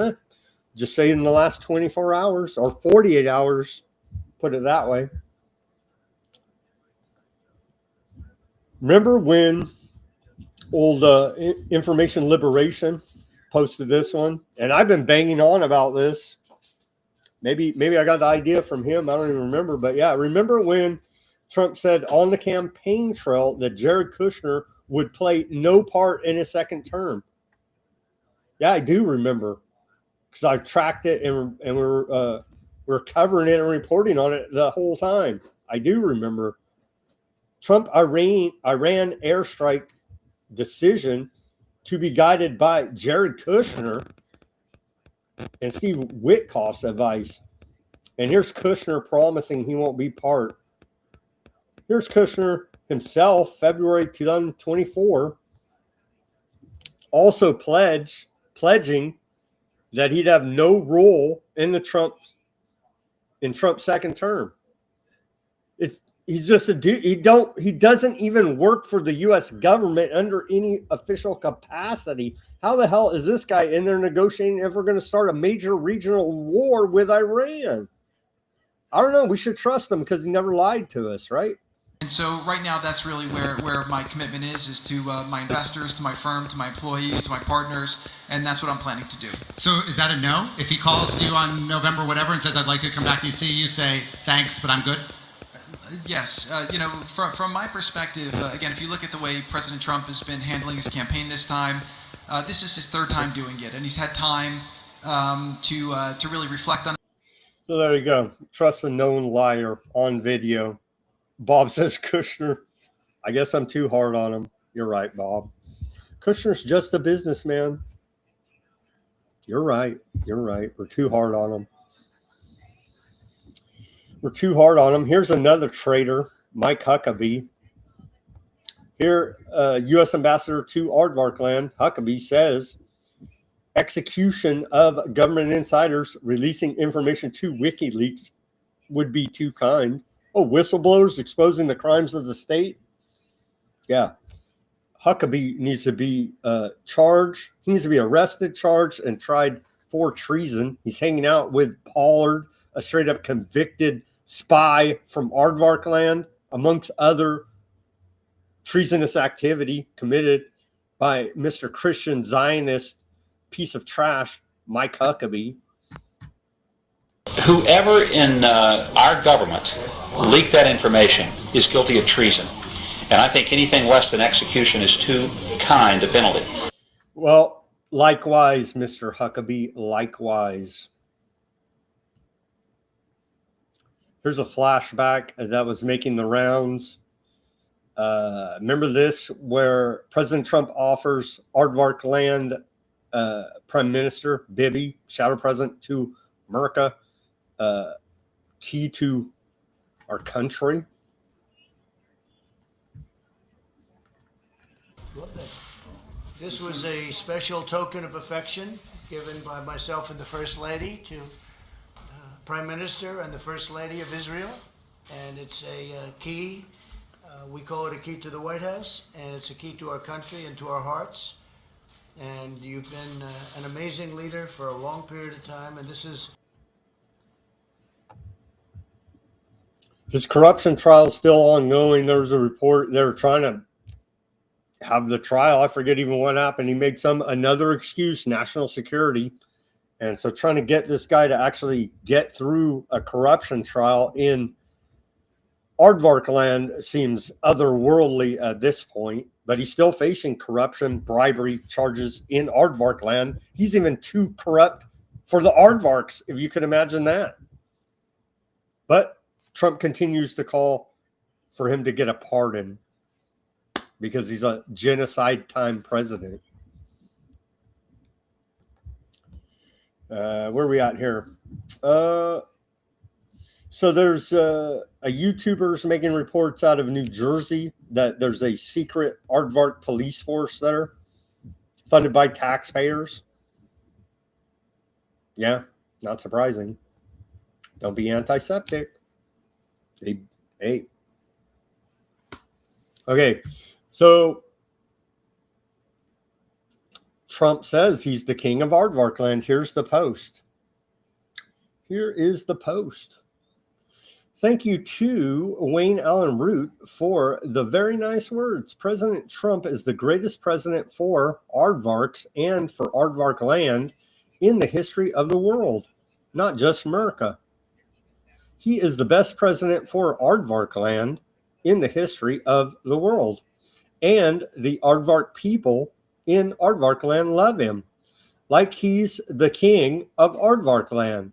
Speaker 1: Just say in the last 24 hours or 48 hours. Put it that way. Remember when old Information Liberation posted this one? And I've been banging on about this. Maybe I got the idea from him. I don't even remember. But yeah, remember when Trump said on the campaign trail that Jared Kushner would play no part in his second term? Yeah, I do remember because I tracked it and we're covering it and reporting on it the whole time. I do remember. Trump Iran airstrike decision to be guided by Jared Kushner and Steve Witkoff's advice. And here's Kushner promising he won't be part. Here's Kushner himself, February 2024, also pledging that he'd have no role in Trump's second term. He's just a dude. He doesn't even work for the U.S. government under any official capacity. How the hell is this guy in there negotiating if we're going to start a major regional war with Iran? I don't know. We should trust him because he never lied to us, right?
Speaker 2: And so right now, that's really where my commitment is to my investors, to my firm, to my employees, to my partners, and that's what I'm planning to do.
Speaker 22: So is that a no? If he calls you on November whatever and says, I'd like to come back to see you, say, thanks, but I'm good?
Speaker 2: Yes. From my perspective, again, if you look at the way President Trump has been handling his campaign this time, this is his 3rd time doing it, and he's had time to really reflect on it.
Speaker 1: So there you go. Trust a known liar on video. Bob says Kushner. I guess I'm too hard on him. You're right, Bob. Kushner's just a businessman. You're right. You're right. We're too hard on him. We're too hard on him. Here's another traitor, Mike Huckabee. Here, U.S. Ambassador to Aardvarkland, Huckabee says, execution of government insiders releasing information to WikiLeaks would be too kind. Oh, whistleblowers exposing the crimes of the state? Yeah. Huckabee needs to be charged. He needs to be arrested, charged, and tried for treason. He's hanging out with Pollard, a straight-up convicted spy from Aardvarkland, amongst other treasonous activity committed by Mr. Christian Zionist piece of trash, Mike Huckabee.
Speaker 19: Whoever in our government leaked that information is guilty of treason. And I think anything less than execution is too kind a penalty.
Speaker 1: Well, likewise, Mr. Huckabee, likewise. Here's a flashback that was making the rounds. Remember this, where President Trump offers Aardvarkland Prime Minister Bibi, shadow president to America, key to our country.
Speaker 3: This was a special token of affection given by myself and the First Lady to Prime Minister and the First Lady of Israel. And it's a key, we call it a key to the White House, and it's a key to our country and to our hearts. And you've been an amazing leader for a long period of time, and this is...
Speaker 1: His corruption trial is still ongoing. There was a report they were trying to have the trial. I forget even what happened. He made another excuse, national security. And so trying to get this guy to actually get through a corruption trial in Aardvarkland seems otherworldly at this point, but he's still facing corruption, bribery charges in Aardvarkland. He's even too corrupt for the Aardvarks, if you could imagine that. But Trump continues to call for him to get a pardon because he's a genocide time president. Where are we at here? So there's a YouTuber's making reports out of New Jersey that there's a secret Aardvark police force there funded by taxpayers. Yeah, not surprising. Don't be antiseptic. Hey. Okay, so Trump says he's the king of Aardvarkland. Here's the post. Here is the post. Thank you to Wayne Allen Root for the very nice words. President Trump is the greatest president for Aardvarks and for Aardvarkland in the history of the world, not just America. He is the best president for Aardvarkland in the history of the world. And the Aardvark people in Aardvarkland love him like he's the king of Aardvarkland.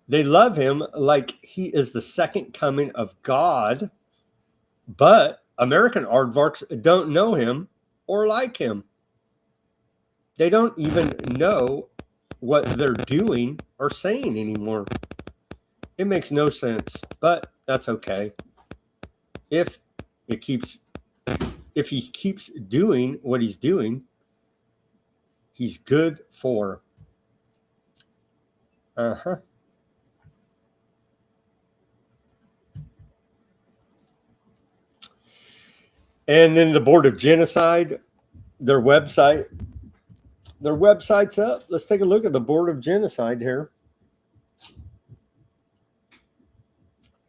Speaker 1: They love him like he is the second coming of God, but American Aardvarks don't know him or like him. They don't even know what they're doing or saying anymore. It makes no sense, but that's okay. If he keeps doing what he's doing, he's good for. And then the Board of Genocide, their website's up. Let's take a look at the Board of Genocide here.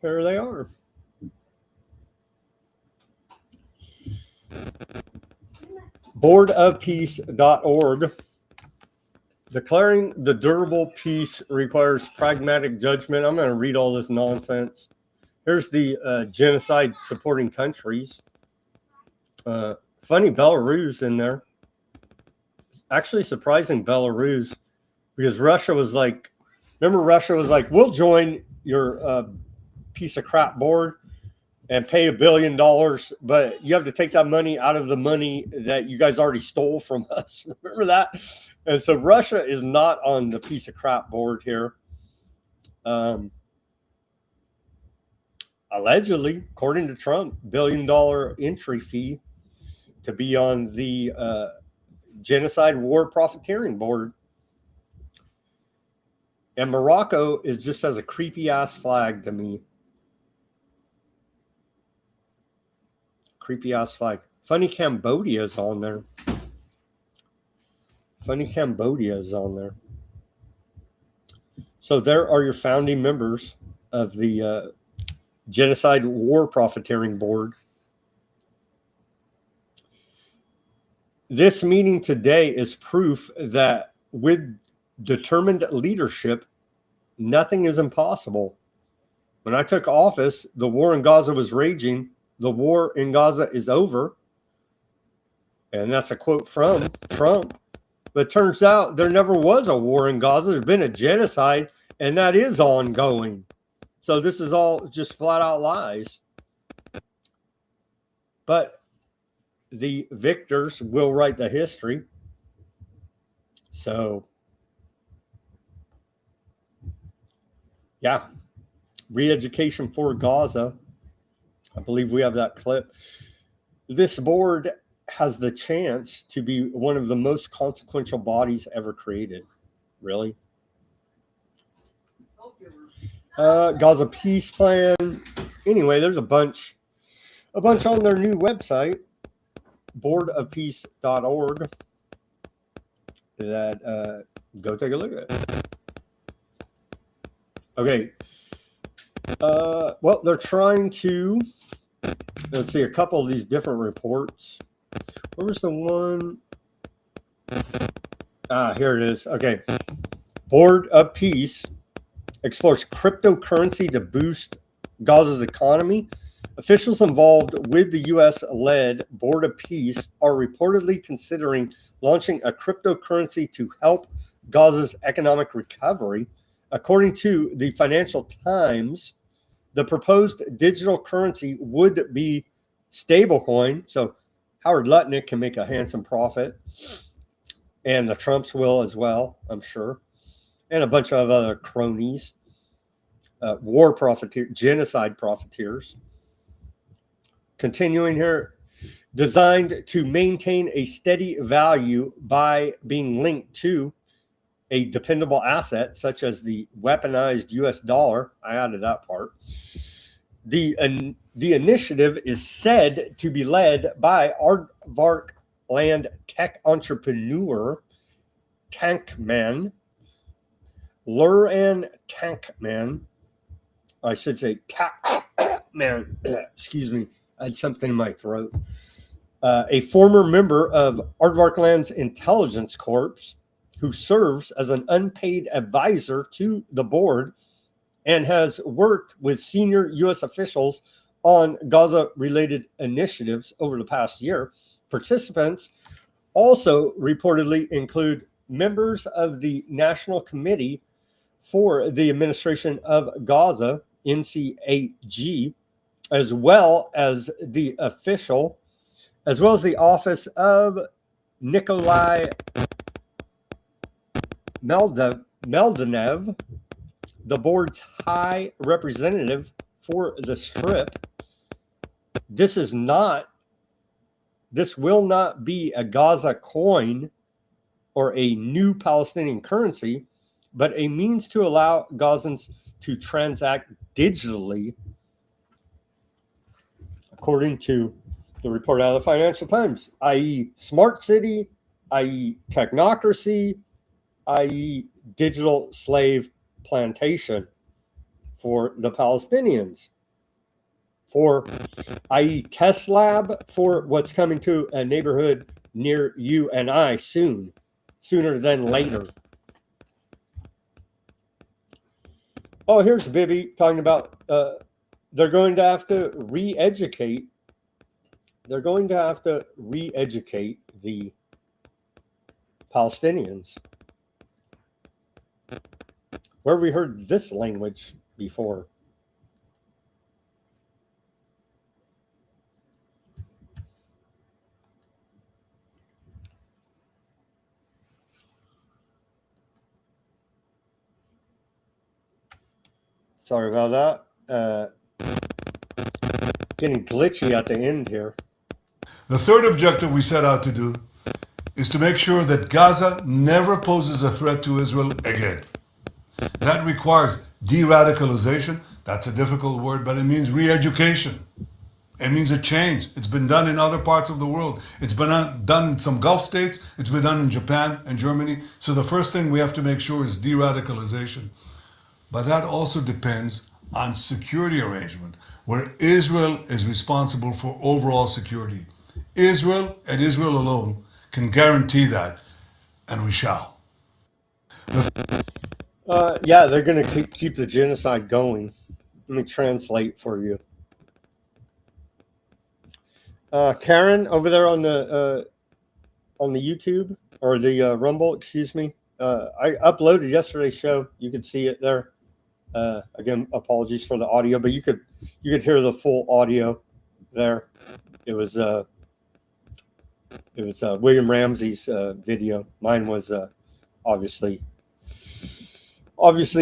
Speaker 1: There they are. boardofpeace.org. Declaring the durable peace requires pragmatic judgment. I'm going to read all this nonsense. Here's the genocide supporting countries. Funny Belarus in there. Actually surprising Belarus, because Russia was like, we'll join your piece of crap board. and pay $1 billion, but you have to take that money out of the money that you guys already stole from us. Remember that? And so Russia is not on the piece of crap board here. Allegedly, according to Trump, $1 billion entry fee to be on the Genocide War Profiteering Board. And Morocco is just as a creepy ass flag to me. Creepy ass flag. Funny Cambodia is on there. So there are your founding members of the Genocide War Profiteering Board. This meeting today is proof that with determined leadership, nothing is impossible. When I took office, the war in Gaza was raging. The war in Gaza is over. And that's a quote from Trump. But it turns out there never was a war in Gaza. There's been a genocide, and that is ongoing. So this is all just flat out lies. But the victors will write the history. So, yeah. Re-education for Gaza. I believe we have that clip. This board has the chance to be one of the most consequential bodies ever created. Really? Gaza Peace Plan. Anyway, there's a bunch on their new website, boardofpeace.org, that go take a look at it. Okay. Well, they're trying to, let's see, a couple of these different reports. Where was the one? Here it is. Okay. Board of Peace explores cryptocurrency to boost Gaza's economy. Officials involved with the U.S.-led Board of Peace are reportedly considering launching a cryptocurrency to help Gaza's economic recovery. According to the Financial Times, the proposed digital currency would be stablecoin. So Howard Lutnick can make a handsome profit. And the Trumps will as well, I'm sure. And a bunch of other cronies. War profiteers, genocide profiteers. Continuing here. Designed to maintain a steady value by being linked to a dependable asset, such as the weaponized US dollar. I added that part. The initiative is said to be led by Aardvark land tech entrepreneur Tankman, Luran Tankman. I should say Tankman. Excuse me. I had something in my throat. A former member of Aardvark Land's Intelligence Corps, who serves as an unpaid advisor to the board and has worked with senior U.S. officials on Gaza-related initiatives over the past year. Participants also reportedly include members of the National Committee for the Administration of Gaza, NCAG, as well as the office of Nikolai Meldanev, the board's high representative for the Strip. This will not be a Gaza coin or a new Palestinian currency, but a means to allow Gazans to transact digitally, according to the report out of the Financial Times, i.e. smart city, i.e. technocracy, i.e. digital slave plantation for the Palestinians, for i.e. test lab for what's coming to a neighborhood near you and I sooner than later. Oh, here's Bibi talking about they're going to have to re-educate. They're going to have to re-educate the Palestinians. Where have we heard this language before? Sorry about that. Getting glitchy at the end here.
Speaker 7: The third objective we set out to do is to make sure that Gaza never poses a threat to Israel again. That requires de-radicalization. That's a difficult word, but it means re-education. It means a change. It's been done in other parts of the world. It's been done in some Gulf states. It's been done in Japan and Germany. So the first thing we have to make sure is de-radicalization. But that also depends on security arrangement, where Israel is responsible for overall security. Israel and Israel alone can guarantee that, and we shall.
Speaker 1: Yeah, they're going to keep the genocide going. Let me translate for you. Karen, over there on the YouTube or the Rumble, excuse me. I uploaded yesterday's show. You could see it there. Again, apologies for the audio, but you could hear the full audio there. It was William Ramsey's video. Mine was obviously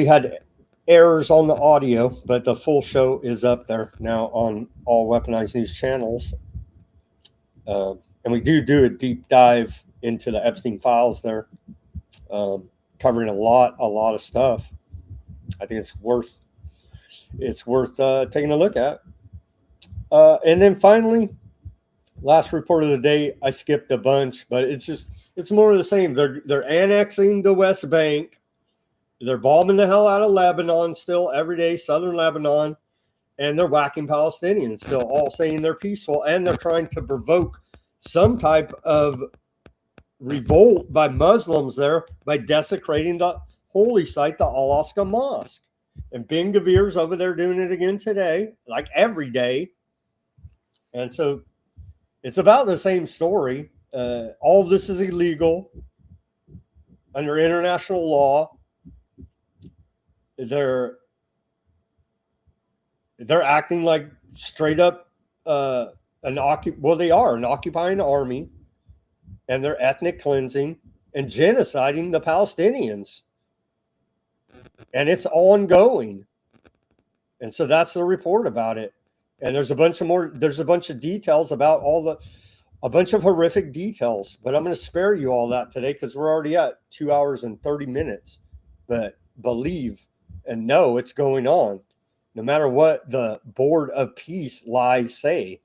Speaker 1: had errors on the audio, but the full show is up there now on all Weaponized News channels. And we do a deep dive into the Epstein files there, covering a lot of stuff. I think it's worth taking a look at. And then finally, last report of the day, I skipped a bunch, but it's more of the same. They're annexing the West Bank. They're bombing the hell out of Lebanon still every day, southern Lebanon, and they're whacking Palestinians still, all saying they're peaceful, and they're trying to provoke some type of revolt by Muslims there by desecrating the holy site, the Al-Aqsa Mosque. And Ben Gavir's over there doing it again today, like every day. And so it's about the same story. All of this is illegal under international law. They're acting like straight up they are an occupying army, and they're ethnic cleansing and genociding the Palestinians. And it's ongoing. And so that's the report about it. And there's a bunch of details about a bunch of horrific details, but I'm going to spare you all that today because we're already at 2 hours and 30 minutes. But believe and know it's going on, no matter what the Board of Peace lies say.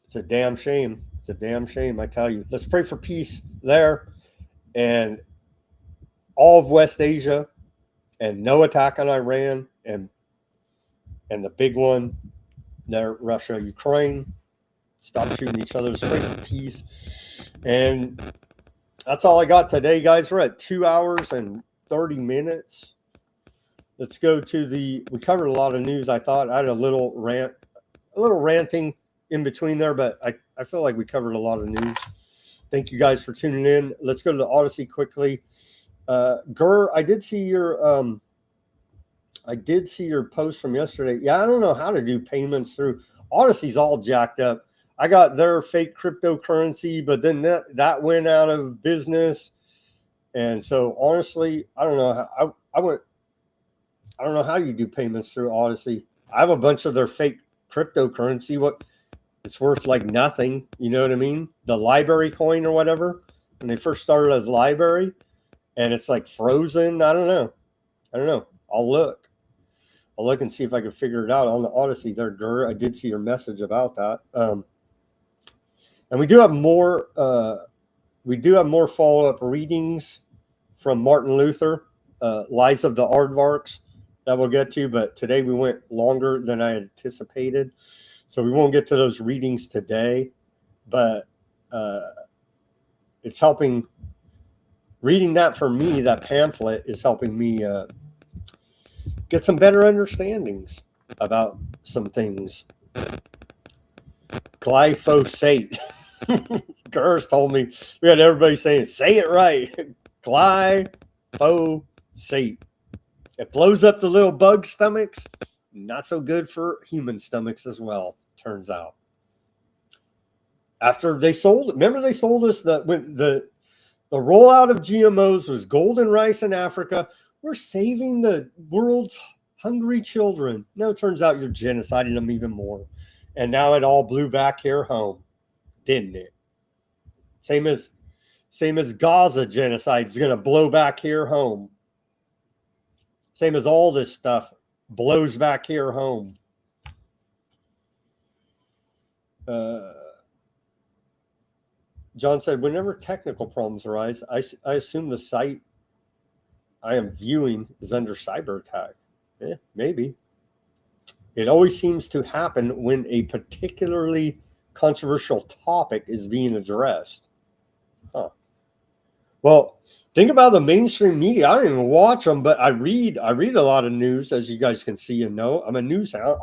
Speaker 1: It's a damn shame. It's a damn shame, I tell you. Let's pray for peace there and all of West Asia, and no attack on Iran, and the big one there, Russia, Ukraine. Stop shooting each other. Let's pray for peace. And that's all I got today, guys. We're at 2 hours and 30 minutes. Let's go to we covered a lot of news, I thought. I had a little ranting in between there, but I feel like we covered a lot of news. Thank you guys for tuning in. Let's go to the Odysee quickly. Gur, I did see your post from yesterday. Yeah, I don't know how to do payments through Odyssee's all jacked up. I got their fake cryptocurrency, but then that went out of business. And so honestly, I don't know how I don't know how you do payments through Odysee. I have a bunch of their fake cryptocurrency. What it's worth like nothing. You know what I mean? The library coin or whatever. When they first started as library, and it's like frozen. I don't know. I'll look and see if I can figure it out on the Odysee there, Gur. I did see your message about that. And we do have more follow-up readings from Martin Luther, Lies of the Aardvarks, that we'll get to, but today we went longer than I anticipated. So we won't get to those readings today, but it's helping. Reading that for me, that pamphlet is helping me get some better understandings about some things. Glyphosate. Gurs told me, we had everybody saying, say it right. Glyphosate. It blows up the little bug stomachs. Not so good for human stomachs as well, turns out. After they sold it, remember they sold us the rollout of GMOs was golden rice in Africa we're saving the world's hungry children. No, it turns out you're genociding them even more. And now it all blew back here home, didn't it? Same as Gaza genocide is going to blow back here home. Same as all this stuff blows back here home. John said, whenever technical problems arise, I assume the site I am viewing is under cyber attack. Maybe. It always seems to happen when a particularly controversial topic is being addressed. Huh. Well, think about the mainstream media. I don't even watch them, but I read a lot of news, as you guys can see and know. I'm a news hound.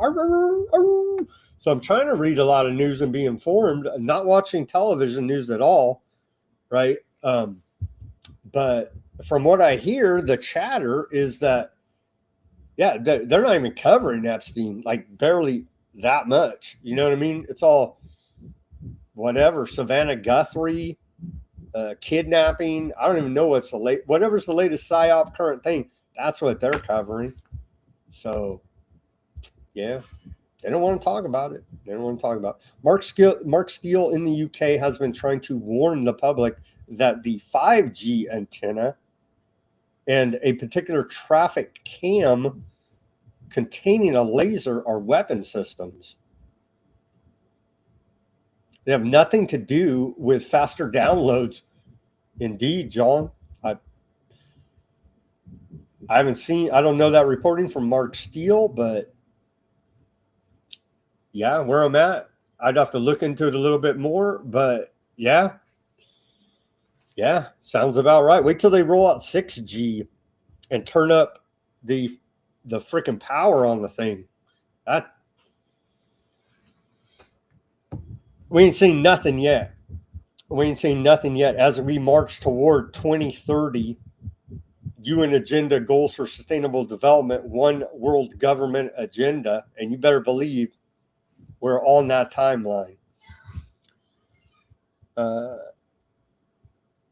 Speaker 1: So I'm trying to read a lot of news and be informed. I'm not watching television news at all, right? But from what I hear, the chatter is that, yeah, they're not even covering Epstein, like barely that much. You know what I mean? It's all whatever, Savannah Guthrie, kidnapping. I don't even know whatever's the latest PSYOP current thing. That's what they're covering. So, yeah. They don't want to talk about it. They don't want to talk about it. Mark Steele in the UK has been trying to warn the public that the 5G antenna and a particular traffic cam containing a laser are weapon systems. They have nothing to do with faster downloads. Indeed, John. I don't know that reporting from Mark Steele, but yeah, where I'm at, I'd have to look into it a little bit more, but yeah, sounds about right. Wait till they roll out 6G and turn up the freaking power on the thing. We ain't seen nothing yet. As we march toward 2030, UN agenda goals for sustainable development, one world government agenda, and you better believe we're on that timeline.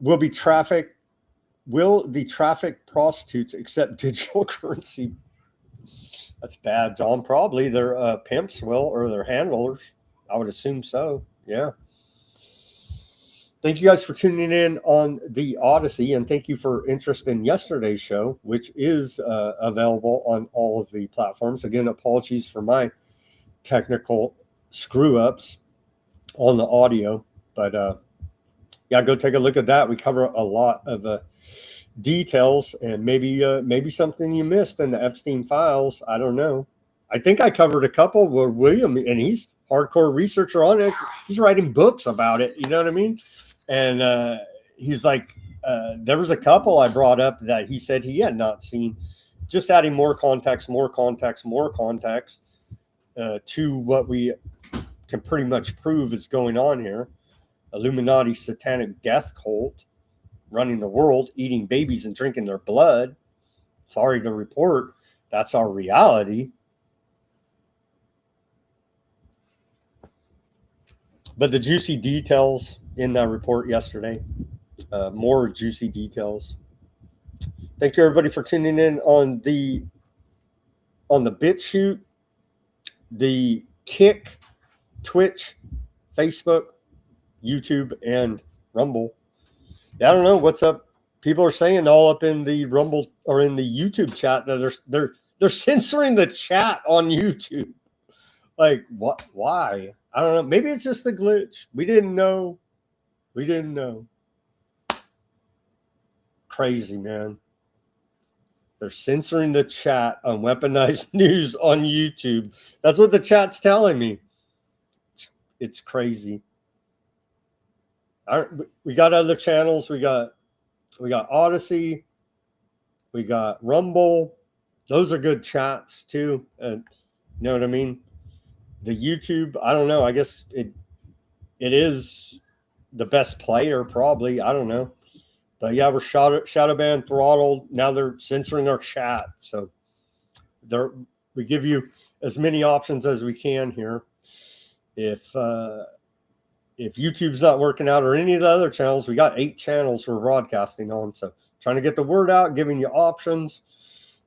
Speaker 1: Will the traffic prostitutes accept digital currency? That's bad, John. Probably their pimps will, or their handlers. I would assume so. Yeah. Thank you guys for tuning in on the Odysee, and thank you for interest in yesterday's show, which is available on all of the platforms. Again, apologies for my technical screw-ups on the audio, but yeah, go take a look at that. We cover a lot of details, and maybe something you missed in the Epstein files. I don't know. I think I covered a couple where William, and he's hardcore researcher on it. He's writing books about it. You know what I mean? And he's like, there was a couple I brought up that he said he had not seen. Just adding more context to what we can pretty much prove is going on here. Illuminati satanic death cult running the world, eating babies and drinking their blood. Sorry to report, that's our reality. But the juicy details in that report yesterday, more juicy details. Thank you everybody for tuning in on the Bitchute, the Kick, Twitch, Facebook, YouTube, and Rumble. I don't know what's up. People are saying all up in the Rumble or in the YouTube chat that they're censoring the chat on YouTube. Like, what? Why? I don't know. Maybe it's just a glitch. We didn't know. Crazy, man. They're censoring the chat on Weaponized News on YouTube. That's what the chat's telling me. It's crazy. We got other channels. We got Odysee. We got Rumble. Those are good chats too. You know what I mean? The YouTube, I don't know. I guess it is the best player, probably. I don't know. But yeah, we're shadow banned, throttled. Now they're censoring our chat. So we give you as many options as we can here. If YouTube's not working out or any of the other channels, we got 8 channels we're broadcasting on. So trying to get the word out, giving you options.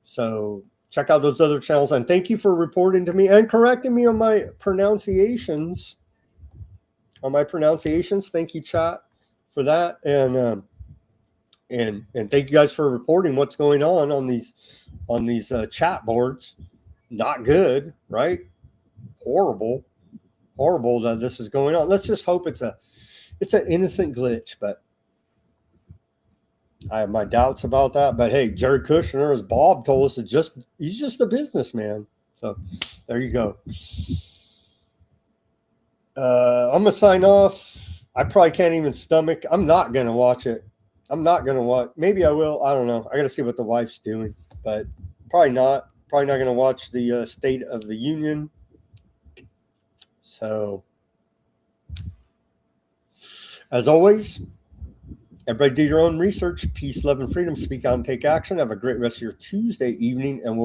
Speaker 1: So check out those other channels. And thank you for reporting to me and correcting me on my pronunciations. Thank you, chat, for that. And thank you guys for reporting what's going on these chat boards. Not good, right? Horrible that this is going on. Let's just hope it's an innocent glitch, but I have my doubts about that. But hey, Jared Kushner, as Bob told us, he's just a businessman. So there you go. I'm gonna sign off. I probably can't even stomach. I'm not gonna watch it. Maybe I will. I don't know. I gotta see what the wife's doing, but probably not. Probably not gonna watch the State of the Union. So, as always, everybody do your own research. Peace, love, and freedom. Speak out and take action. Have a great rest of your Tuesday evening, and we'll